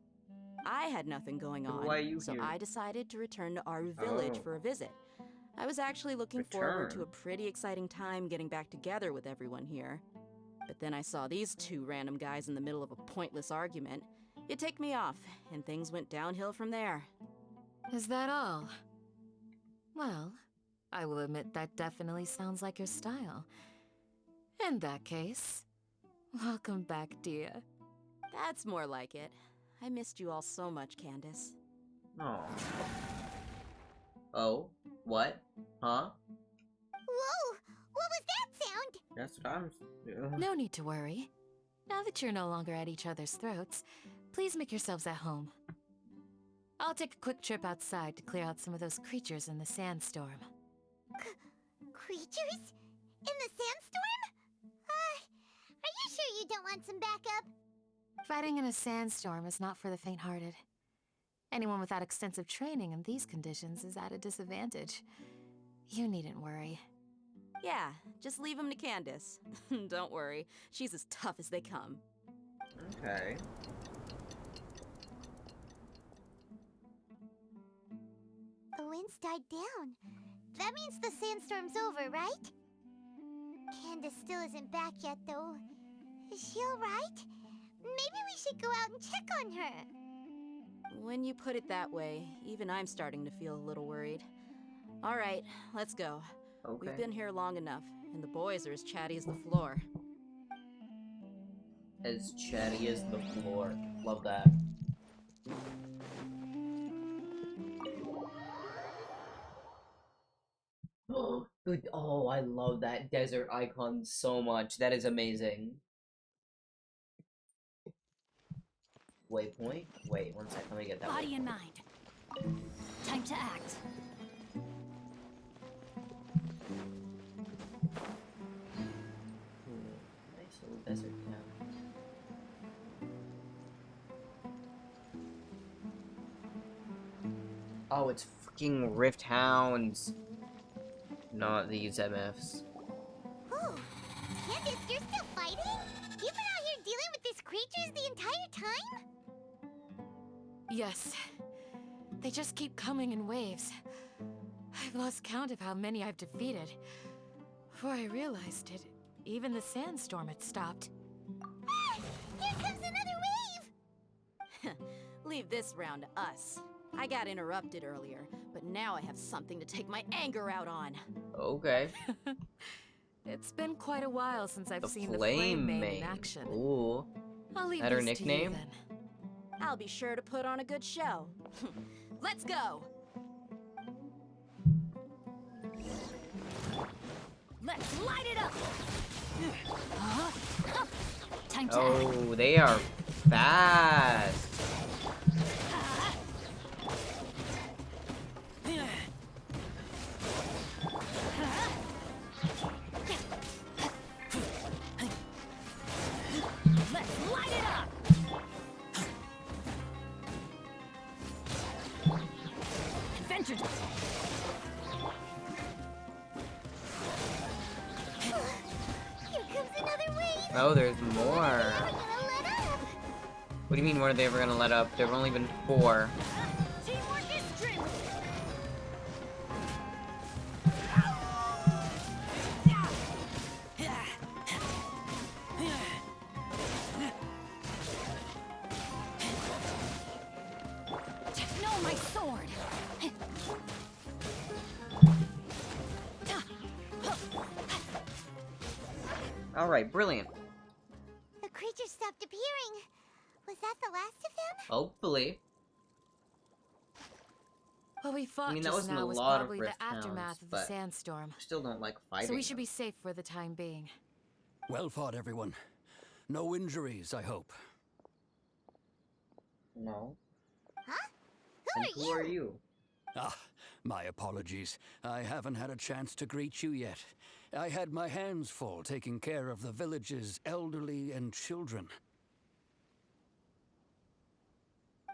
I had nothing going on, Why are you so here? I decided to return to our village for a visit. I was actually looking forward to a pretty exciting time getting back together with everyone here. But then I saw these two random guys in the middle of a pointless argument. It ticked me off, and things went downhill from there. Is that all? Well, I will admit that definitely sounds like your style. In that case, welcome back, Dia. That's more like it. I missed you all so much, Candace. Oh. Oh? What? Huh? Whoa! What was that sound? That's what I'm... No need to worry. Now that you're no longer at each other's throats, please make yourselves at home. I'll take a quick trip outside to clear out some of those creatures in the sandstorm. Creatures? In the sandstorm? Are you sure you don't want some backup? Fighting in a sandstorm is not for the faint-hearted. Anyone without extensive training in these conditions is at a disadvantage. You needn't worry. Yeah, just leave him to Candace. Don't worry, she's as tough as they come. Okay. The wind's died down. That means the sandstorm's over, right? Candace still isn't back yet, though. Is she alright? Maybe we should go out and check on her. When you put it that way, even I'm starting to feel a little worried. All right, let's go. Okay. We've been here long enough, and the boys are as chatty as the floor. As chatty as the floor. Love that. Oh, good. Oh, I love that desert icon so much. That is amazing. Waypoint? Wait, one second. Let me get that. Body and mind. Time to act. Nice little desert town. Oh, it's freaking Rift Hounds. Not these MFs. Oh, Candace, you're still fighting? You've been out here dealing with these creatures the entire time? Yes. They just keep coming in waves. I've lost count of how many I've defeated. Before I realized it, even the sandstorm had stopped. Ah! Here comes another wave! Leave this round to us. I got interrupted earlier, but now I have something to take my anger out on. Okay. It's been quite a while since I've seen the Flame Flame Maid Maid. in action. Ooh. I'll leave That her this to you nickname? then. I'll be sure to put on a good show. Let's go! Let's light it up! Time to act. Oh, they are fast. Let's light it up! Adventure time! Here comes another wave! Oh, there's more. Never gonna let up! What do you mean, were they ever gonna let up? There have only been 4. Teamwork is strength! Know my sword! Alright, brilliant. The creatures stopped appearing. Was that the last of them? Hopefully. What we fought I mean, that just wasn't now a was lot of probably Rift the aftermath Hounds, of the but sandstorm. Still don't like fighting. So we should be safe for the time being. Well fought, everyone. No injuries, I hope. No. Huh? And who are you? Ah, my apologies. I haven't had a chance to greet you yet. I had my hands full taking care of the village's elderly and children.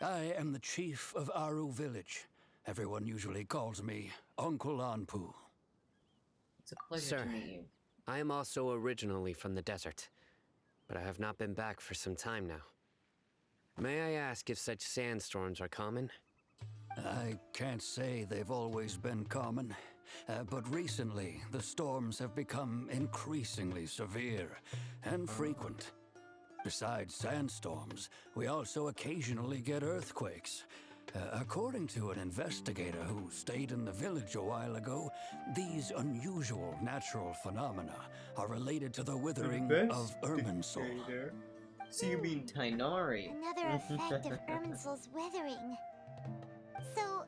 I am the chief of Aru village. Everyone usually calls me Uncle Anpu. It's a pleasure Sir, to meet you. I am also originally from the desert, but I have not been back for some time now. May I ask if such sandstorms are common? I can't say they've always been common, but recently the storms have become increasingly severe and frequent. Besides sandstorms, we also occasionally get earthquakes. According to an investigator who stayed in the village a while ago, these unusual natural phenomena are related to the withering of Irminsul. So you mean Tainari? Another effect of Irminsul's withering. So,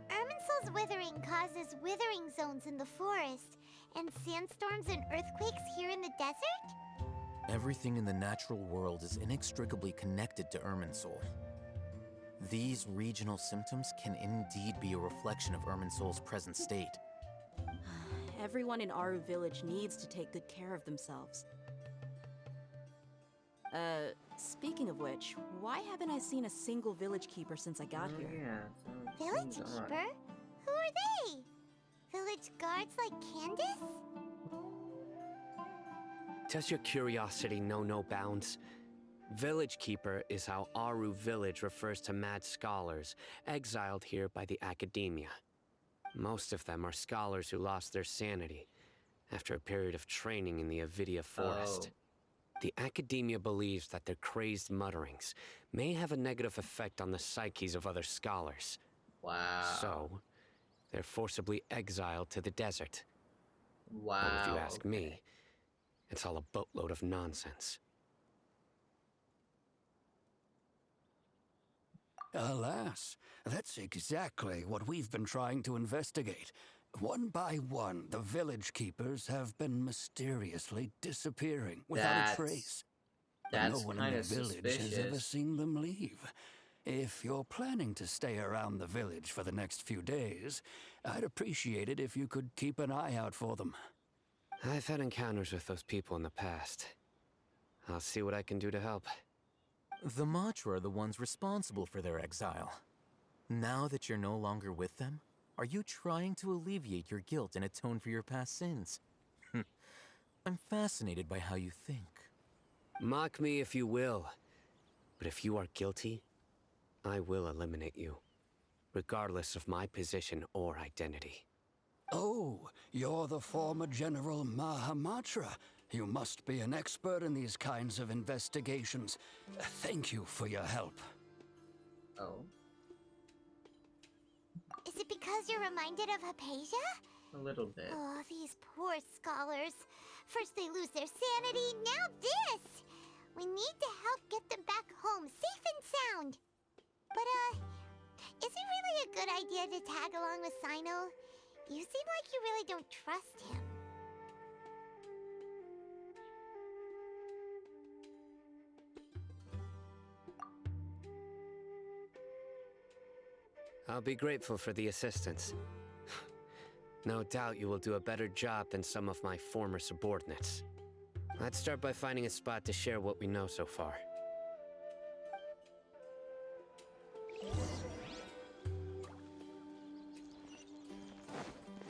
Irminsul's withering causes withering zones in the forest, and sandstorms and earthquakes here in the desert? Everything in the natural world is inextricably connected to Irminsul. These regional symptoms can indeed be a reflection of Irminsul's present state. Everyone in Aru Village needs to take good care of themselves. Speaking of which, why haven't I seen a single village keeper since I got here? Yeah, Village keeper? Who are they? Village guards like Candace? Does your curiosity know no bounds? Village Keeper is how Aru Village refers to mad scholars exiled here by the Academia. Most of them are scholars who lost their sanity after a period of training in the Avidia Forest. The Academia believes that their crazed mutterings may have a negative effect on the psyches of other scholars. Wow. So, they're forcibly exiled to the desert. Wow. But if you ask me, it's all a boatload of nonsense. Alas, that's exactly what we've been trying to investigate. One by one, the village keepers have been mysteriously disappearing without a trace. But no one in the village has ever seen them leave. If you're planning to stay around the village for the next few days, I'd appreciate it if you could keep an eye out for them. I've had encounters with those people in the past. I'll see what I can do to help. The Matra are the ones responsible for their exile. Now that you're no longer with them, are you trying to alleviate your guilt and atone for your past sins? I'm fascinated by how you think. Mock me if you will, but if you are guilty, I will eliminate you, regardless of my position or identity. Oh, you're the former General Mahamatra. You must be an expert in these kinds of investigations. Thank you for your help. Oh. Is it because you're reminded of Hypatia? A little bit. Oh, these poor scholars. First they lose their sanity, now this! We need to help get them back home, safe and sound. But, is it really a good idea to tag along with Sino? You seem like you really don't trust him. I'll be grateful for the assistance. No doubt you will do a better job than some of my former subordinates. Let's start by finding a spot to share what we know so far.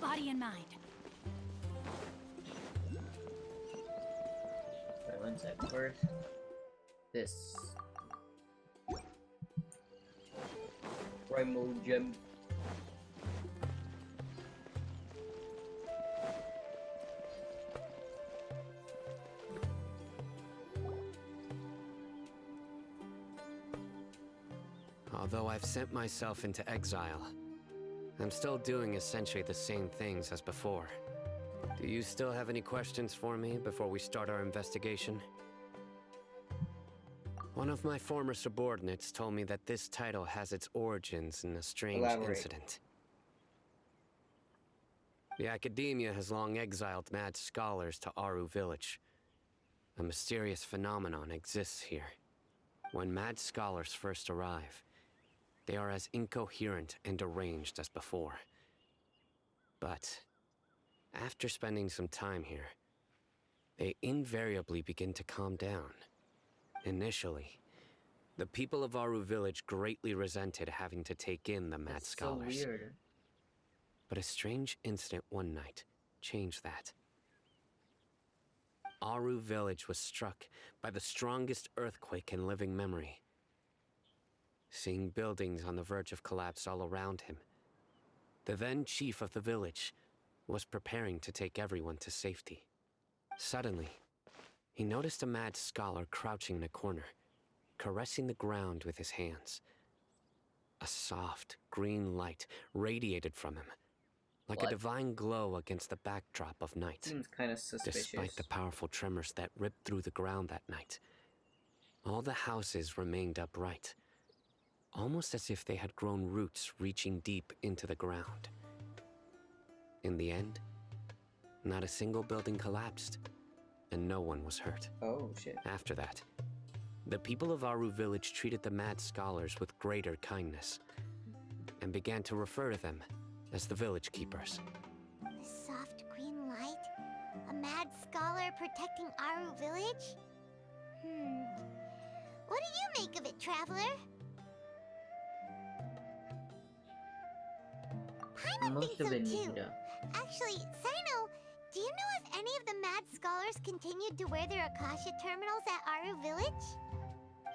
Body and mind. Wait, one sec. First, this. Primal gem. Although I've sent myself into exile, I'm still doing essentially the same things as before. Do you still have any questions for me before we start our investigation? One of my former subordinates told me that this title has its origins in a strange incident. The Academia has long exiled mad scholars to Aru Village. A mysterious phenomenon exists here. When mad scholars first arrive, they are as incoherent and deranged as before. But after spending some time here, they invariably begin to calm down. Initially, the people of Aru Village greatly resented having to take in the mad scholars. So weird. But a strange incident one night changed that. Aru Village was struck by the strongest earthquake in living memory. Seeing buildings on the verge of collapse all around him, the then chief of the village was preparing to take everyone to safety. Suddenly, he noticed a mad scholar crouching in a corner, caressing the ground with his hands. A soft, green light radiated from him, like a divine glow against the backdrop of night. Seems kind of suspicious. Despite the powerful tremors that ripped through the ground that night, all the houses remained upright, almost as if they had grown roots reaching deep into the ground. In the end, not a single building collapsed, and no one was hurt. Oh, shit. After that, the people of Aru village treated the mad scholars with greater kindness, and began to refer to them as the village keepers. The soft green light? A mad scholar protecting Aru village? What do you make of it, Traveler? Paimon thinks so too. Actually, Sino, do you know if any of the mad scholars continued to wear their Akasha terminals at Aru village?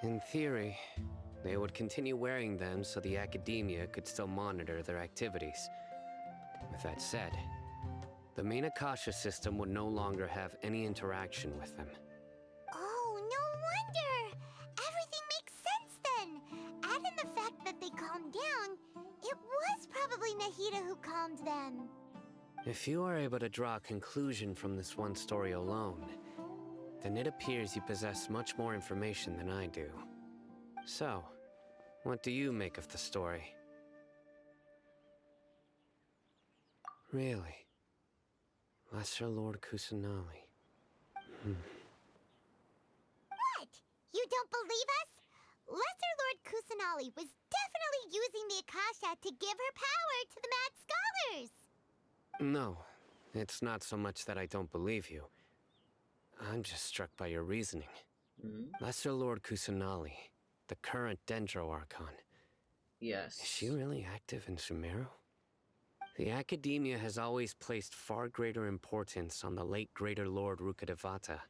In theory, they would continue wearing them so the academia could still monitor their activities. With that said, the main Akasha system would no longer have any interaction with them. Oh, no wonder! Everything makes sense then! Add in the fact that they calmed down, it was probably Nahida who calmed them. If you are able to draw a conclusion from this one story alone, then it appears you possess much more information than I do. So, what do you make of the story? Really? Lesser Lord Kusanali. What? You don't believe us? Lesser Lord Kusanali was definitely using the Akasha to give her power to the mad scholars! No, it's not so much that I don't believe you. I'm just struck by your reasoning. Lesser Lord Kusanali, the current Dendro Archon. Yes. Is she really active in Sumeru? The Academia has always placed far greater importance on the late Greater Lord Rukkhadevata.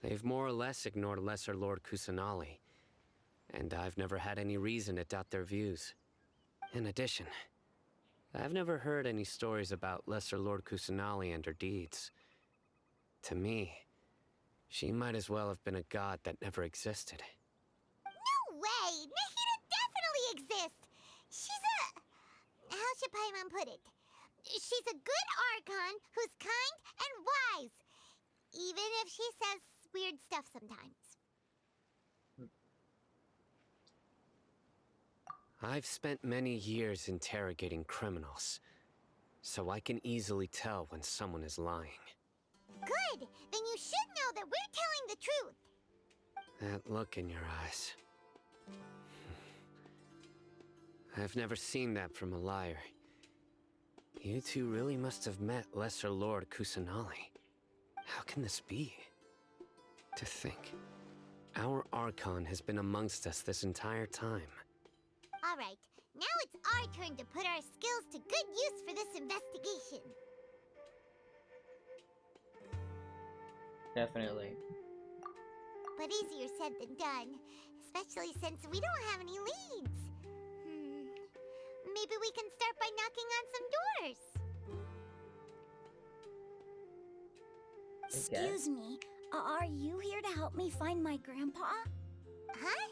They've more or less ignored Lesser Lord Kusanali, and I've never had any reason to doubt their views. In addition, I've never heard any stories about Lesser Lord Kusanali and her deeds. To me, she might as well have been a god that never existed. No way! Nahida definitely exists! She's a... How should Paimon put it? She's a good Archon who's kind and wise. Even if she says weird stuff sometimes. I've spent many years interrogating criminals, so I can easily tell when someone is lying. Good! Then you should know that we're telling the truth! That look in your eyes. I've never seen that from a liar. You two really must have met Lesser Lord Kusanali. How can this be? To think, our Archon has been amongst us this entire time. Alright, now it's our turn to put our skills to good use for this investigation. Definitely. But easier said than done, especially since we don't have any leads. Maybe we can start by knocking on some doors. Excuse me, are you here to help me find my grandpa? Huh?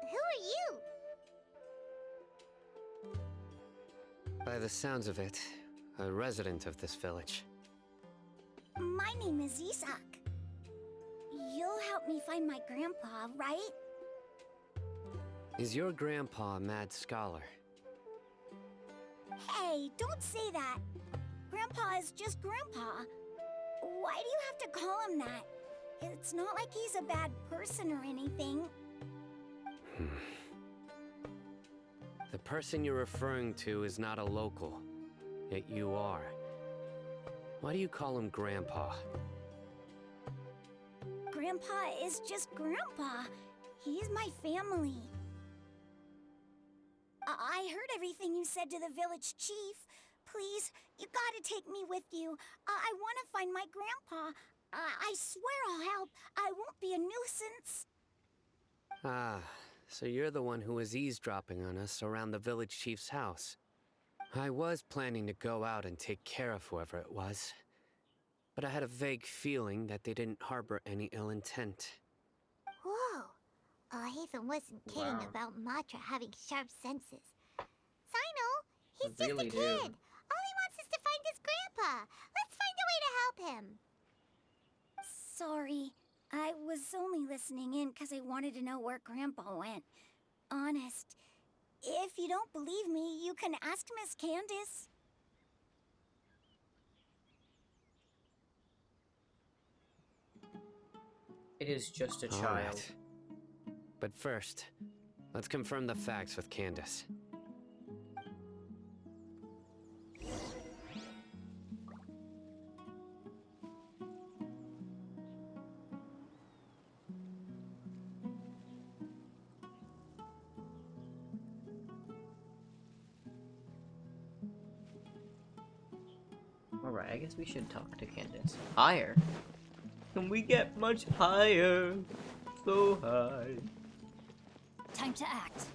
Who are you? By the sounds of it, a resident of this village. My name is Isak. You'll help me find my grandpa, right? Is your grandpa a mad scholar? Hey, don't say that. Grandpa is just Grandpa. Why do you have to call him that? It's not like he's a bad person or anything. The person you're referring to is not a local, yet you are. Why do you call him Grandpa? Grandpa is just Grandpa. He's my family. I heard everything you said to the village chief. Please, you gotta take me with you. I want to find my grandpa. I swear I'll help. I won't be a nuisance. Ah, so you're the one who was eavesdropping on us around the village chief's house. I was planning to go out and take care of whoever it was, but I had a vague feeling that they didn't harbor any ill intent. Whoa. Hatham wasn't kidding about Matra having sharp senses. Sino, he's just a kid. All he wants is to find his grandpa. Let's find a way to help him. Sorry. I was only listening in because I wanted to know where Grandpa went. Honest. If you don't believe me, you can ask Miss Candace. It is just a All child. right. But first, let's confirm the facts with Candace. Alright, I guess we should talk to Candace. Higher? Can we get much higher? So high. Time to act.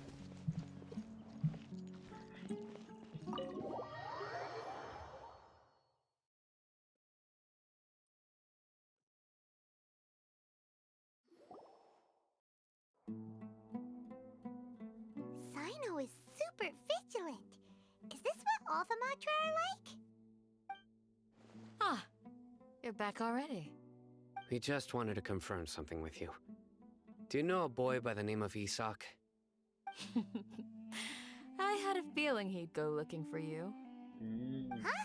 Sino is super vigilant. Is this what all the Matra are like? Ah, you're back already. We just wanted to confirm something with you. Do you know a boy by the name of Isak? I had a feeling he'd go looking for you. Huh?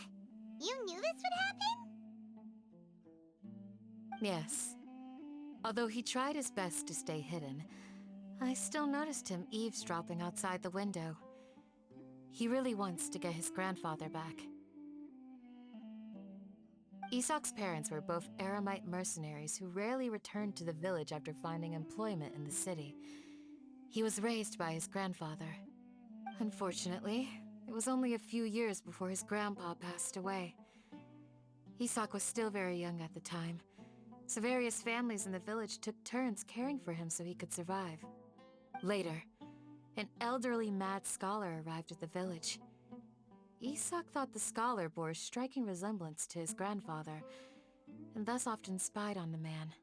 You knew this would happen? Yes. Although he tried his best to stay hidden, I still noticed him eavesdropping outside the window. He really wants to get his grandfather back. Isak's parents were both Aramite mercenaries who rarely returned to the village after finding employment in the city. He was raised by his grandfather. Unfortunately, it was only a few years before his grandpa passed away. Isak was still very young at the time, so various families in the village took turns caring for him so he could survive. Later, an elderly mad scholar arrived at the village. Isak thought the scholar bore a striking resemblance to his grandfather, and thus often spied on the man.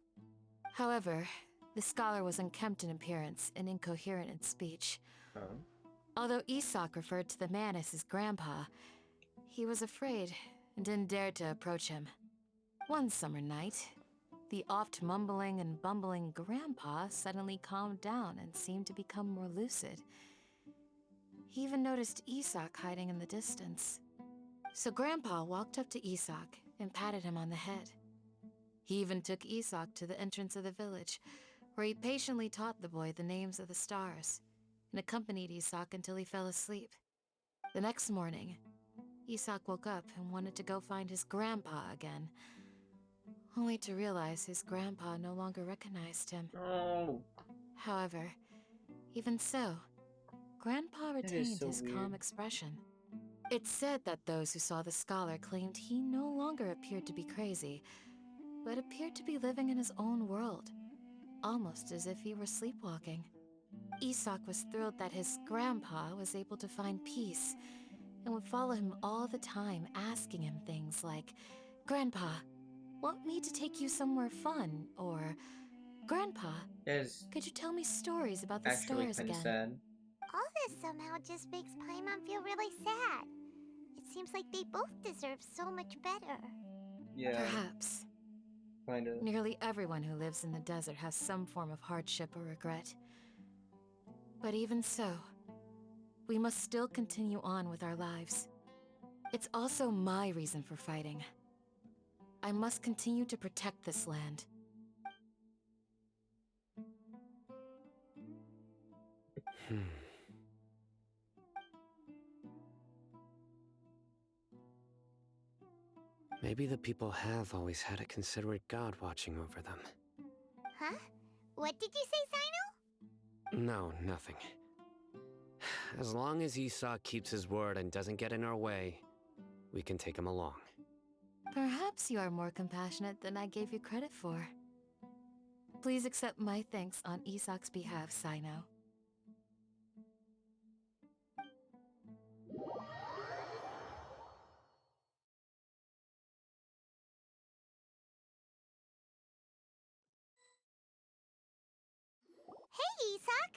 However, the scholar was unkempt in appearance and incoherent in speech. Although Isak referred to the man as his grandpa, he was afraid and didn't dare to approach him. One summer night, the oft mumbling and bumbling grandpa suddenly calmed down and seemed to become more lucid. He even noticed Isak hiding in the distance. So Grandpa walked up to Isak and patted him on the head. He even took Isak to the entrance of the village, where he patiently taught the boy the names of the stars, and accompanied Isak until he fell asleep. The next morning, Isak woke up and wanted to go find his grandpa again, only to realize his grandpa no longer recognized him. However, even so, Grandpa retained so his weird. calm expression. It's said that those who saw the scholar claimed he no longer appeared to be crazy, but appeared to be living in his own world, almost as if he were sleepwalking. Isak was thrilled that his grandpa was able to find peace, and would follow him all the time, asking him things like, "Grandpa, want me to take you somewhere fun?" Or, "Grandpa, could you tell me stories about the stars again?" Sad. All this somehow just makes Paimon feel really sad. It seems like they both deserve so much better. Yeah. Perhaps. Kind of. Nearly everyone who lives in the desert has some form of hardship or regret. But even so, we must still continue on with our lives. It's also my reason for fighting. I must continue to protect this land. Maybe the people have always had a considerate god watching over them. Huh? What did you say, Sino? No, nothing. As long as Isak keeps his word and doesn't get in our way, we can take him along. Perhaps you are more compassionate than I gave you credit for. Please accept my thanks on Isak's behalf, Sino. Hey, Isak!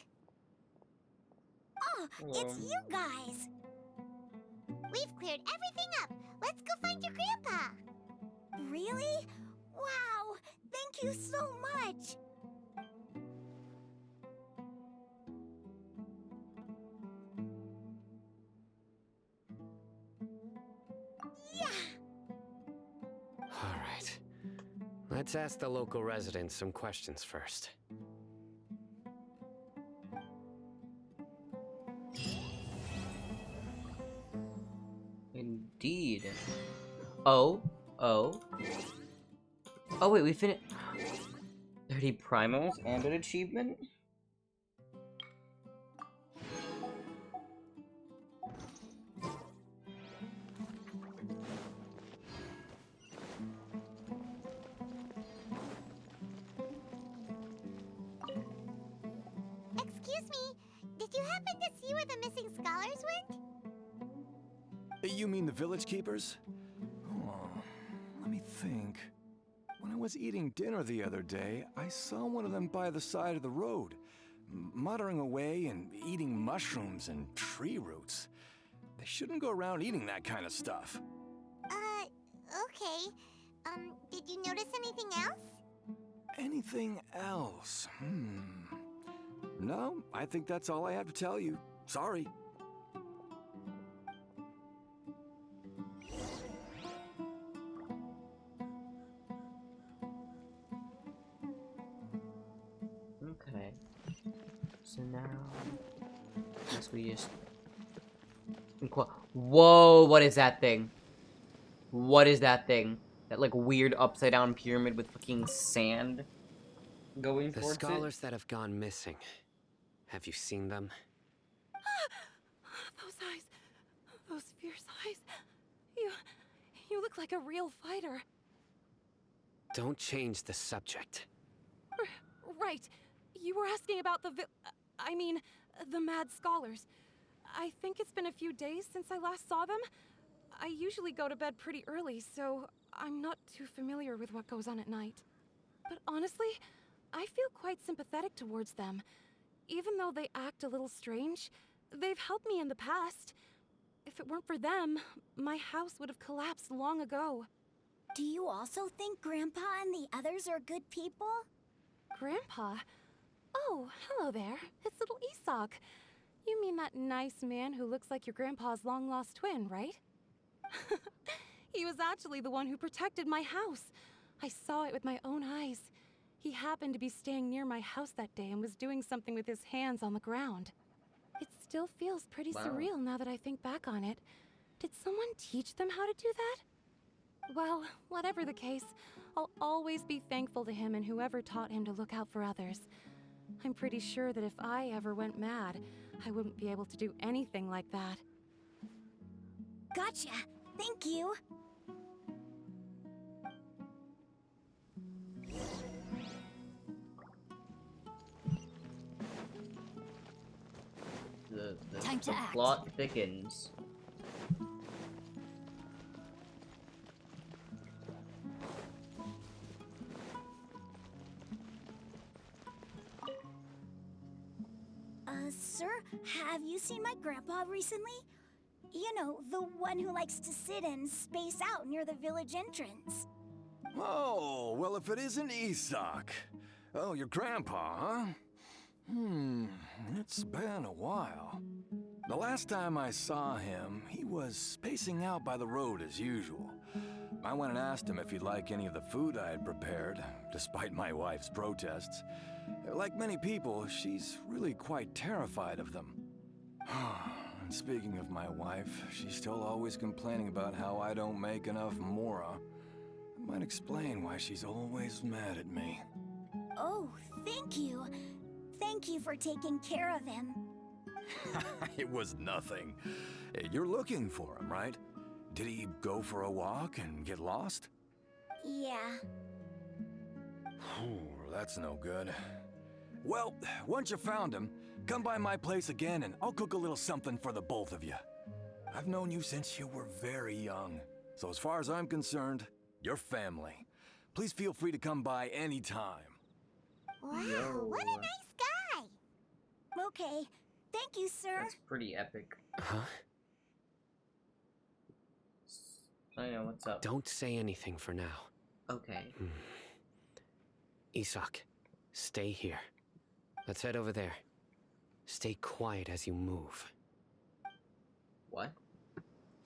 Oh, it's you guys! We've cleared everything up. Let's go find your grandpa. Really? Wow! Thank you so much! All right. Let's ask the local residents some questions first. Oh. Oh. Oh, wait, we finished 30 primals and an achievement? Excuse me, did you happen to see where the missing scholars went? You mean the village keepers? Oh, let me think. When I was eating dinner the other day, I saw one of them by the side of the road, muttering away and eating mushrooms and tree roots. They shouldn't go around eating that kind of stuff. Okay. Did you notice anything else? Anything else? No, I think that's all I have to tell you. Sorry. Okay. So now, I guess we just... Whoa, what is that thing? What is that thing? That, like, weird upside-down pyramid with fucking sand going The towards scholars that have gone missing. Have you seen them? Those eyes. Those fierce eyes. You look like a real fighter. Don't change the subject. Right. You were asking about the mad scholars. I think it's been a few days since I last saw them. I usually go to bed pretty early, so I'm not too familiar with what goes on at night. But honestly, I feel quite sympathetic towards them. Even though they act a little strange, they've helped me in the past. If it weren't for them, my house would have collapsed long ago. Do you also think Grandpa and the others are good people? Grandpa? Oh, hello there. It's little Isak. You mean that nice man who looks like your grandpa's long-lost twin, right? He was actually the one who protected my house. I saw it with my own eyes. He happened to be staying near my house that day and was doing something with his hands on the ground. It still feels pretty surreal now that I think back on it. Did someone teach them how to do that? Well, whatever the case, I'll always be thankful to him and whoever taught him to look out for others. I'm pretty sure that if I ever went mad, I wouldn't be able to do anything like that. Gotcha. Thank you. Time to act. Plot thickens. Sir, have you seen my grandpa recently? You know, the one who likes to sit and space out near the village entrance. Oh, well, if it isn't Isak. Oh, your grandpa, huh? It's been a while. The last time I saw him, he was spacing out by the road as usual. I went and asked him if he'd like any of the food I had prepared, despite my wife's protests. Like many people, she's really quite terrified of them. And speaking of my wife, she's still always complaining about how I don't make enough mora. It might explain why she's always mad at me. Oh, thank you. Thank you for taking care of him. It was nothing. You're looking for him, right? Did he go for a walk and get lost? Yeah. That's no good. Well, once you found him, come by my place again and I'll cook a little something for the both of you. I've known you since you were very young, so as far as I'm concerned, you're family. Please feel free to come by anytime. Wow, what a nice guy! Okay, thank you, sir. That's pretty epic. Huh? I know, what's up? Don't say anything for now. Okay. Isak, stay here. Let's head over there. Stay quiet as you move. What?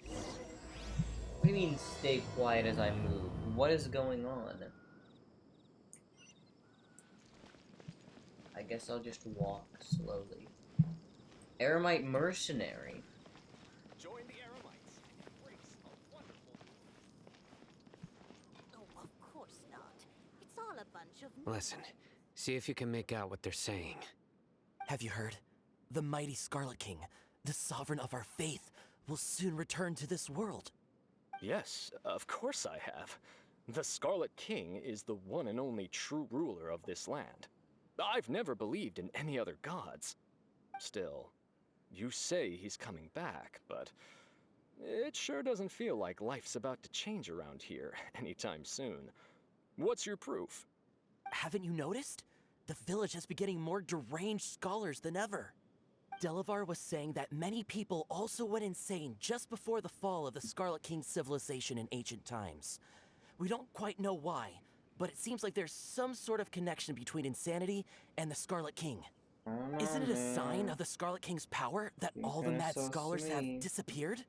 What do you mean, stay quiet as I move? What is going on? I guess I'll just walk slowly. Eremite mercenary. Join the Eremites. Embrace a wonderful all a bunch of... Listen, see if you can make out what they're saying. Have you heard? The mighty Scarlet King, the sovereign of our faith, will soon return to this world. Yes, of course I have. The Scarlet King is the one and only true ruler of this land. I've never believed in any other gods. Still, you say he's coming back, but it sure doesn't feel like life's about to change around here anytime soon. What's your proof? Haven't you noticed? The village has been getting more deranged scholars than ever. Delavar was saying that many people also went insane just before the fall of the Scarlet King's civilization in ancient times. We don't quite know why, but it seems like there's some sort of connection between insanity and the Scarlet King. Isn't it a sign of the Scarlet King's power that all the mad scholars have disappeared?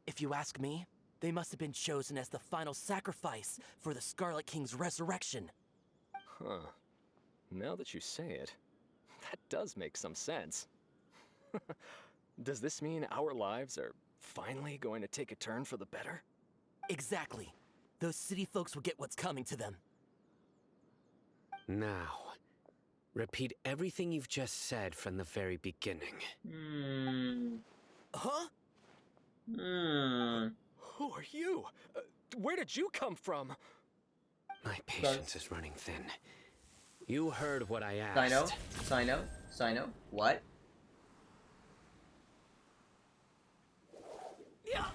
If you ask me, they must have been chosen as the final sacrifice for the Scarlet King's resurrection. Huh. Now that you say it, that does make some sense. Does this mean our lives are finally going to take a turn for the better? Exactly. Those city folks will get what's coming to them. Now, repeat everything you've just said from the very beginning. Huh? Who are you? Where did you come from? My patience is running thin. You heard what I asked. Sino? What? Yeah,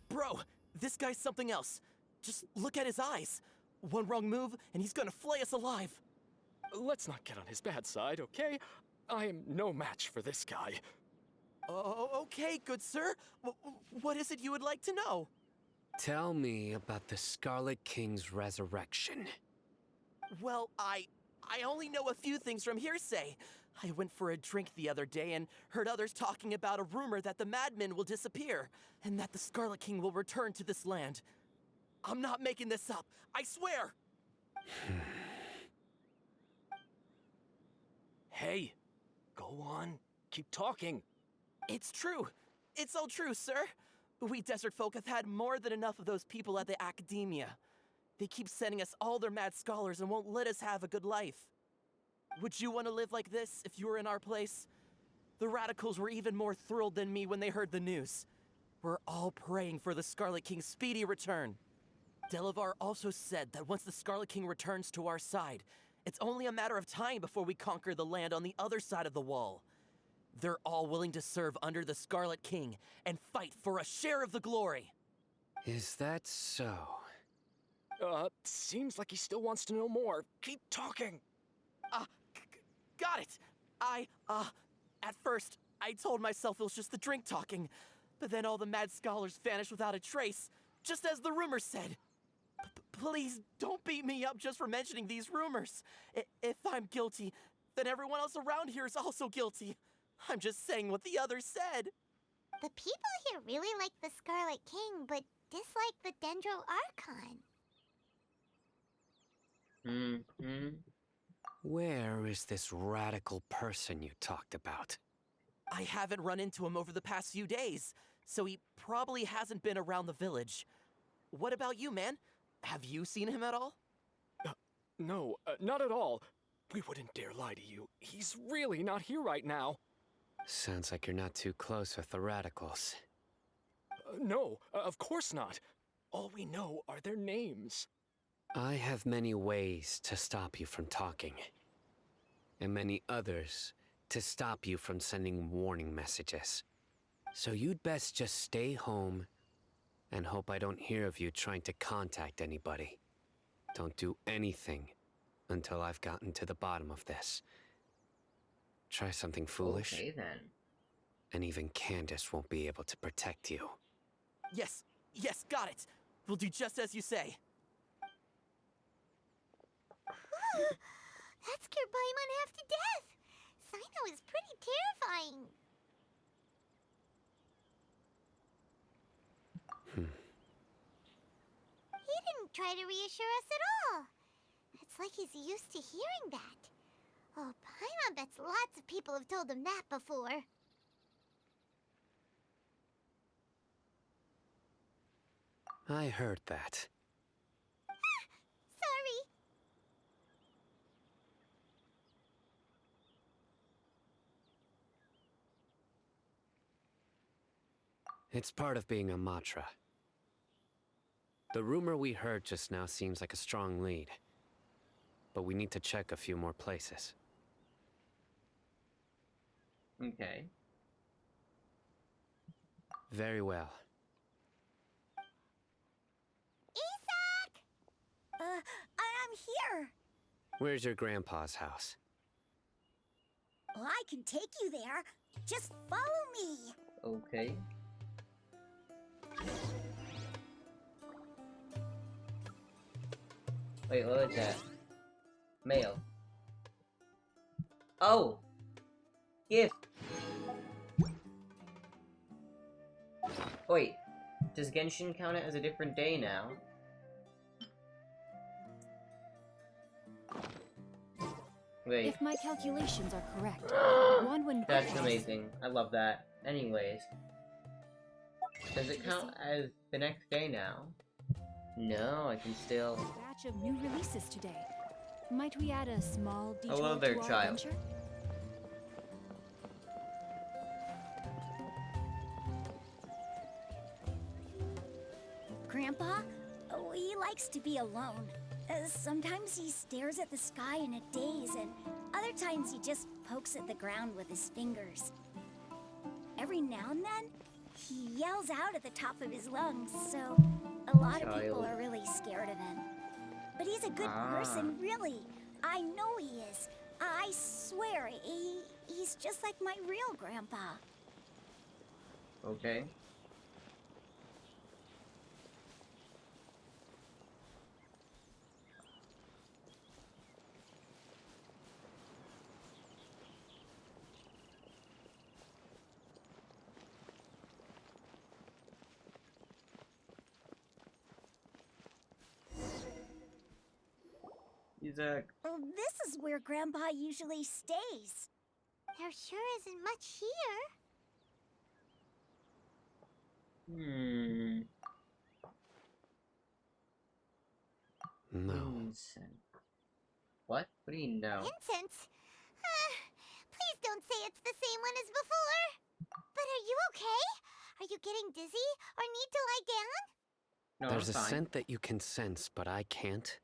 bro, this guy's something else. Just look at his eyes. One wrong move, and he's gonna flay us alive. Let's not get on his bad side, okay? I am no match for this guy. Oh, okay, good sir. What is it you would like to know? Tell me about the Scarlet King's resurrection. Well, I only know a few things from hearsay. I went for a drink the other day and heard others talking about a rumor that the madmen will disappear and that the Scarlet King will return to this land. I'm not making this up, I swear! Hey, go on. Keep talking. It's true. It's all true, sir. We desert folk have had more than enough of those people at the academia. They keep sending us all their mad scholars and won't let us have a good life. Would you want to live like this if you were in our place? The radicals were even more thrilled than me when they heard the news. We're all praying for the Scarlet King's speedy return. Delavar also said that once the Scarlet King returns to our side, it's only a matter of time before we conquer the land on the other side of the wall. They're all willing to serve under the Scarlet King and fight for a share of the glory. Is that so? Seems like he still wants to know more. Keep talking. Got it. At first, I told myself it was just the drink talking, but then all the mad scholars vanished without a trace, just as the rumors said. Please don't beat me up just for mentioning these rumors. If I'm guilty, then everyone else around here is also guilty. I'm just saying what the others said. The people here really like the Scarlet King, but dislike the Dendro Archon. Where is this radical person you talked about? I haven't run into him over the past few days, so he probably hasn't been around the village. What about you, man? Have you seen him at all? No, not at all. We wouldn't dare lie to you. He's really not here right now. Sounds like you're not too close with the radicals. No, of course not. All we know are their names. I have many ways to stop you from talking, and many others to stop you from sending warning messages. So you'd best just stay home and hope I don't hear of you trying to contact anybody. Don't do anything until I've gotten to the bottom of this. Try something foolish. Okay, then. And even Candace won't be able to protect you. Yes, got it. We'll do just as you say. That scared Paimon half to death. Sino is pretty terrifying. He didn't try to reassure us at all. It's like he's used to hearing that. Oh, Paimon bets lots of people have told him that before. I heard that. It's part of being a Matra. The rumor we heard just now seems like a strong lead. But we need to check a few more places. Okay. Very well. Isak! I'm here. Where's your grandpa's house? Well, I can take you there. Just follow me. Okay. Wait, what was that? Mail. Oh! Gift! Wait, does Genshin count it as a different day now? Wait. If my calculations are correct, one wouldn't be That's lost. amazing. I love that. Anyways. Does it count as the next day now? No, I can still... Batch of new releases today. Might we add a small detour Hello there, to our child. adventure? Grandpa? Oh, he likes to be alone. Sometimes he stares at the sky in a daze, and other times he just pokes at the ground with his fingers. Every now and then, he yells out at the top of his lungs, so a lot of people are really scared of him. But he's a good person, really. I know he is. I swear, he's just like my real grandpa. Okay. Isaac. Well, this is where Grandpa usually stays. There sure isn't much here. No. Incense. What? What do you know? Incense? Please don't say it's the same one as before. But are you okay? Are you getting dizzy or need to lie down? No, There's a I'm fine. scent that you can sense, but I can't.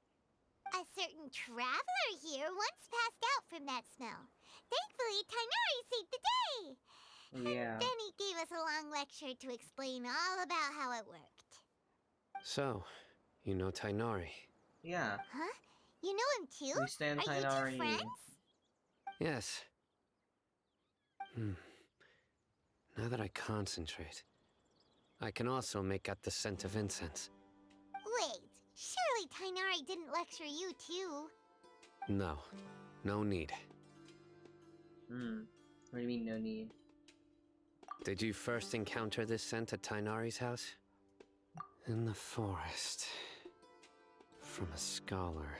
A certain traveler here once passed out from that smell. Thankfully, Tainari saved the day. Yeah. Then he gave us a long lecture to explain all about how it worked. So, you know Tainari? Yeah. Huh? You know him too? We stand Are you Tainari. two friends? Yes. Now that I concentrate, I can also make out the scent of incense. Wait, surely Tainari didn't lecture you too? No. No need. What do you mean, no need? Did you first encounter this scent at Tainari's house? In the forest. From a scholar.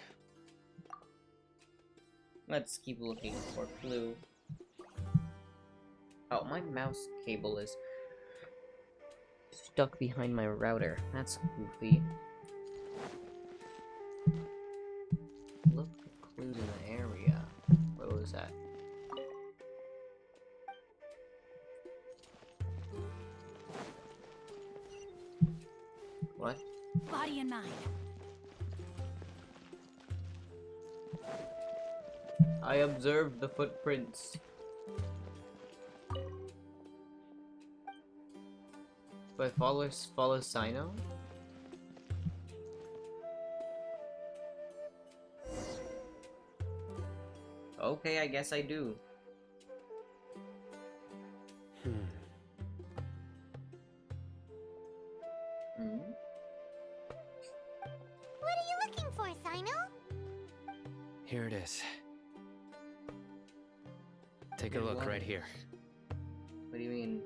Let's keep looking for clue. Oh, my mouse cable is stuck behind my router. That's goofy. Look for clues in the area. What was that? What? Body and mind. I observed the footprints. Do I follow Sino? Okay, I guess I do. What are you looking for, Sino? Here it is. Take a Okay, look what? right here. What do you mean?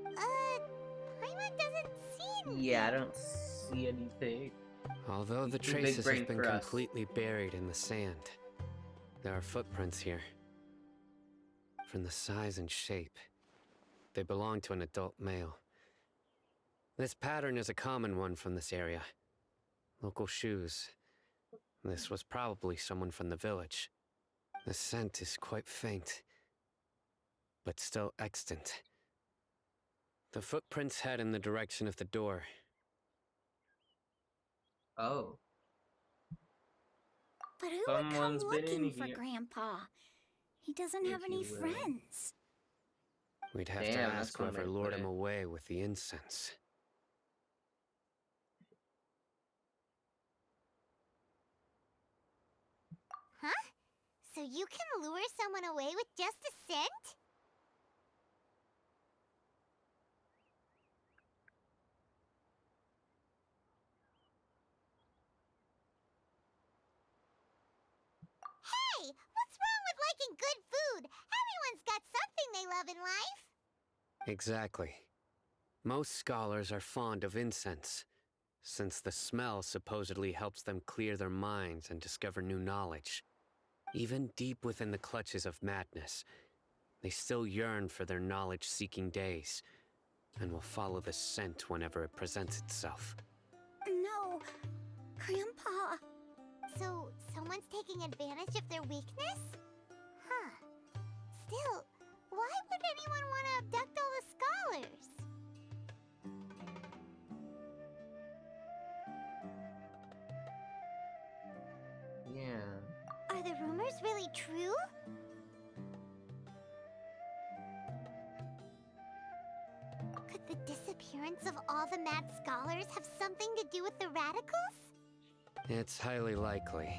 Paimon doesn't see anything. Yeah, I don't see anything. Although the Too big traces brain have been for us. completely buried in the sand, there are footprints here. From the size and shape, they belong to an adult male. This pattern is a common one from this area. Local shoes. This was probably someone from the village. The scent is quite faint, but still extant. The footprints head in the direction of the door. Oh. But who would come Someone's been in looking for here. Grandpa? He doesn't If have any you will. friends. We'd have to Damn, that's ask one way whoever to lured put him it. away with the incense. Huh? So you can lure someone away with just a scent? Hey, what's wrong with liking good food? Everyone's got something they love in life. Exactly. Most scholars are fond of incense, since the smell supposedly helps them clear their minds and discover new knowledge. Even deep within the clutches of madness, they still yearn for their knowledge-seeking days, and will follow the scent whenever it presents itself. No, Grandpa. So, someone's taking advantage of their weakness? Huh. Still, why would anyone want to abduct all the scholars? Yeah. Are the rumors really true? Could the disappearance of all the mad scholars have something to do with the radicals? It's highly likely.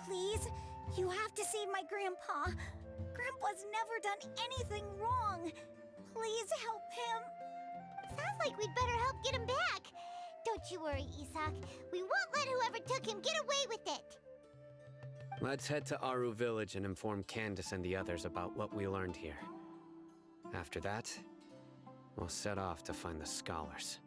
Please, you have to save my Grandpa. Grandpa's never done anything wrong. Please help him. Sounds like we'd better help get him back. Don't you worry, Isak. We won't let whoever took him get away with it. Let's head to Aru Village and inform Candace and the others about what we learned here. After that, we'll set off to find the scholars.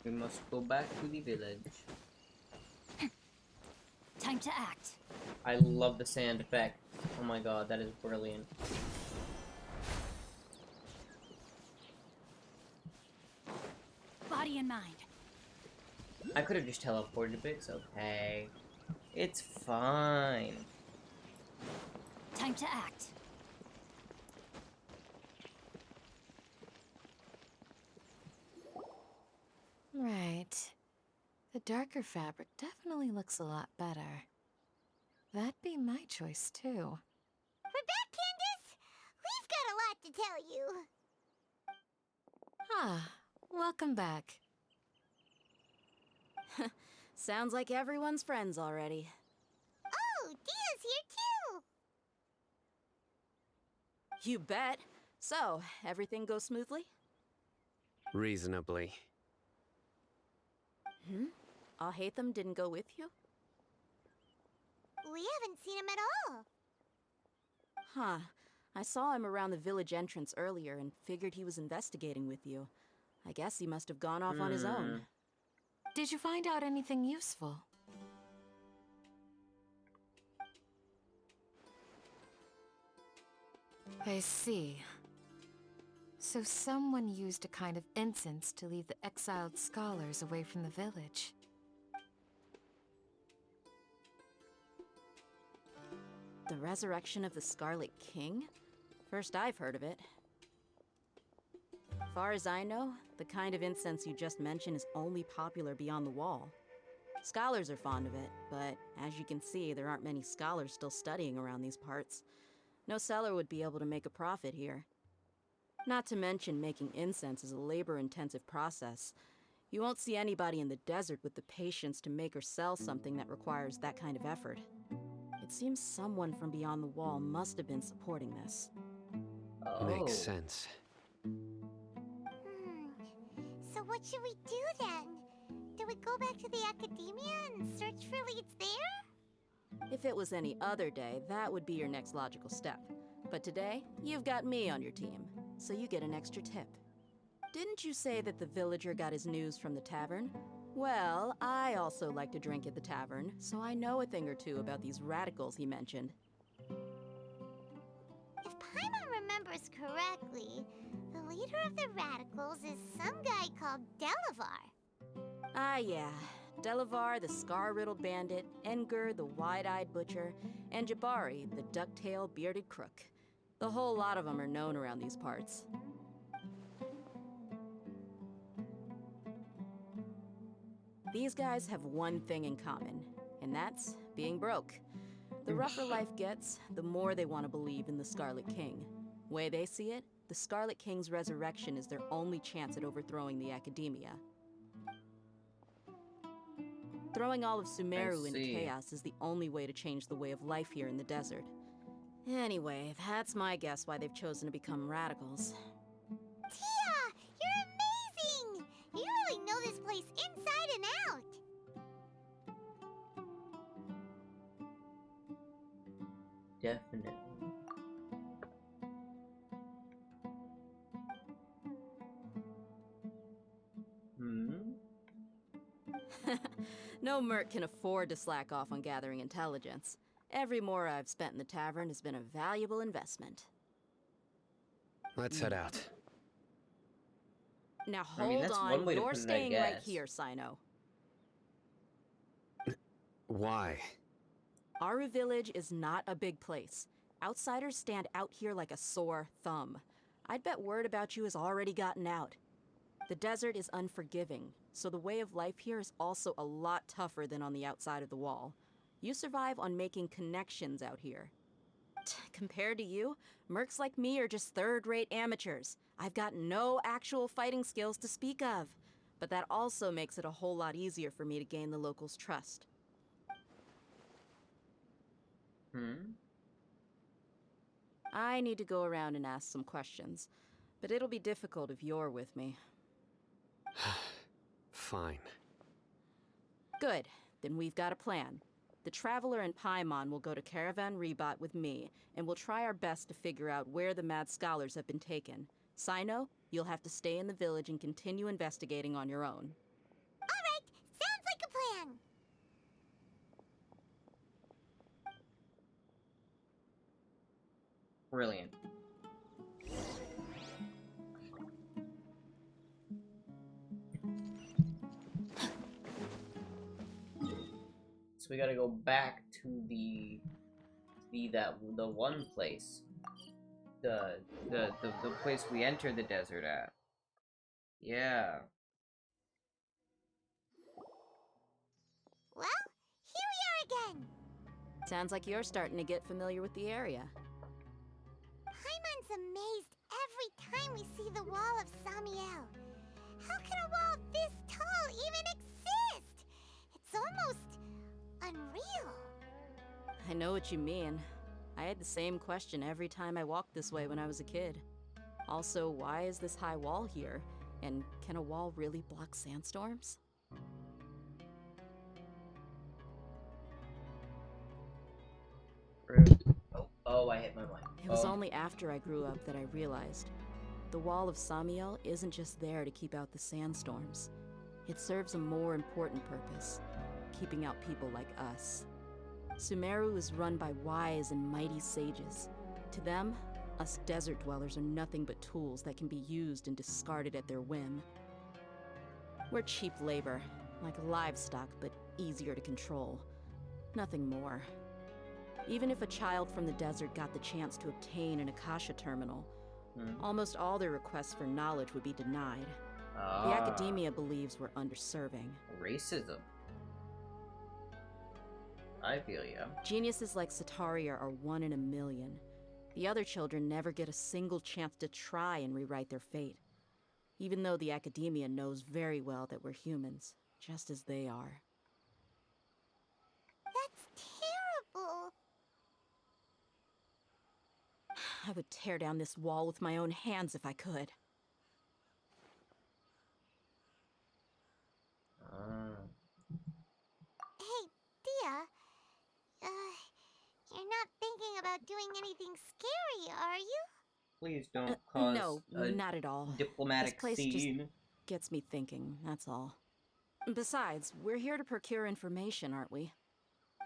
We must go back to the village. Time to act. I love the sand effect. Oh my god, that is brilliant. Body in mind. I could have just teleported, but it's okay. It's fine. Time to act. Right. The darker fabric definitely looks a lot better. That'd be my choice, too. We're back, Candace! We've got a lot to tell you. Ah, welcome back. Sounds like everyone's friends already. Oh, Dia's here too! You bet. So, everything goes smoothly? Reasonably. Alhaitham didn't go with you? We haven't seen him at all. Huh. I saw him around the village entrance earlier and figured he was investigating with you. I guess he must have gone off on his own. Did you find out anything useful? I see. So someone used a kind of incense to lead the exiled scholars away from the village. The resurrection of the Scarlet King? First I've heard of it. Far as I know, the kind of incense you just mentioned is only popular beyond the wall. Scholars are fond of it, but as you can see, there aren't many scholars still studying around these parts. No seller would be able to make a profit here. Not to mention, making incense is a labor-intensive process. You won't see anybody in the desert with the patience to make or sell something that requires that kind of effort. It seems someone from beyond the wall must have been supporting this. Makes sense. So what should we do then? Do we go back to the academia and search for leads there? If it was any other day, that would be your next logical step. But today, you've got me on your team, so you get an extra tip. Didn't you say that the villager got his news from the tavern? Well, I also like to drink at the tavern, so I know a thing or two about these radicals he mentioned. If Paimon remembers correctly, the leader of the radicals is some guy called Delavar. Ah, yeah. Delavar, the scar-riddled bandit, Engur, the wide-eyed butcher, and Jabari, the duck-tailed bearded crook. The whole lot of them are known around these parts. These guys have one thing in common, and that's being broke. The rougher life gets, the more they want to believe in the Scarlet King. Way they see it, the Scarlet King's resurrection is their only chance at overthrowing the Academia. Throwing all of Sumeru into chaos is the only way to change the way of life here in the desert. Anyway, that's my guess why they've chosen to become radicals. Tia! You're amazing! You really know this place inside and out! Definitely. No merc can afford to slack off on gathering intelligence. Every mora I've spent in the tavern has been a valuable investment. Let's head out. Now I mean, hold that's on, one way to you're put it, I staying right guess. here, Sino. Why? Aru Village is not a big place. Outsiders stand out here like a sore thumb. I'd bet word about you has already gotten out. The desert is unforgiving, so the way of life here is also a lot tougher than on the outside of the wall. You survive on making connections out here. Compared to you, mercs like me are just third-rate amateurs. I've got no actual fighting skills to speak of. But that also makes it a whole lot easier for me to gain the locals' trust. I need to go around and ask some questions, but it'll be difficult if you're with me. Fine. Good, then we've got a plan. The Traveler and Paimon will go to Caravan Rebot with me, and we'll try our best to figure out where the Mad Scholars have been taken. Sino, you'll have to stay in the village and continue investigating on your own. Alright, sounds like a plan! Brilliant. So we gotta go back to the one place. The place we entered the desert at. Yeah. Well, here we are again! Sounds like you're starting to get familiar with the area. Paimon's amazed every time we see the wall of Samiel. How can a wall this tall even exist? It's almost unreal. I know what you mean. I had the same question every time I walked this way when I was a kid. Also, why is this high wall here? And can a wall really block sandstorms? Oh, I hit my mic. It was only after I grew up that I realized the Wall of Samiel isn't just there to keep out the sandstorms. It serves a more important purpose, keeping out people like us. Sumeru is run by wise and mighty sages. To them, us desert dwellers are nothing but tools that can be used and discarded at their whim. We're cheap labor, like livestock, but easier to control. Nothing more. Even if a child from the desert got the chance to obtain an Akasha terminal, almost all their requests for knowledge would be denied. The Academia believes we're underserving. Racism. I feel ya. Geniuses like Sataria are one in a million. The other children never get a single chance to try and rewrite their fate. Even though the Academia knows very well that we're humans, just as they are. That's terrible. I would tear down this wall with my own hands if I could. Hey, Dia. You're not thinking about doing anything scary, are you? Please don't cause No, a not at all. diplomatic This place scene. just gets me thinking, that's all. Besides, we're here to procure information, aren't we?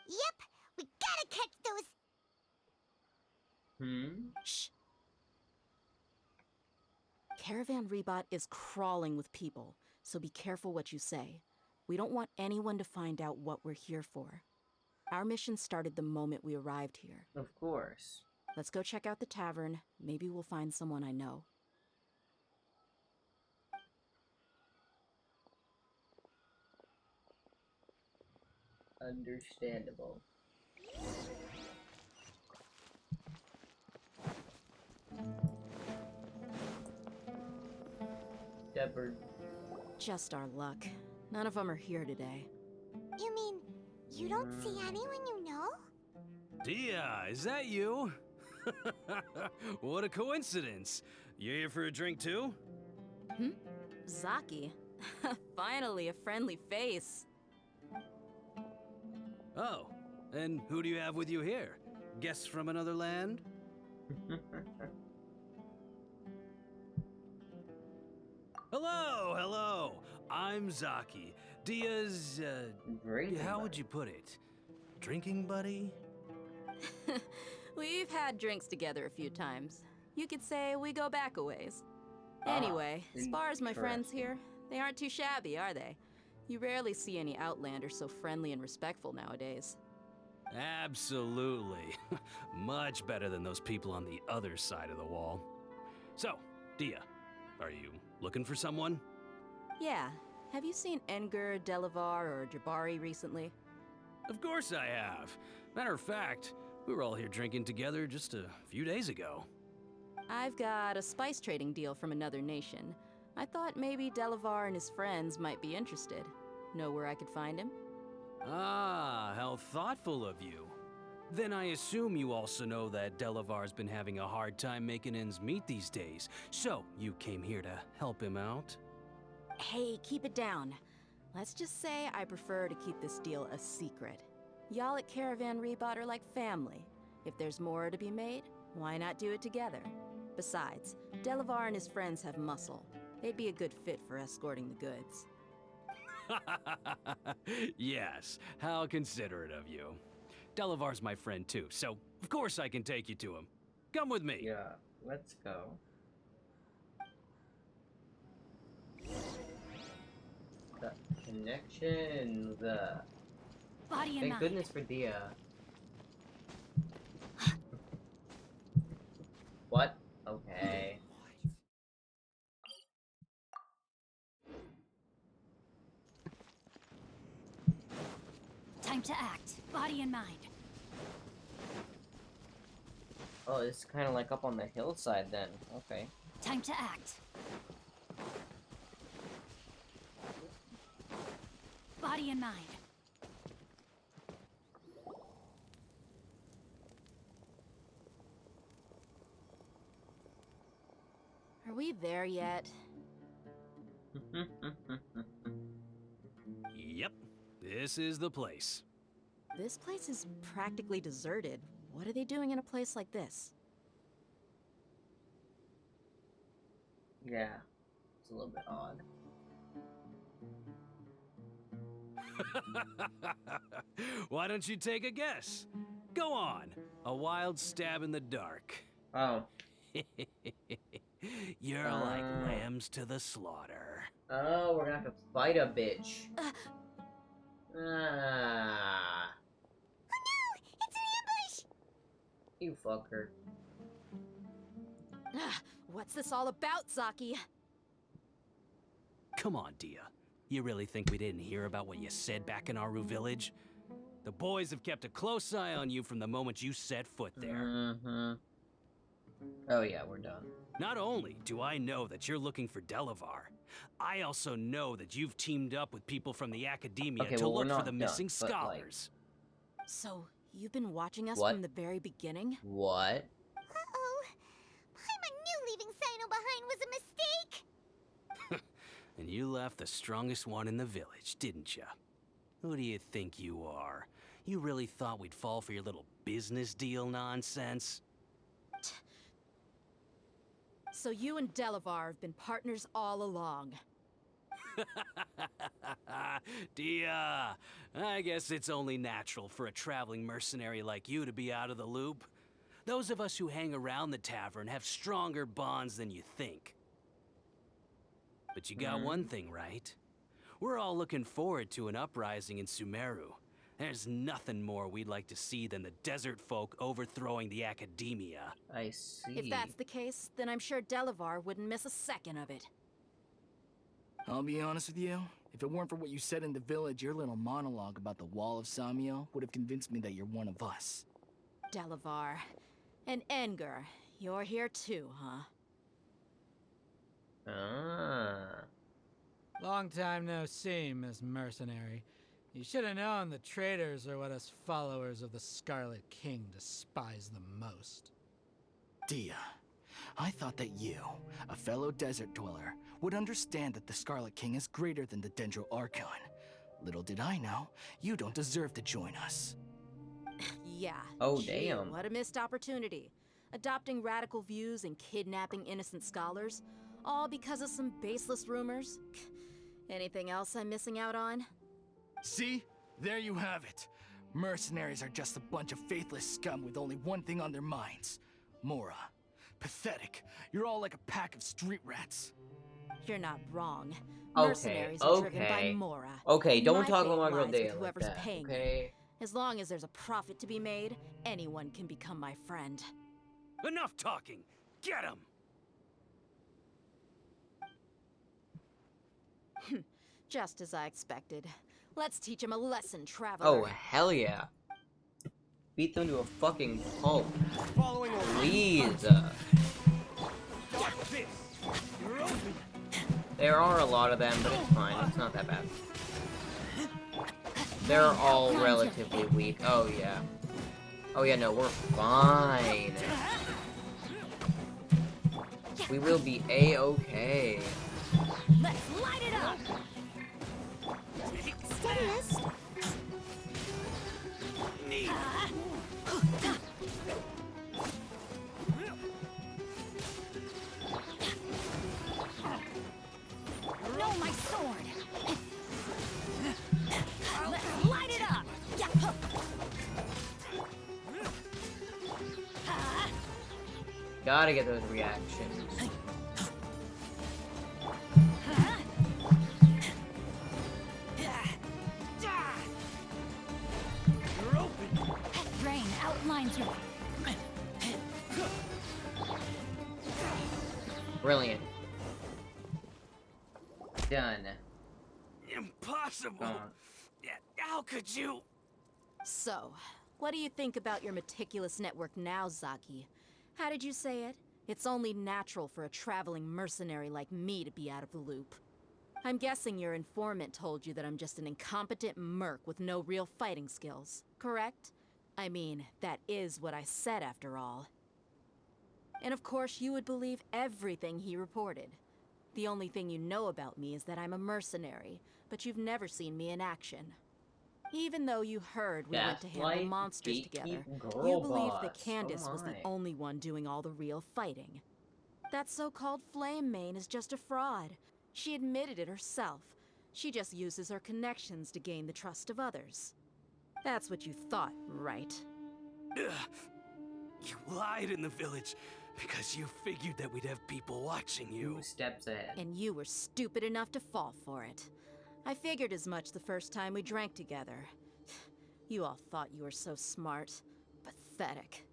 Yep, we gotta catch those... Shh. Caravan Rebot is crawling with people, so be careful what you say. We don't want anyone to find out what we're here for. Our mission started the moment we arrived here. Of course. Let's go check out the tavern. Maybe we'll find someone I know. Understandable. Shepard. Just our luck. None of them are here today. You mean, you don't see anyone you know? Dia, is that you? What a coincidence. You here for a drink too? Zaki. Finally, a friendly face. Oh, and who do you have with you here? Guests from another land? Hello, hello. I'm Zaki. Dia's, how would you put it? Drinking buddy? We've had drinks together a few times. You could say we go back a ways. Anyway, as far as my friends here, they aren't too shabby, are they? You rarely see any Outlanders so friendly and respectful nowadays. Absolutely. Much better than those people on the other side of the wall. So, Dia, are you looking for someone? Yeah. Have you seen Enger, Delavar, or Jabari recently? Of course I have. Matter of fact, we were all here drinking together just a few days ago. I've got a spice trading deal from another nation. I thought maybe Delavar and his friends might be interested. Know where I could find him? Ah, how thoughtful of you. Then I assume you also know that Delavar's been having a hard time making ends meet these days. So, you came here to help him out? Hey, keep it down. Let's just say I prefer to keep this deal a secret. Y'all at Caravan Rebot are like family. If there's more to be made, why not do it together? Besides, Delavar and his friends have muscle. They'd be a good fit for escorting the goods. Yes, how considerate of you. Delavar's my friend too, so of course I can take you to him. Come with me. Yeah, let's go. The connections. Body and Thank mind. goodness for Dia. What? Okay. Time to act. Body and mind. Oh, it's kind of like up on the hillside then. Okay. Time to act. Body and mind. Are we there yet? Yep, this is the place. This place is practically deserted. What are they doing in a place like this? Yeah, it's a little bit odd. Why don't you take a guess? Go on. A wild stab in the dark. Oh. You're like lambs to the slaughter. Oh, we're gonna have to fight a bitch. Ah. Oh no! It's an ambush! You fucker. What's this all about, Zaki? Come on, Dia. You really think we didn't hear about what you said back in Aru village? The boys have kept a close eye on you from the moment you set foot there. Mm-hmm. Oh yeah, we're done. Not only do I know that you're looking for Delavar, I also know that you've teamed up with people from the academia Okay, to well, we're look for not the done, missing but, like- scholars. So, you've been watching us What? from the very beginning? What? Uh-oh. Paimon knew leaving Sino behind was a mistake! And you left the strongest one in the village, didn't ya? Who do you think you are? You really thought we'd fall for your little business deal nonsense? So you and Delavar have been partners all along. Dia, I guess it's only natural for a traveling mercenary like you to be out of the loop. Those of us who hang around the tavern have stronger bonds than you think. But you got one thing right. We're all looking forward to an uprising in Sumeru. There's nothing more we'd like to see than the desert folk overthrowing the academia. I see. If that's the case, then I'm sure Delavar wouldn't miss a second of it. I'll be honest with you. If it weren't for what you said in the village, your little monologue about the Wall of Samiel would have convinced me that you're one of us. Delavar. And Engar, you're here too, huh? Ah. Long time no see, Miss Mercenary. You should have known the traitors are what us followers of the Scarlet King despise the most. Dia, I thought that you, a fellow desert dweller, would understand that the Scarlet King is greater than the Dendro Archon. Little did I know, you don't deserve to join us. Yeah. Oh, gee, damn. What a missed opportunity. Adopting radical views and kidnapping innocent scholars, all because of some baseless rumors. Anything else I'm missing out on? See? There you have it. Mercenaries are just a bunch of faithless scum with only one thing on their minds. Mora. Pathetic. You're all like a pack of street rats. You're not wrong. Okay, Mercenaries are driven by Mora. Okay, don't My talk fate about my girl lies with Dea like whoever's that, paying me. okay? As long as there's a profit to be made, anyone can become my friend. Enough talking! Get him! Just as I expected. Let's teach him a lesson, traveler. Oh, hell yeah. Beat them to a fucking pulp. Please. There are a lot of them, but it's fine. It's not that bad. They're all relatively weak. Oh, yeah. Oh, yeah, no, we're fine. We will be A-okay. Let's light it up! Steadiest. Neat. No, my sword! Let's light it up! Yeah. Gotta get those reactions. Rain outlines your... Brilliant. Done. Impossible! How could you? So, what do you think about your meticulous network now, Zaki? How did you say it? It's only natural for a traveling mercenary like me to be out of the loop. I'm guessing your informant told you that I'm just an incompetent merc with no real fighting skills, correct? I mean, that is what I said after all. And of course, you would believe everything he reported. The only thing you know about me is that I'm a mercenary, but you've never seen me in action. Even though you heard we went to handle monsters together, you believed that Candace was the only one doing all the real fighting. That so-called Flame Mane is just a fraud. She admitted it herself. She just uses her connections to gain the trust of others. That's what you thought, right? Ugh. You lied in the village because you figured that we'd have people watching you. 2 steps ahead. And you were stupid enough to fall for it. I figured as much the first time we drank together. You all thought you were so smart. Pathetic.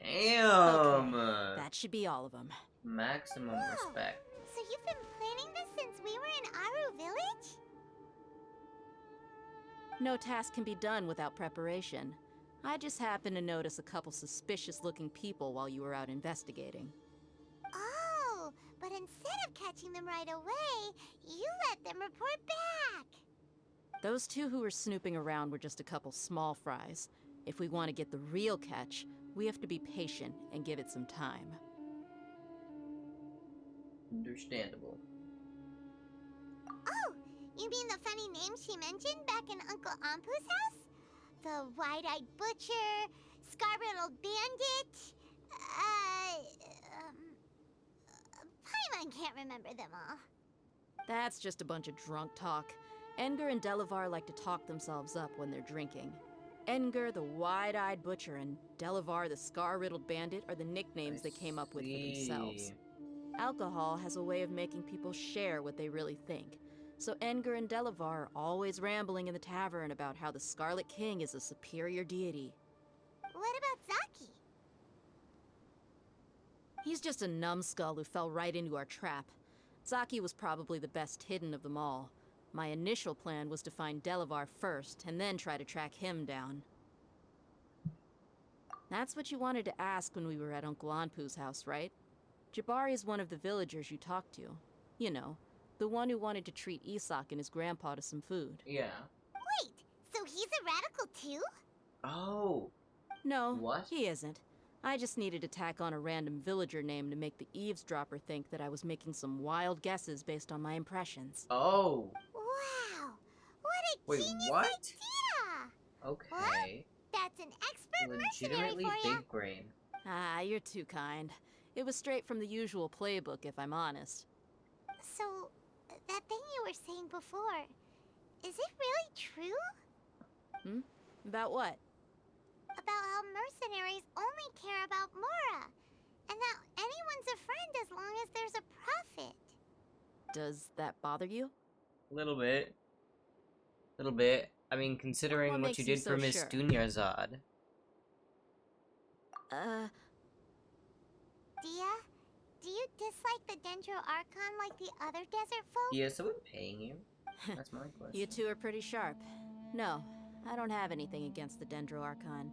Damn! Okay, that should be all of them. Maximum respect. So you've been planning this since we were in Aru Village? No task can be done without preparation. I just happened to notice a couple suspicious-looking people while you were out investigating. Oh, but instead of catching them right away, you let them report back. Those two who were snooping around were just a couple small fries. If we want to get the real catch, we have to be patient and give it some time. Understandable. Oh, you mean the funny name she mentioned back in Uncle Ampu's house? The wide-eyed butcher, scar-riddled bandit, Paimon can't remember them all. That's just a bunch of drunk talk. Engar and Delavar like to talk themselves up when they're drinking. Engar, the wide-eyed butcher, and Delavar, the scar-riddled bandit, are the nicknames they came up with for themselves. Alcohol has a way of making people share what they really think. So Edgar and Delavar are always rambling in the tavern about how the Scarlet King is a superior deity. What about Zaki? He's just a numbskull who fell right into our trap. Zaki was probably the best hidden of them all. My initial plan was to find Delavar first, and then try to track him down. That's what you wanted to ask when we were at Uncle Anpu's house, right? Jabari is one of the villagers you talked to. You know, the one who wanted to treat Isak and his grandpa to some food. Yeah. Wait, so he's a radical too? Oh. No, What? he isn't. I just needed to tack on a random villager name to make the eavesdropper think that I was making some wild guesses based on my impressions. Oh. Wow, what a Wait, genius what? idea! Okay. What? That's an expert mercenary Legitimately for ya. big brain. Ah, you're too kind. It was straight from the usual playbook, if I'm honest. So, that thing you were saying before, is it really true? Hmm? About what? About how mercenaries only care about Mora, and that anyone's a friend as long as there's a profit. Does that bother you? Little bit. Little bit. I mean, considering What what makes you you did so for Miss sure? Dunyarzad. Dia, do you dislike the Dendro Archon like the other desert folk? Yeah, someone paying you? That's my question. You two are pretty sharp. No, I don't have anything against the Dendro Archon.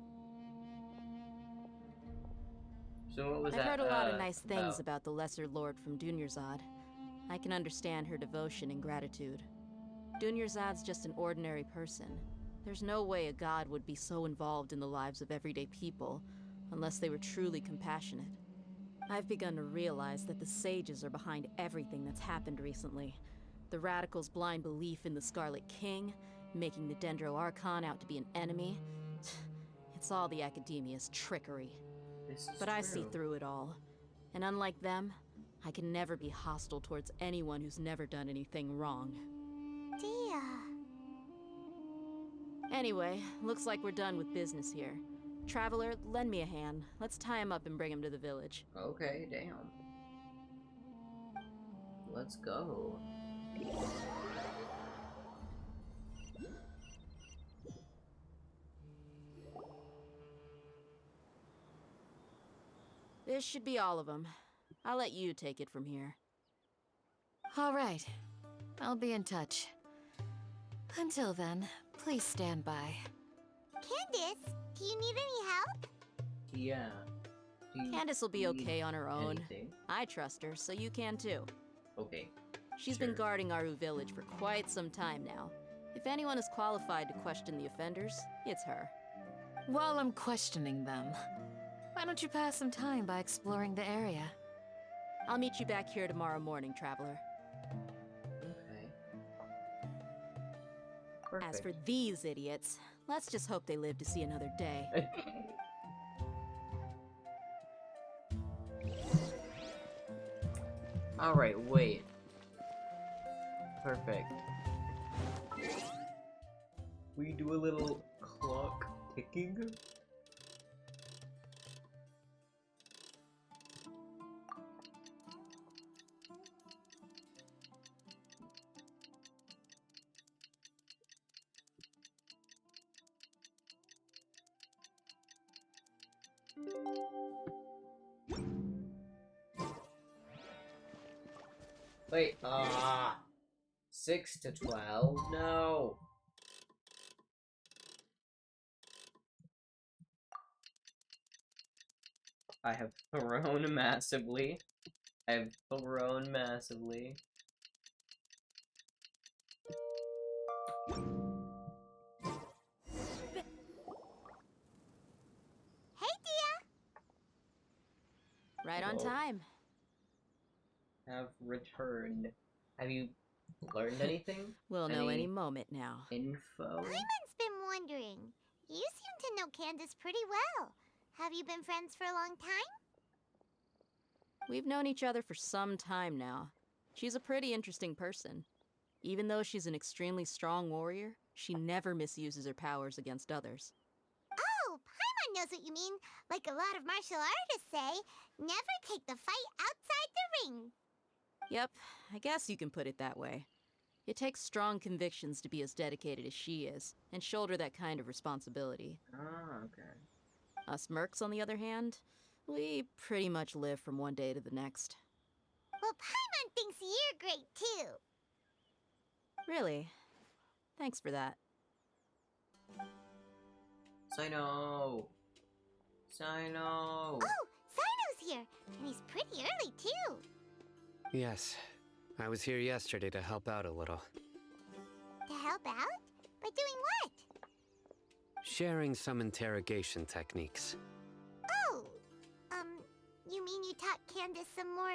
So what was I've that, heard a lot of nice things about? about the Lesser Lord from Dunyarzad. I can understand her devotion and gratitude. Dunyarzad's just an ordinary person. There's no way a god would be so involved in the lives of everyday people, unless they were truly compassionate. I've begun to realize that the sages are behind everything that's happened recently. The radicals' blind belief in the Scarlet King, making the Dendro Archon out to be an enemy. It's all the Academia's trickery. But I see through it all. And unlike them, I can never be hostile towards anyone who's never done anything wrong. Dia. Anyway, looks like we're done with business here. Traveler, lend me a hand. Let's tie him up and bring him to the village. Okay, damn. Let's go. This should be all of them. I'll let you take it from here. All right. I'll be in touch. Until then, please stand by. Candace, do you need any help? Yeah. Candace will be okay on her own. anything? I trust her, so you can too. Okay. She's been guarding Aru village for quite some time now. If anyone is qualified to question the offenders, it's her. While I'm questioning them, why don't you pass some time by exploring the area? I'll meet you back here tomorrow morning, Traveler. Okay. As for these idiots, let's just hope they live to see another day. Alright, wait. Perfect. We do a little clock ticking. Wait, 6 to 12? No! I have thrown massively. I have thrown massively. Hey, Dia! Right on Hello. time. Have returned. Have you learned anything? We'll know any moment now. Info? Paimon's been wondering. You seem to know Candace pretty well. Have you been friends for a long time? We've known each other for some time now. She's a pretty interesting person. Even though she's an extremely strong warrior, she never misuses her powers against others. Oh, Paimon knows what you mean. Like a lot of martial artists say, never take the fight outside the ring. Yep, I guess you can put it that way. It takes strong convictions to be as dedicated as she is, and shoulder that kind of responsibility. Ah, okay. Us mercs, on the other hand, we pretty much live from one day to the next. Well, Paimon thinks you're great too. Really? Thanks for that. Sino! Sino! Oh, Sino's here, and he's pretty early too. Yes, I was here yesterday to help out a little. To help out? By doing what? Sharing some interrogation techniques. Oh, you mean you taught Candace some more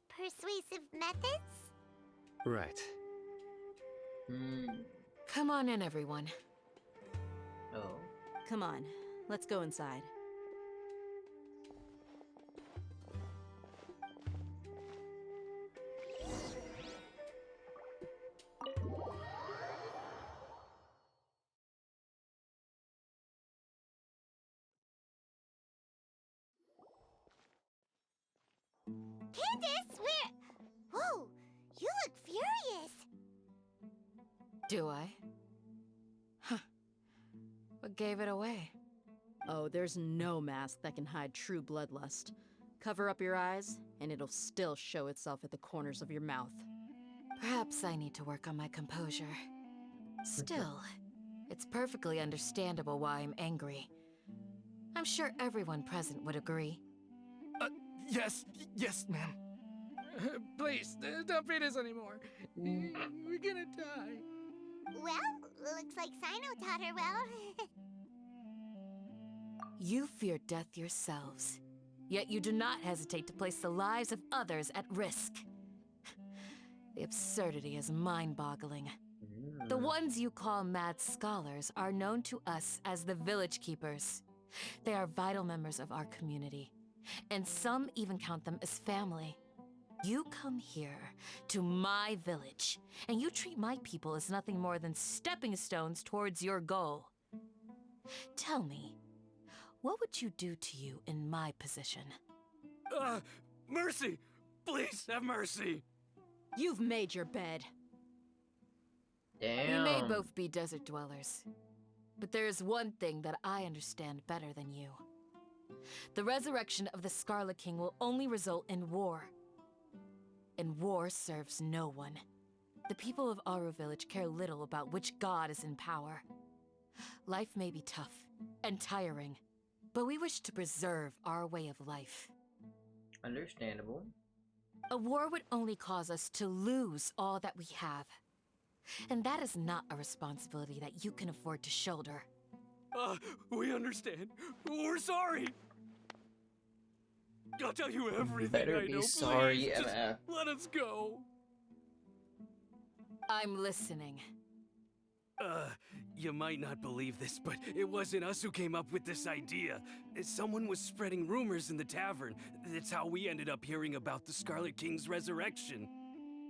persuasive methods? Right. Come on in, everyone. Oh. Come on, let's go inside. Candace, where? Whoa, you look furious. Do I? Huh. What gave it away? Oh, there's no mask that can hide true bloodlust. Cover up your eyes, and it'll still show itself at the corners of your mouth. Perhaps I need to work on my composure. Still, it's perfectly understandable why I'm angry. I'm sure everyone present would agree. Yes, ma'am. Please, don't beat us anymore. We're gonna die. Well, looks like Sino taught her well. You fear death yourselves, yet you do not hesitate to place the lives of others at risk. The absurdity is mind-boggling. The ones you call mad scholars are known to us as the Village Keepers. They are vital members of our community, and some even count them as family. You come here to my village, and you treat my people as nothing more than stepping stones towards your goal. Tell me, what would you do to you in my position? Mercy! Please, have mercy! You've made your bed. Damn. We may both be desert dwellers, but there is one thing that I understand better than you. The resurrection of the Scarlet King will only result in war. And war serves no one. The people of Aru Village care little about which god is in power. Life may be tough and tiring, but we wish to preserve our way of life. Understandable. A war would only cause us to lose all that we have. And that is not a responsibility that you can afford to shoulder. We understand. We're sorry. I'll tell you everything Better I be know. sorry, Please, just MF. let us go. I'm listening. You might not believe this, but it wasn't us who came up with this idea. Someone was spreading rumors in the tavern. That's how we ended up hearing about the Scarlet King's resurrection.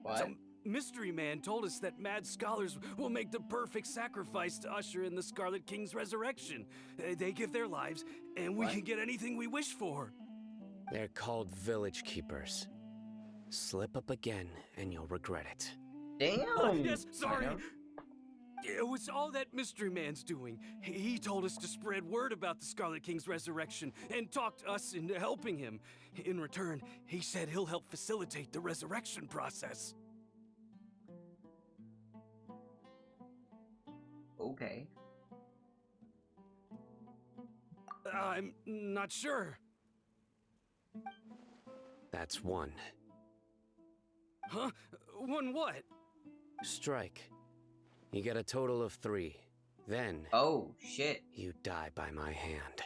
What? Some mystery man told us that mad scholars will make the perfect sacrifice to usher in the Scarlet King's resurrection. They give their lives, and we can get anything we wish for. They're called Village Keepers. Slip up again, and you'll regret it. Damn! Yes, sorry. It was all that mystery man's doing. He told us to spread word about the Scarlet King's resurrection and talked us into helping him. In return, he said he'll help facilitate the resurrection process. Okay. I'm not sure. That's one. Huh? One what? Strike. You get a total of 3. Then... Oh, shit. You die by my hand.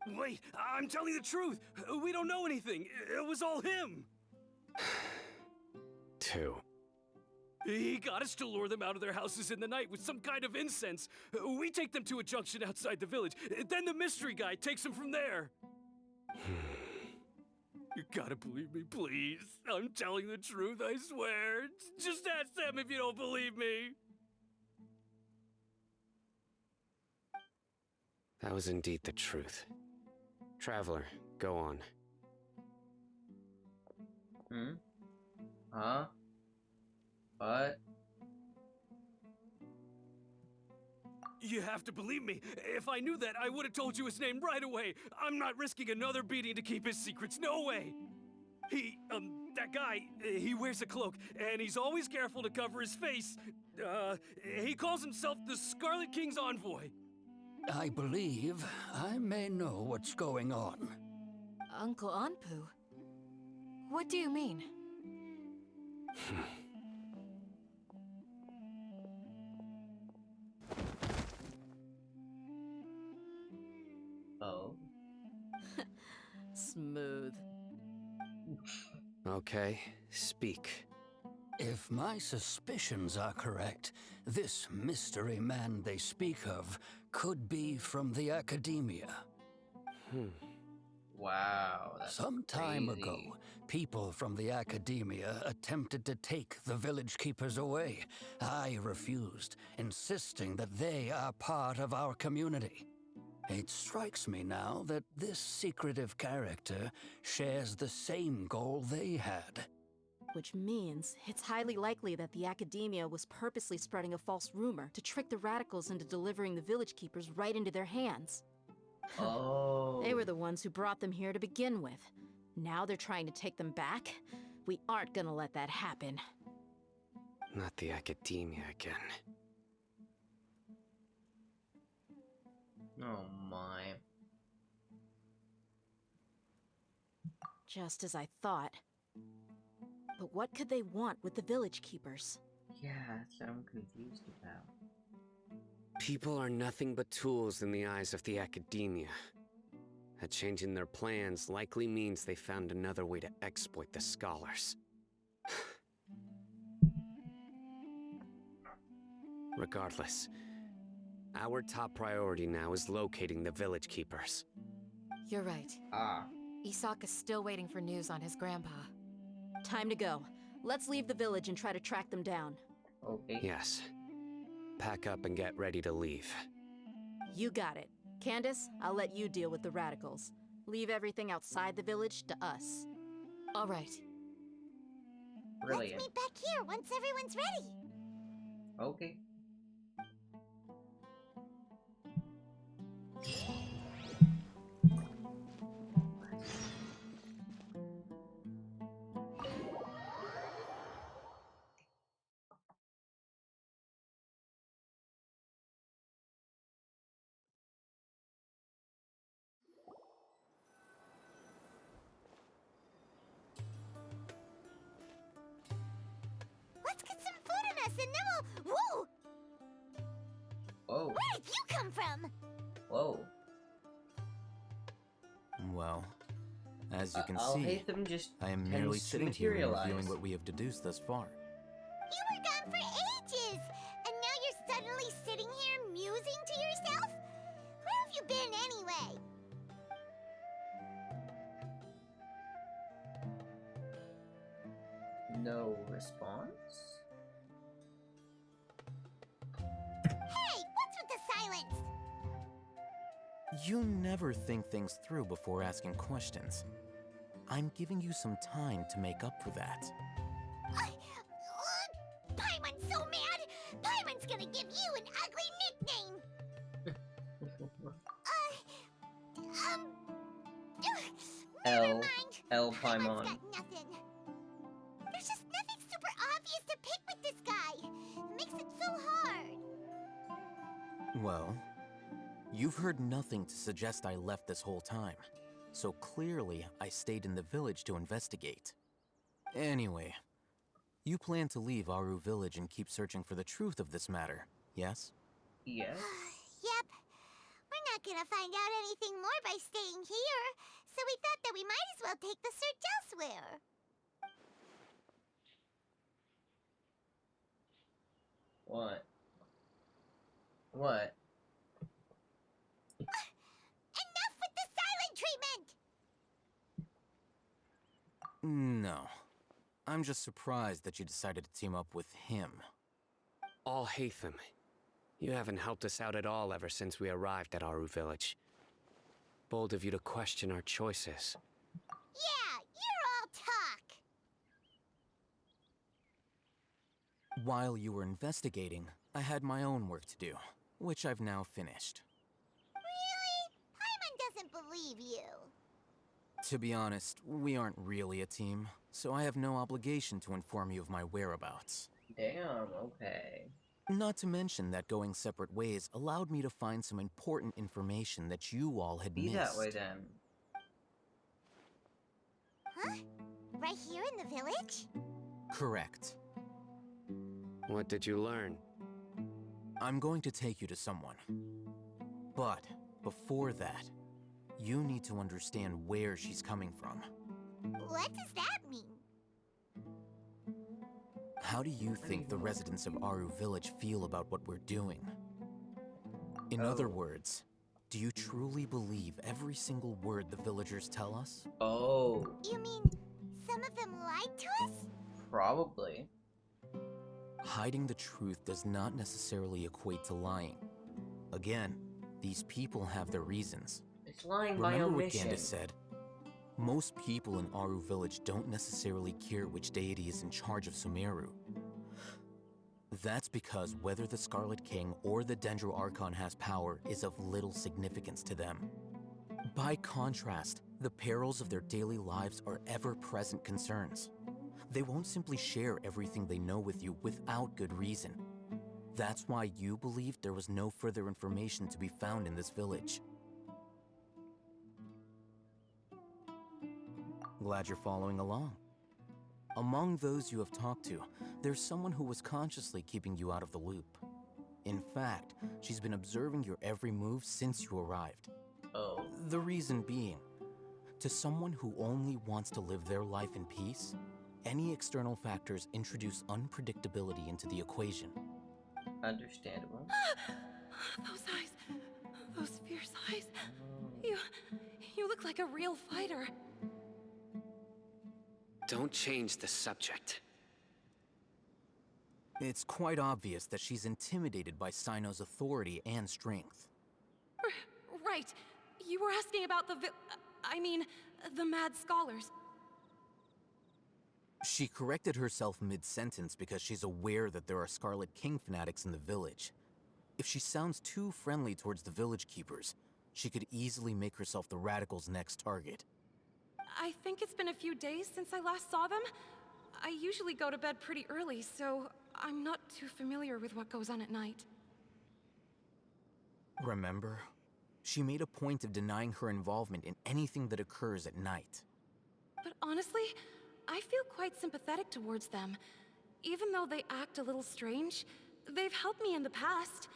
Wait, I'm telling the truth. We don't know anything. It was all him. 2. He got us to lure them out of their houses in the night with some kind of incense. We take them to a junction outside the village. Then the mystery guy takes them from there. You gotta believe me, please. I'm telling the truth, I swear. Just ask them if you don't believe me. That was indeed the truth. Traveler, go on. Hmm? Huh? What? You have to believe me. If I knew that, I would have told you his name right away. I'm not risking another beating to keep his secrets. No way. That guy, he wears a cloak, and he's always careful to cover his face. He calls himself the Scarlet King's envoy. I believe I may know what's going on. Uncle Anpu? What do you mean? Oh. Smooth. Okay, speak. If my suspicions are correct, this mystery man they speak of could be from the Academia. Wow, that's Some time crazy. ago, people from the Academia attempted to take the village keepers away. I refused, insisting that they are part of our community. It strikes me now that this secretive character shares the same goal they had. Which means it's highly likely that the Academia was purposely spreading a false rumor to trick the radicals into delivering the village keepers right into their hands. Oh. They were the ones who brought them here to begin with. Now they're trying to take them back? We aren't gonna let that happen. Not the Academia again. Oh my. Just as I thought. But what could they want with the village keepers? Yeah, that's what I'm confused about. People are nothing but tools in the eyes of the Academia. A change in their plans likely means they found another way to exploit the scholars. Regardless, our top priority now is locating the village keepers. You're right. Isak is still waiting for news on his grandpa. Time to go. Let's leave the village and try to track them down. Okay. Yes. Pack up and get ready to leave. You got it. Candace, I'll let you deal with the radicals. Leave everything outside the village to us. All right. Brilliant. Let's meet back here once everyone's ready. Okay. Let's get some food in us and then we'll... Whoa! Whoa. Where did you come from? Whoa. Well, as you can I'll see, hate them just I am tends merely to sitting here and materialize. reviewing what we have deduced thus far. You were gone for ages, and now you're suddenly sitting here musing to yourself? Where have you been anyway? No response? Hey, what's with the silence? You never think things through before asking questions. I'm giving you some time to make up for that. Paimon's so mad! Paimon's gonna give you an ugly nickname! Never mind. L Paimon's Paimon. got nothing. There's just nothing super obvious to pick with this guy. It makes it so hard. Well, you've heard nothing to suggest I left this whole time. So clearly, I stayed in the village to investigate. Anyway, you plan to leave Aru village and keep searching for the truth of this matter, yes? Yes. Yep. We're not gonna find out anything more by staying here, so we thought that we might as well take the search elsewhere. What? What? Enough with the silent treatment! No. I'm just surprised that you decided to team up with him. All Hatham. You haven't helped us out at all ever since we arrived at Aru Village. Bold of you to question our choices. Yeah, you're all talk. While you were investigating, I had my own work to do, which I've now finished. Really? Paimon doesn't believe you. To be honest, we aren't really a team, so I have no obligation to inform you of my whereabouts. Damn, okay. Not to mention that going separate ways allowed me to find some important information that you all had Be missed. that way then. Huh? Right here in the village? Correct. What did you learn? I'm going to take you to someone. But before that, you need to understand where she's coming from. What does that mean? How do you think the residents of Aru Village feel about what we're doing? In other words, do you truly believe every single word the villagers tell us? Oh. You mean some of them lied to us? Probably. Hiding the truth does not necessarily equate to lying. Again, these people have their reasons. It's lying by Remember what omission. Ganda said? Most people in Aru Village don't necessarily care which deity is in charge of Sumeru. That's because whether the Scarlet King or the Dendro Archon has power is of little significance to them. By contrast, the perils of their daily lives are ever-present concerns. They won't simply share everything they know with you without good reason. That's why you believed there was no further information to be found in this village. Glad you're following along. Among those you have talked to, there's someone who was consciously keeping you out of the loop. In fact, she's been observing your every move since you arrived. Oh. The reason being, to someone who only wants to live their life in peace, any external factors introduce unpredictability into the equation. Understandable. Those eyes. Those fierce eyes. You look like a real fighter. Don't change the subject. It's quite obvious that she's intimidated by Sino's authority and strength. Right. You were asking about the the mad scholars. She corrected herself mid-sentence because she's aware that there are Scarlet King fanatics in the village. If she sounds too friendly towards the village keepers, she could easily make herself the Radicals' next target. I think it's been a few days since I last saw them. I usually go to bed pretty early, so I'm not too familiar with what goes on at night. Remember? She made a point of denying her involvement in anything that occurs at night. But honestly, I feel quite sympathetic towards them. Even though they act a little strange, they've helped me in the past.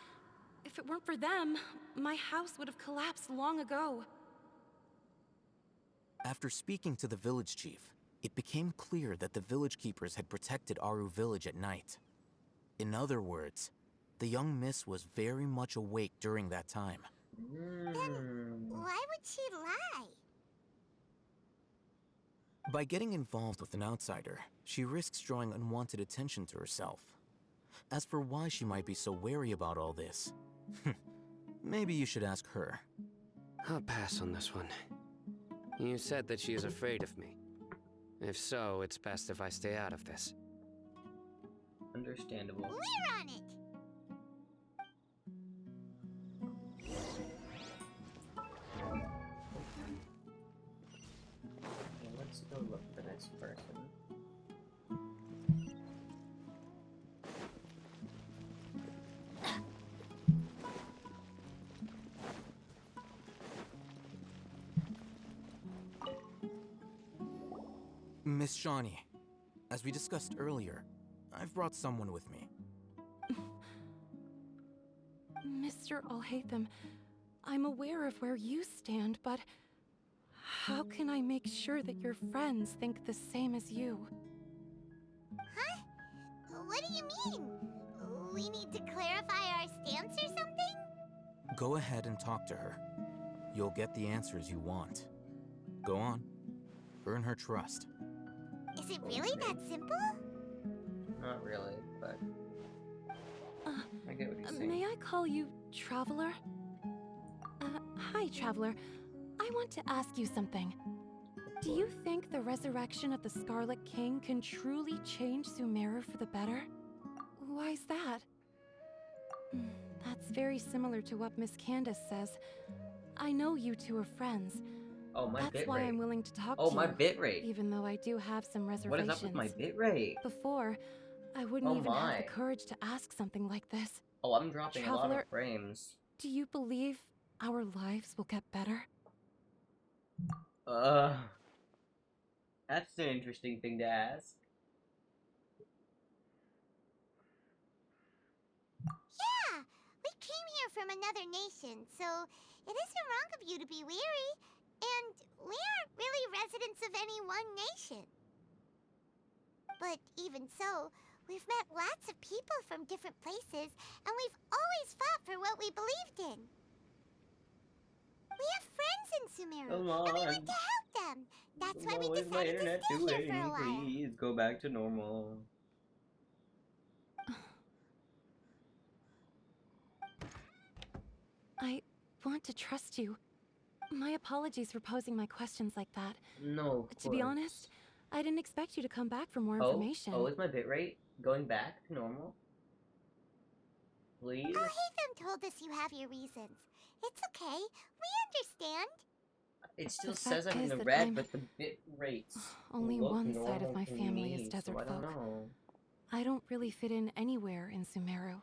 If it weren't for them, my house would have collapsed long ago. After speaking to the village chief, it became clear that the village keepers had protected Aru Village at night. In other words, the young miss was very much awake during that time. Then why would she lie? By getting involved with an outsider, she risks drawing unwanted attention to herself. As for why she might be so wary about all this, maybe you should ask her. I'll pass on this one. You said that she is afraid of me. If so, it's best if I stay out of this. Understandable. We're on it! Okay, let's go look for this person. Miss Shawnee, as we discussed earlier, I've brought someone with me. Mr. Alhaitham, I'm aware of where you stand, but how can I make sure that your friends think the same as you? Huh? What do you mean? We need to clarify our stance or something? Go ahead and talk to her. You'll get the answers you want. Go on. Earn her trust. Is it really that simple? Not really, but I get what he's saying. May I I call you Traveler? Hi, Traveler. I want to ask you something. Do you think the resurrection of the Scarlet King can truly change Sumeru for the better? Why's that? That's very similar to what Miss Candace says. I know you two are friends. Oh, my That's bit why rate. I'm willing to talk Oh, to my you, bit rate. even though I do have some What reservations. is up with my bit rate? Before, I wouldn't Oh even have my. the courage to ask something like this. Oh, I'm dropping a lot of Traveler, frames. do you believe our lives will get better? That's an interesting thing to ask. Yeah, we came here from another nation, so it isn't wrong of you to be weary. And we aren't really residents of any one nation. But even so, we've met lots of people from different places, and we've always fought for what we believed in. We have friends in Sumeru, Come and we on. want to help them. That's why we No, is my decided to internet stay here for a doing? while. Please go back to normal. I want to trust you. My apologies for posing my questions like that. No, of To be course. honest, I didn't expect you to come back for more Oh, information. is my bitrate going back to normal? Please? Haytham told us you have your reasons. It's okay. We understand. It still The says fact I'm in is the that red, I'm- but the bit rates Only look one side normal of my to family me, is desert so I don't folk. know. I don't really fit in anywhere in Sumeru.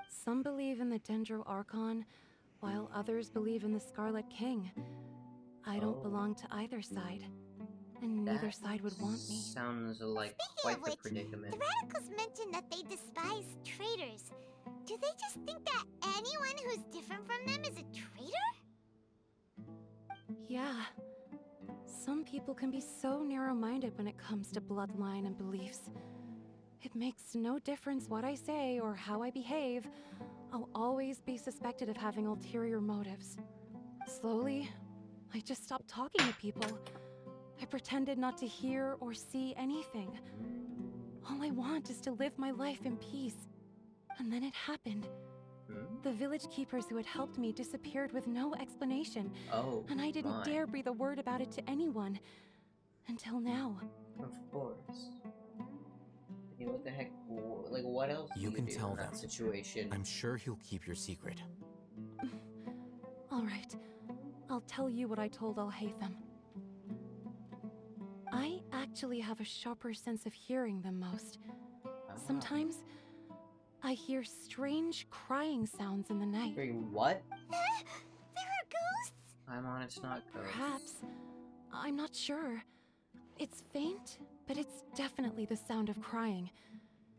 Some believe in the Dendro Archon, while others believe in the Scarlet King. I don't belong to either side, and neither side would want me. Sounds like Speaking quite of the which, predicament. the radicals mentioned that they despise traitors. Do they just think that anyone who's different from them is a traitor? Yeah. Some people can be so narrow-minded when it comes to bloodline and beliefs. It makes no difference what I say or how I behave. I'll always be suspected of having ulterior motives. Slowly, I just stopped talking to people. I pretended not to hear or see anything. All I want is to live my life in peace. And then it happened. The village keepers who had helped me disappeared with no explanation. Oh, and I didn't my. dare breathe a word about it to anyone. Until now. Of course. I mean, what the heck? Like, what else You do can do tell in them. that situation? I'm sure he'll keep your secret. All right. I'll tell you what I told Alhaitham. I actually have a sharper sense of hearing than most. Sometimes, I hear strange crying sounds in the night. What? There are ghosts? I'm on, it's not ghosts. Perhaps. I'm not sure. It's faint, but it's definitely the sound of crying.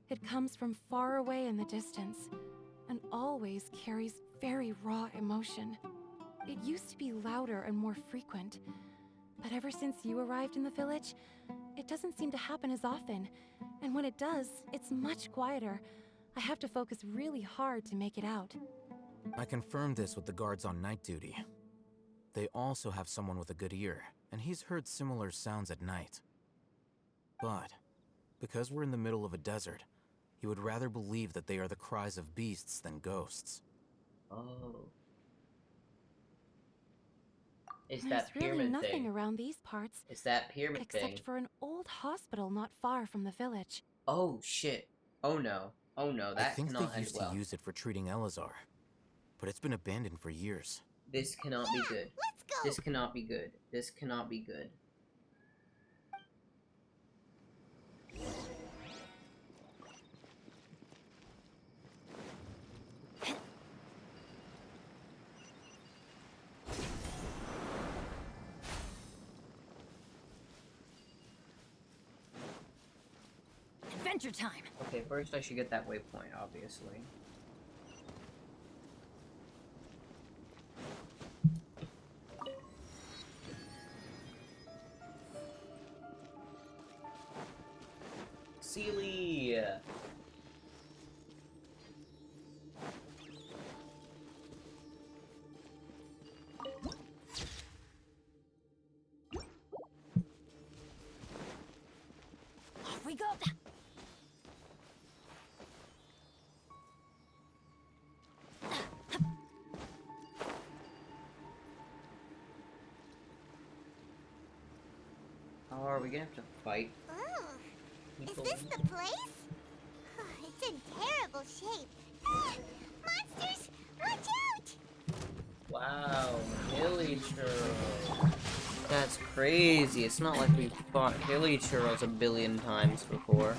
It comes from far away in the distance, and always carries very raw emotion. It used to be louder and more frequent, but ever since you arrived in the village, it doesn't seem to happen as often, and when it does, it's much quieter. I have to focus really hard to make it out. I confirmed this with the guards on night duty. They also have someone with a good ear, and he's heard similar sounds at night. But, because we're in the middle of a desert, he would rather believe that they are the cries of beasts than ghosts. Oh. It's There's that really pyramid nothing thing. around these parts. It's that pyramid except thing. for an old hospital not far from the village. Oh, shit. Oh, no. Oh, no. I That think cannot they end used well. to use it for treating Elazar, but it's been abandoned for years. This cannot be good. Let's go! This cannot be good. This cannot be good. Adventure time! Okay, first I should get that waypoint, obviously. Sealy! Off we go! we gonna have to fight? Ooh, is this the place? It's in terrible shape. Monsters, watch out! Wow, hilly churros. That's crazy. It's not like we've fought hilly churros a billion times before.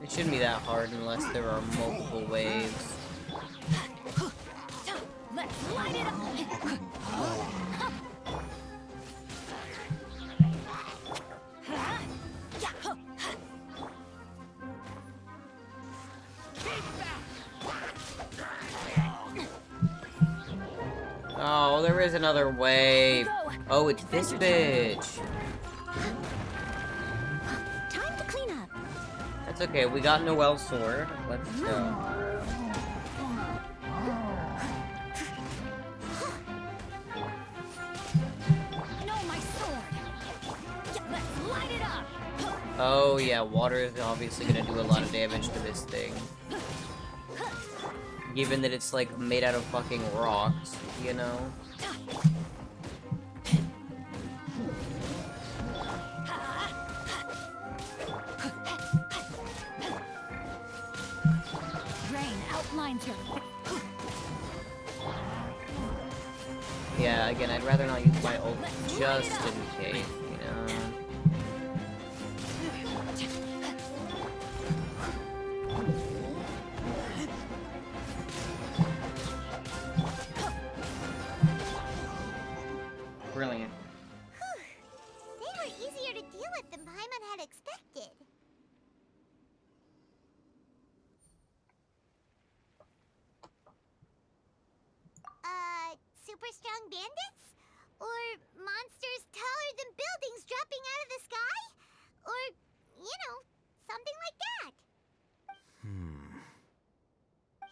It shouldn't be that hard unless there are multiple waves. Let's light it up! Oh, there is another wave. Oh, it's this bitch. Time to clean up. That's okay, we got Noel's sword. Let's go. No, my sword! Let's light it up! Oh yeah, water is obviously gonna do a lot of damage to this thing. Given that it's like made out of fucking rocks, you know? Rain outlines your... Yeah, again, I'd rather not use my ult just in case, you know? Brilliant. They were easier to deal with than Paimon had expected. Super strong bandits? Or monsters taller than buildings dropping out of the sky? Or, you know, something like that.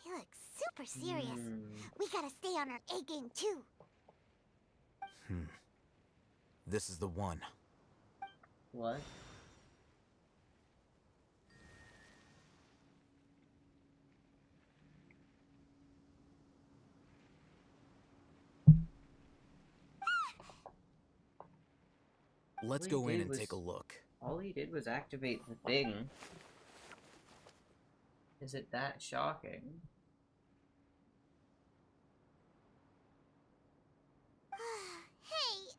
He looks super serious. We gotta stay on our A game too. This is the one. What? Let's go in and take a look. All he did was activate the thing. Is it that shocking? Hey,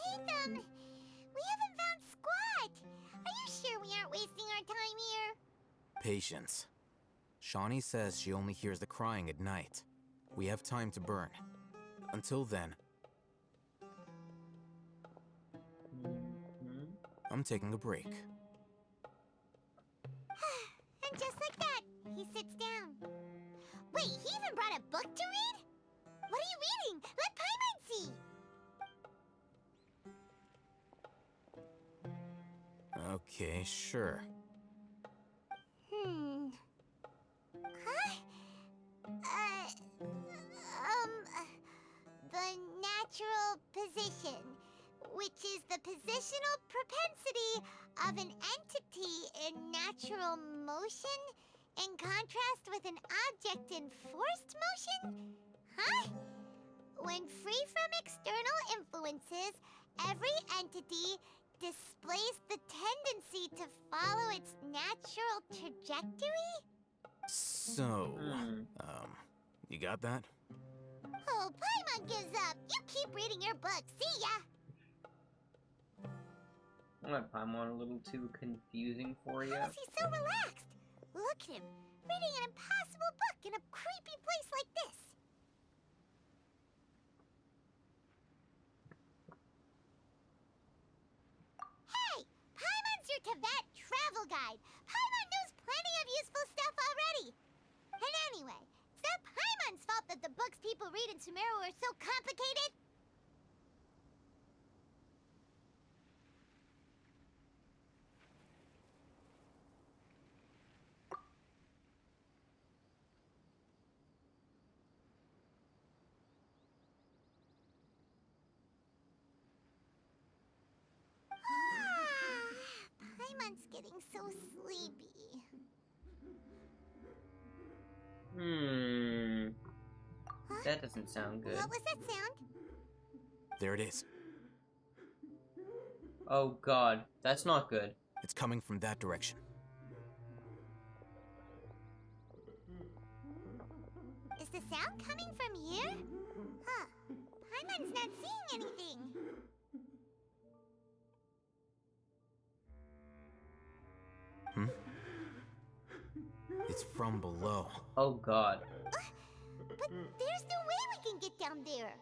Hatham, we haven't found squat. Are you sure we aren't wasting our time here? Patience. Shawnee says she only hears the crying at night. We have time to burn. Until then, I'm taking a break. And just like that, he sits down. Wait, he even brought a book to read? What are you reading? Let Paimon see! Okay, sure. Huh? The natural position, which is the positional propensity of an entity in natural motion in contrast with an object in forced motion? Huh? When free from external influences, every entity displays the tendency to follow its natural trajectory? So, you got that? Oh, Paimon gives up. You keep reading your book. See ya! Paimon a little too confusing for you? How is he so relaxed? Look at him, reading an impossible book in a creepy place like this. Hey! Paimon's your Tibet travel guide. Paimon knows plenty of useful stuff already. And anyway, it's not Paimon's fault that the books people read in Sumeru are so complicated. Paimon's getting so sleepy. That doesn't sound good. What was that sound? There it is. Oh god, that's not good. It's coming from that direction. Is the sound coming from here? Huh. Paimon's not seeing anything. Hmm? It's from below. Oh god. But there's no way we can get down there.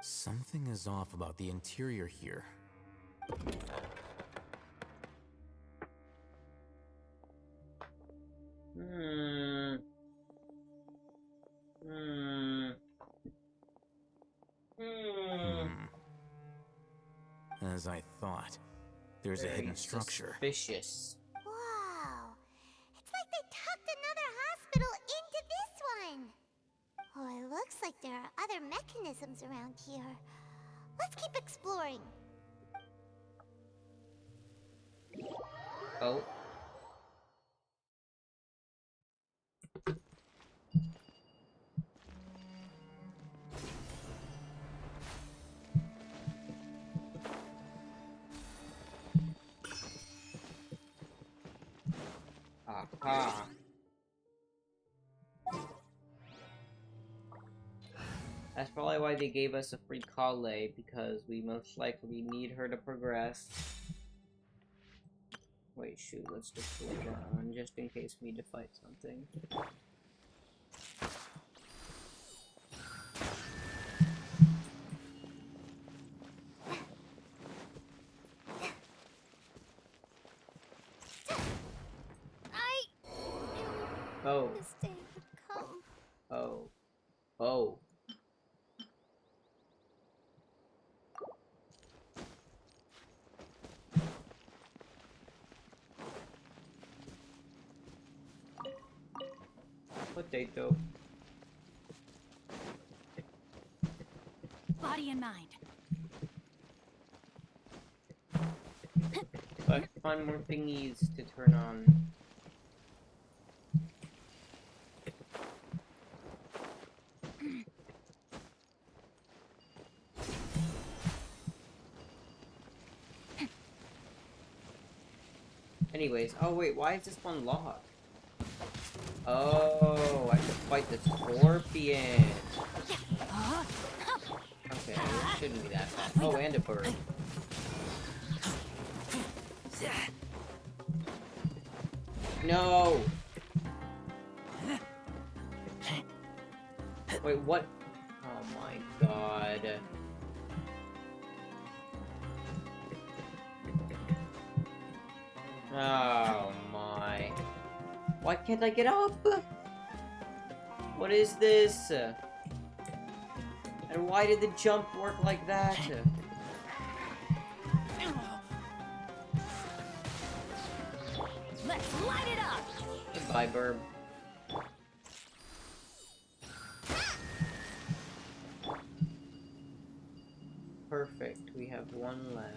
Something is off about the interior here. As I thought, there's a hidden structure. Suspicious. Wow. It's like they tucked another hospital into this one. Oh, it looks like there are other mechanisms around here. Let's keep exploring. Oh. Aha. That's probably why they gave us a free Kale, because we most likely need her to progress. Wait, shoot, let's just put that on, just in case we need to fight something. Oh. This day would come. Oh. Oh. Potato. Body and mind. Let's find more thingies to turn on. Anyways, oh wait, why is this one locked? Oh, I have to fight the scorpion. Okay, it shouldn't be that bad. Oh, and a bird. No! Wait, what? Oh my god. Oh my. Why can't I get up? What is this? And why did the jump work like that? Let's light it up. Goodbye, Burb. Perfect. We have one left.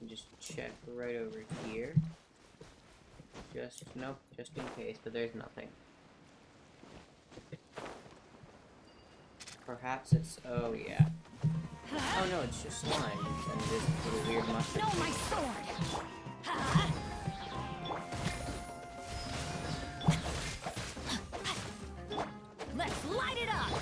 Just check right over here. Nope, just in case, but there's nothing. Perhaps it's, oh yeah. Oh no, it's just slime and this little weird mushroom. No, my sword. Let's light it up.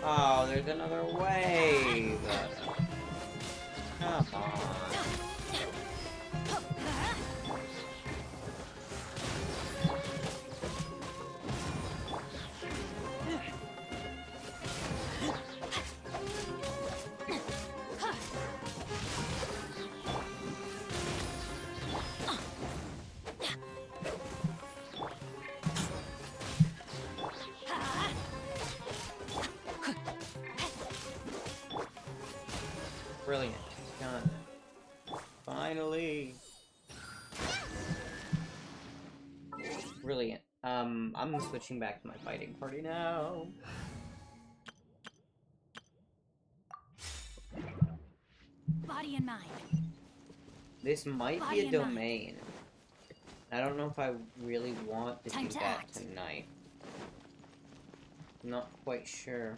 Oh, there's another wave. Come on. Brilliant. Done. Finally. Brilliant. I'm switching back to my fighting party now. Body and mind. This might Body be a and mind. domain. I don't know if I really want to Time do to that act. tonight. Not quite sure.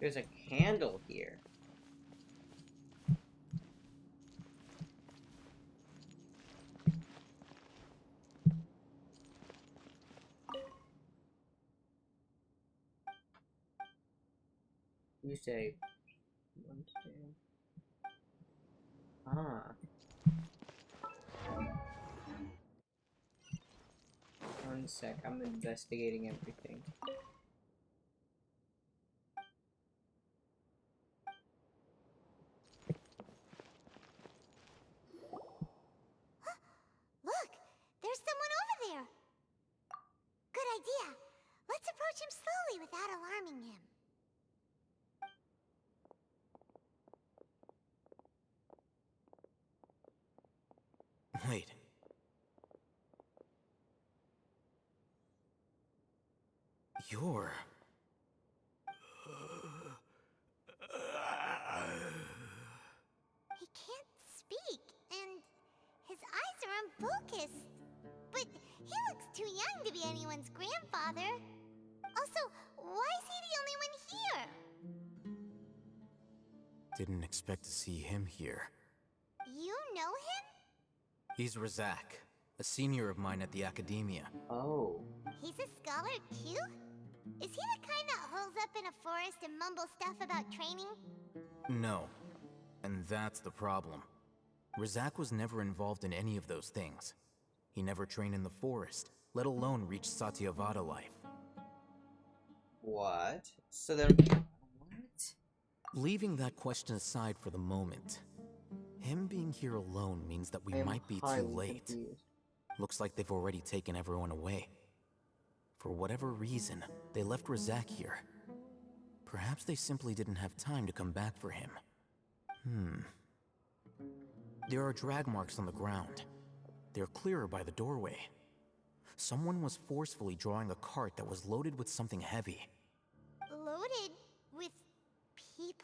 There's a candle here. You say 1, 2. Ah. One sec, I'm investigating everything. Look, there's someone over there. Good idea. Let's approach him slowly without alarming him. Wait. You're... He can't speak, and his eyes are unfocused. But he looks too young to be anyone's grandfather. Also, why is he the only one here? Didn't expect to see him here. You know him? He's Razak, a senior of mine at the Academia. Oh. He's a scholar too? Is he the kind that holes up in a forest and mumbles stuff about training? No. And that's the problem. Razak was never involved in any of those things. He never trained in the forest, let alone reach Satyavada life. What? So then... What? Leaving that question aside for the moment, him being here alone means that we might be too late. Confused. Looks like they've already taken everyone away. For whatever reason, they left Razak here. Perhaps they simply didn't have time to come back for him. There are drag marks on the ground. They're clearer by the doorway. Someone was forcefully drawing a cart that was loaded with something heavy. Loaded with people?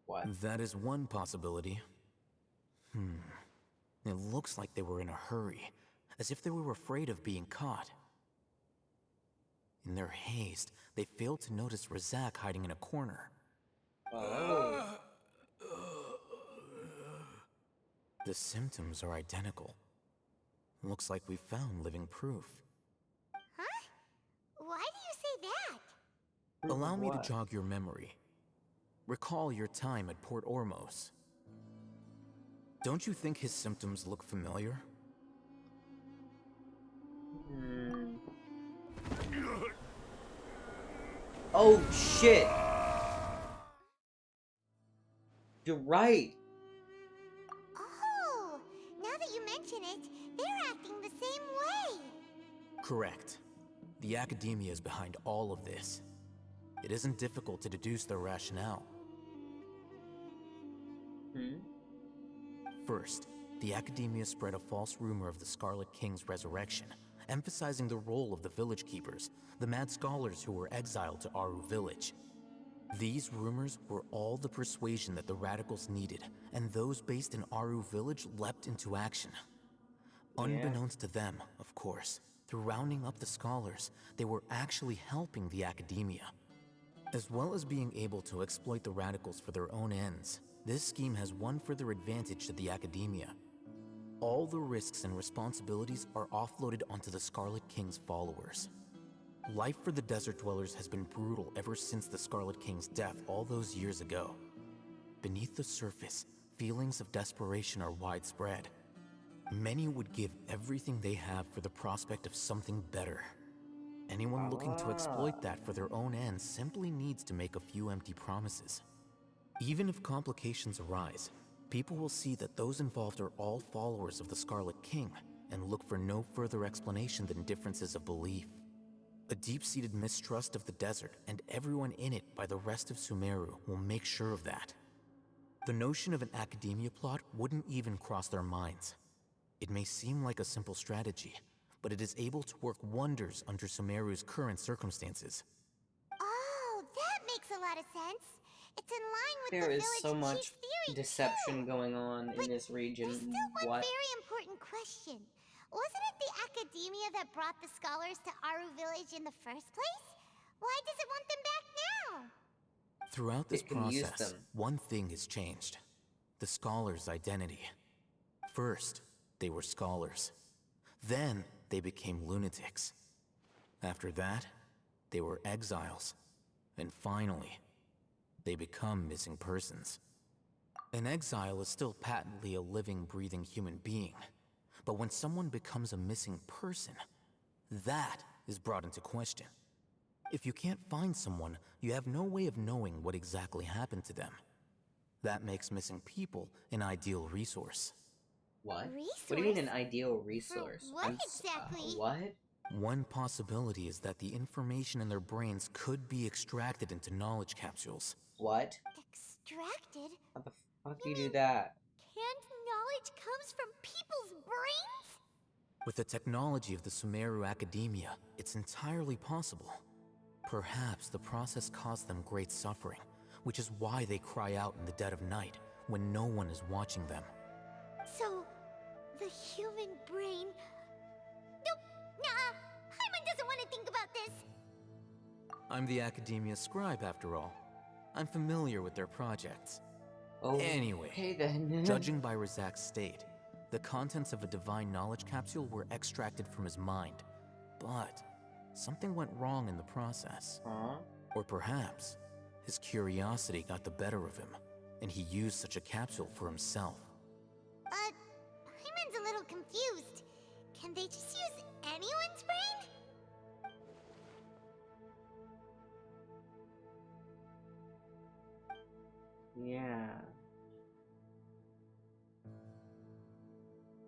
What? That is one possibility. It looks like they were in a hurry, as if they were afraid of being caught. In their haste, they failed to notice Razak hiding in a corner. Oh. The symptoms are identical. Looks like we found living proof. Huh? Why do you say that? Allow me to What? jog your memory. Recall your time at Port Ormos. Don't you think his symptoms look familiar? Oh, shit! You're right! Oh, now that you mention it, they're acting the same way. Correct. The Academia is behind all of this. It isn't difficult to deduce their rationale. First, the Academia spread a false rumor of the Scarlet King's resurrection, emphasizing the role of the village keepers, the mad scholars who were exiled to Aru village. These rumors were all the persuasion that the radicals needed, and those based in Aru village leapt into action. Unbeknownst to them, of course, through rounding up the scholars, they were actually helping the Academia. As well as being able to exploit the radicals for their own ends, this scheme has one further advantage to the Academia. All the risks and responsibilities are offloaded onto the Scarlet King's followers. Life for the desert dwellers has been brutal ever since the Scarlet King's death all those years ago. Beneath the surface, feelings of desperation are widespread. Many would give everything they have for the prospect of something better. Anyone looking to exploit that for their own ends simply needs to make a few empty promises. Even if complications arise, people will see that those involved are all followers of the Scarlet King and look for no further explanation than differences of belief. A deep-seated mistrust of the desert and everyone in it by the rest of Sumeru will make sure of that. The notion of an academia plot wouldn't even cross their minds. It may seem like a simple strategy, but it is able to work wonders under Sumeru's current circumstances. Oh, that makes a lot of sense. It's in line with There the is village so much chief's theory, deception too. going on in this region. There's still one What? very important question. Wasn't it the academia that brought the scholars to Aru Village in the first place? Why does it want them back now? Throughout this It can use process, them. one thing has changed: the scholars' identity. First, they were scholars. Then, they became lunatics. After that, they were exiles. And finally, they become missing persons. An exile is still patently a living, breathing human being. But when someone becomes a missing person, that is brought into question. If you can't find someone, you have no way of knowing what exactly happened to them. That makes missing people an ideal resource. What? Resource? What do you mean an ideal resource? For what exactly? What? One possibility is that the information in their brains could be extracted into knowledge capsules. What? Extracted? How the fuck do you do that? Canned knowledge comes from people's brains? With the technology of the Sumeru Academia, it's entirely possible. Perhaps the process caused them great suffering, which is why they cry out in the dead of night, when no one is watching them. So, the human brain... Nope, nah, Paimon doesn't want to think about this. I'm the Academia scribe, after all. I'm familiar with their projects. Anyway, okay then. judging by Razak's state, the contents of a divine knowledge capsule were extracted from his mind. But something went wrong in the process. Or perhaps his curiosity got the better of him, and he used such a capsule for himself. Paimon's a little confused. Can they just use anyone's brain? Yeah.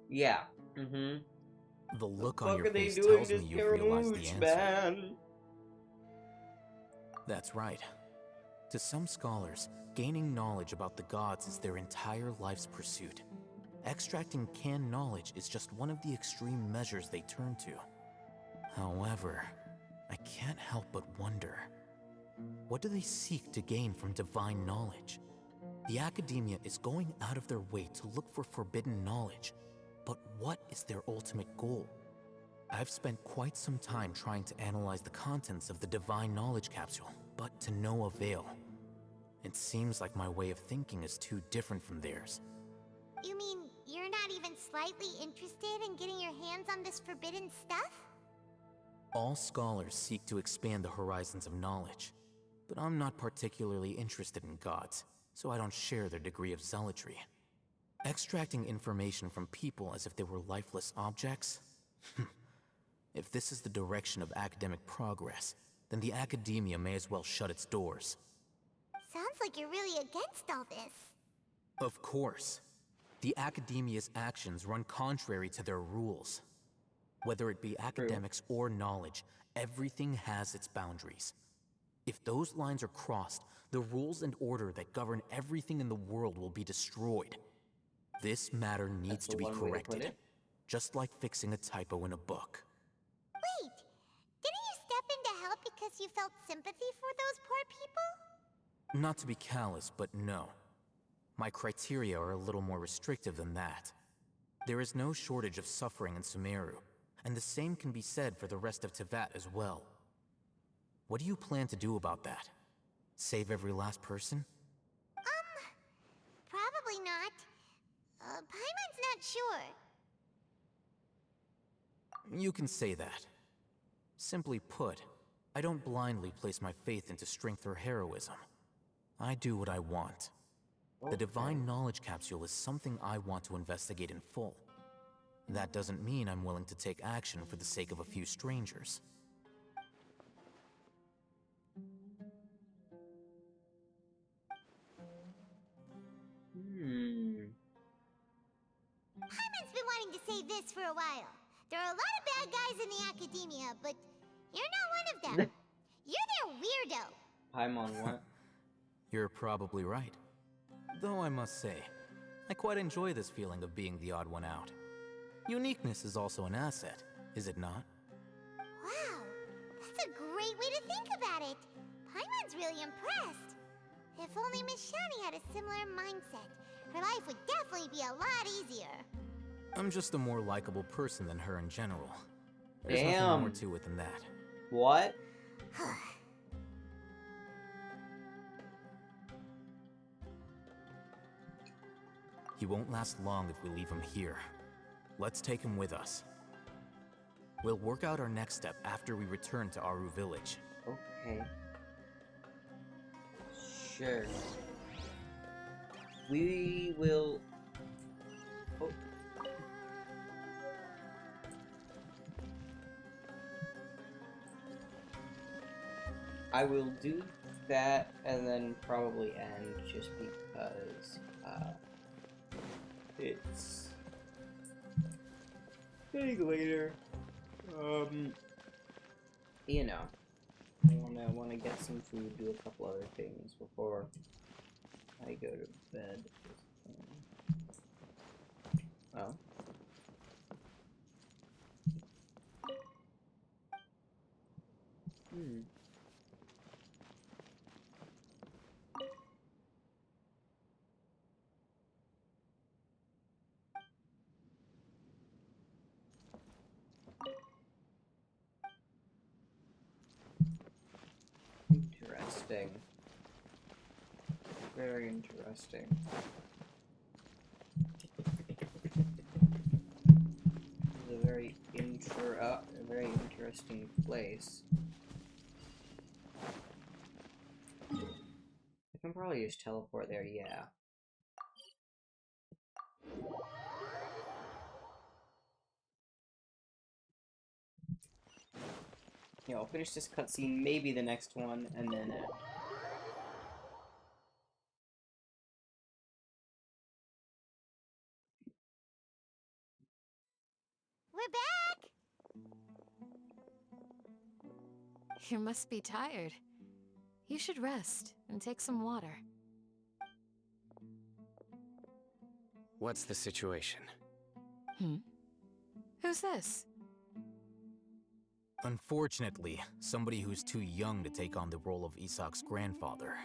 Yeah. Mm-hmm. The look What on your are they face doing tells me to you've realized the Scaramouche, answer. man? That's right. To some scholars, gaining knowledge about the gods is their entire life's pursuit. Extracting canned knowledge is just one of the extreme measures they turn to. However, I can't help but wonder, what do they seek to gain from divine knowledge? The Academia is going out of their way to look for forbidden knowledge, but what is their ultimate goal? I've spent quite some time trying to analyze the contents of the divine knowledge capsule, but to no avail. It seems like my way of thinking is too different from theirs. You mean you're not even slightly interested in getting your hands on this forbidden stuff? All scholars seek to expand the horizons of knowledge, but I'm not particularly interested in gods, so I don't share their degree of zealotry. Extracting information from people as if they were lifeless objects? If this is the direction of academic progress, then the Academia may as well shut its doors. Sounds like you're really against all this. Of course. The Academia's actions run contrary to their rules. Whether it be academics or knowledge, everything has its boundaries. If those lines are crossed, the rules and order that govern everything in the world will be destroyed. This matter needs to be corrected, just like fixing a typo in a book. Wait, didn't you step in to help because you felt sympathy for those poor people? Not to be callous, but no. My criteria are a little more restrictive than that. There is no shortage of suffering in Sumeru, and the same can be said for the rest of Teyvat as well. What do you plan to do about that? Save every last person? Probably not. Paimon's not sure. You can say that. Simply put, I don't blindly place my faith into strength or heroism. I do what I want. The Divine Knowledge Capsule is something I want to investigate in full. That doesn't mean I'm willing to take action for the sake of a few strangers. Paimon's been wanting to say this for a while. There are a lot of bad guys in the academia, but you're not one of them. You're their weirdo. Paimon, what? You're probably right. Though I must say, I quite enjoy this feeling of being the odd one out. Uniqueness is also an asset, is it not? Wow, that's a great way to think about it. Paimon's really impressed. If only Miss Shani had a similar mindset, her life would definitely be a lot easier. I'm just a more likable person than her in general. There's Damn. nothing more to it than that. What? He won't last long if we leave him here. Let's take him with us. We'll work out our next step after we return to Aru Village. Okay. Sure. We will... Oh. I will do that and then probably end just because it's getting later. You know, I wanna get some food, do a couple other things before I go to bed. Oh. Interesting. Very interesting. It's a very interesting place. I can probably just teleport there, yeah. Yeah, I'll finish this cutscene, maybe the next one, and then end. We're back! You must be tired. You should rest and take some water. What's the situation? Who's this? Unfortunately, somebody who's too young to take on the role of Isak's grandfather.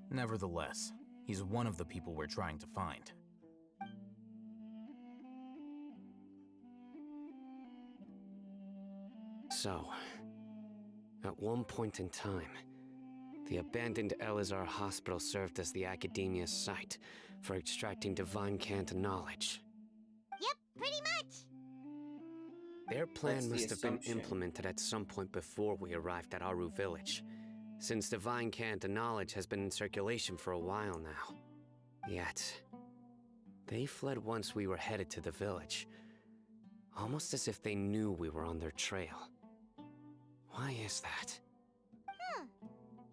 Nevertheless, he's one of the people we're trying to find. So, at one point in time, the abandoned Elazar Hospital served as the Academia's site for extracting divine cant knowledge. Yep, pretty much. Their plan That's the must have been assumption. implemented at some point before we arrived at Aru Village, since divine cant knowledge has been in circulation for a while now. Yet, they fled once we were headed to the village, almost as if they knew we were on their trail. Why is that?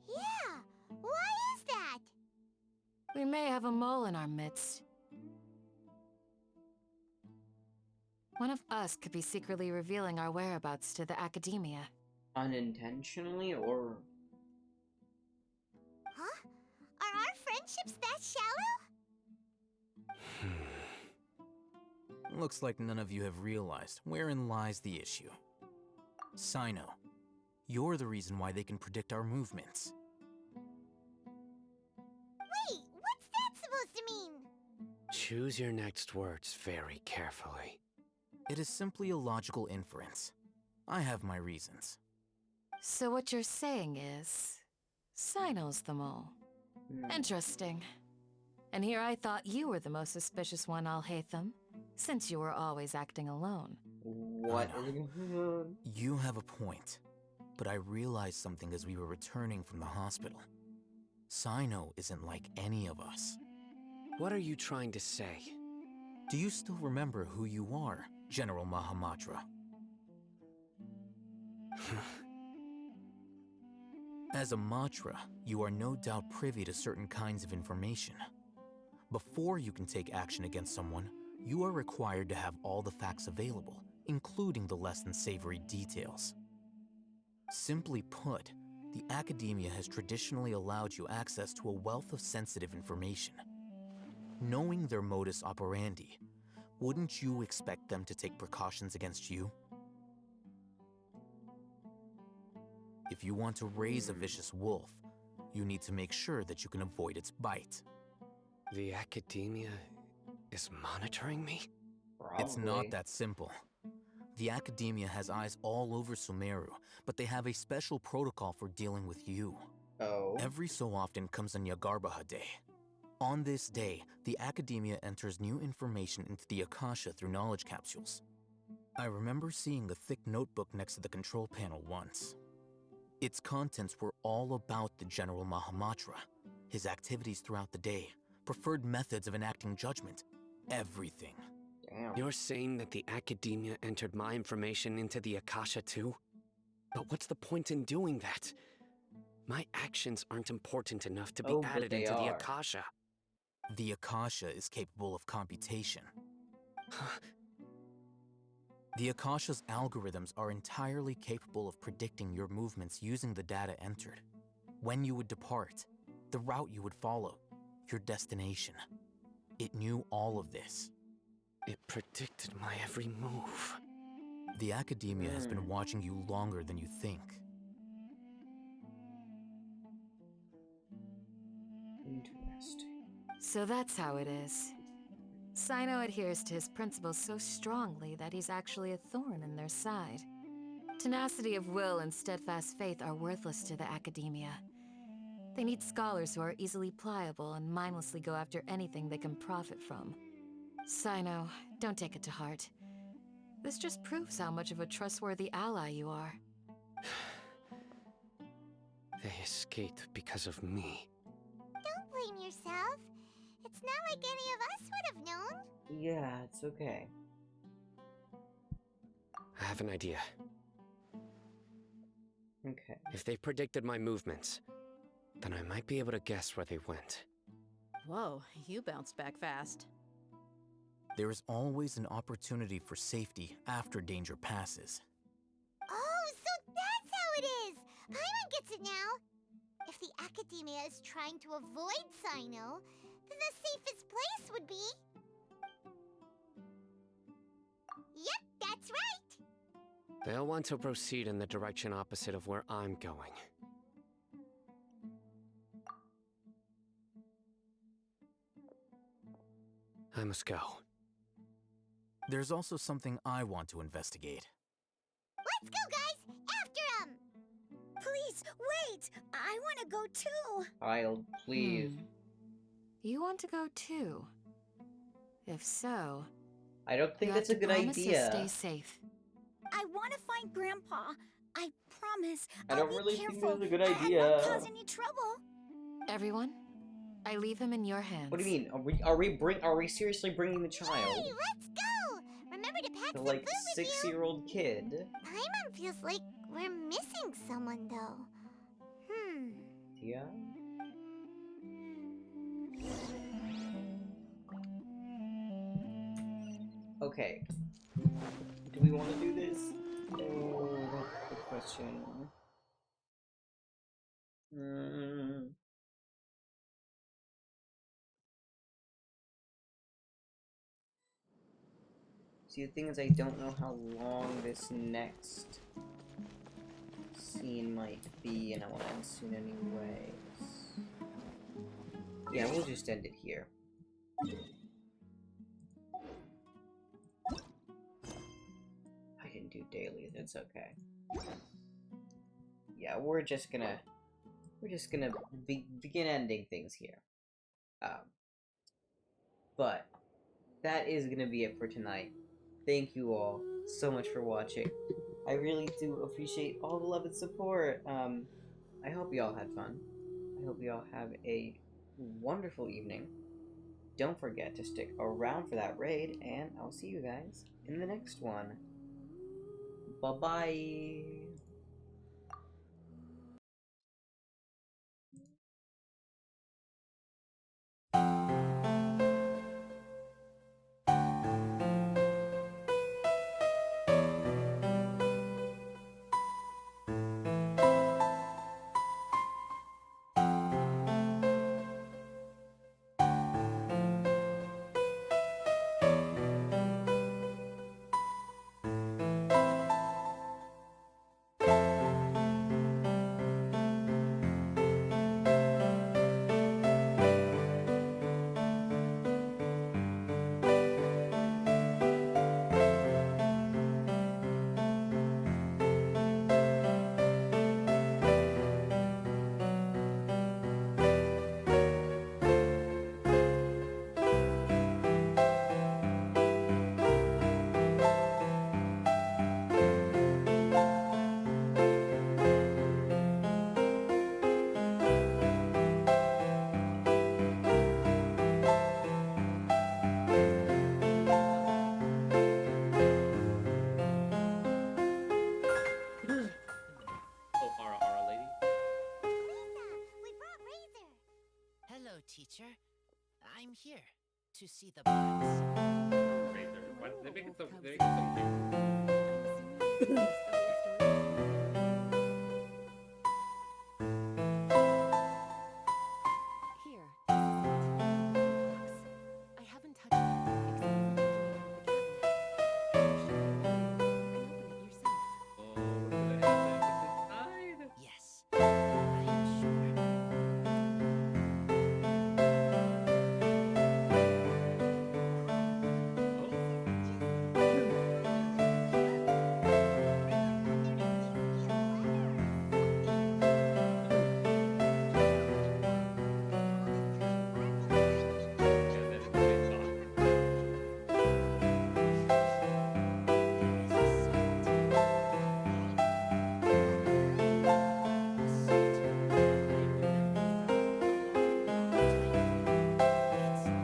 Yeah, why is that? We may have a mole in our midst. One of us could be secretly revealing our whereabouts to the Academia. Unintentionally, or... Huh? Are our friendships that shallow? Looks like none of you have realized wherein lies the issue. Sino, you're the reason why they can predict our movements. Wait, what's that supposed to mean? Choose your next words very carefully. It is simply a logical inference. I have my reasons. So what you're saying is... Sino's the mole. Interesting. And here I thought you were the most suspicious one, Al-Haytham, since you were always acting alone. What? You have a point. but I realized something as we were returning from the hospital. Sino isn't like any of us. What are you trying to say? Do you still remember who you are, General Mahamatra? As a Matra, you are no doubt privy to certain kinds of information. Before you can take action against someone, you are required to have all the facts available, including the less than savory details. Simply put, the academia has traditionally allowed you access to a wealth of sensitive information. Knowing their modus operandi, wouldn't you expect them to take precautions against you? If you want to raise a vicious wolf, you need to make sure that you can avoid its bite. The academia is monitoring me? It's not that simple. The academia has eyes all over Sumeru, but they have a special protocol for dealing with you. Oh. Every so often comes a Nyagarbaha Day. On this day, the academia enters new information into the Akasha through knowledge capsules. I remember seeing a thick notebook next to the control panel once. Its contents were all about the General Mahamatra, his activities throughout the day, preferred methods of enacting judgment, everything. Damn. You're saying that the academia entered my information into the Akasha too? But what's the point in doing that? My actions aren't important enough to be added into the Akasha. The Akasha is capable of computation. The Akasha's algorithms are entirely capable of predicting your movements using the data entered. When you would depart, the route you would follow, your destination. It knew all of this. It predicted my every move. The academia has been watching you longer than you think. Interesting. So that's how it is. Sino adheres to his principles so strongly that he's actually a thorn in their side. Tenacity of will and steadfast faith are worthless to the academia. They need scholars who are easily pliable and mindlessly go after anything they can profit from. Sino, don't take it to heart. This just proves how much of a trustworthy ally you are. They escaped because of me. Don't blame yourself. It's not like any of us would have known. Yeah, it's okay. I have an idea. Okay. If they predicted my movements, then I might be able to guess where they went. Whoa, you bounced back fast. There is always an opportunity for safety after danger passes. Oh, so that's how it is! Paimon gets it now! If the academia is trying to avoid Sino, then the safest place would be... Yep, that's right! They'll want to proceed in the direction opposite of where I'm going. I must go. There's also something I want to investigate. Let's go, guys! After him! Please, wait! I want to go too! Child, please. You want to go too? If so, I don't think you that's have a to good promise idea. to stay safe. I want to find Grandpa. I promise. I don't I'll be really think careful this is a good and idea. won't cause any trouble. Everyone, I leave him in your hands. What do you mean? Are we seriously bringing the child? Hey, let's go! Remember to pack The some like food with you. 6-year-old kid. Paimon feels like we're missing someone, though. Yeah. Okay. Do we want to do this? Oh, that's the question. See, the thing is, I don't know how long this next scene might be, and I want to end soon anyways. Yeah, we'll just end it here. I can do daily, that's okay. Yeah, we're just gonna begin ending things here. But that is gonna be it for tonight. Thank you all so much for watching. I really do appreciate all the love and support. I hope you all had fun. I hope you all have a wonderful evening. Don't forget to stick around for that raid, and I'll see you guys in the next one. Bye-bye! Hello, teacher. I'm here to see the bugs.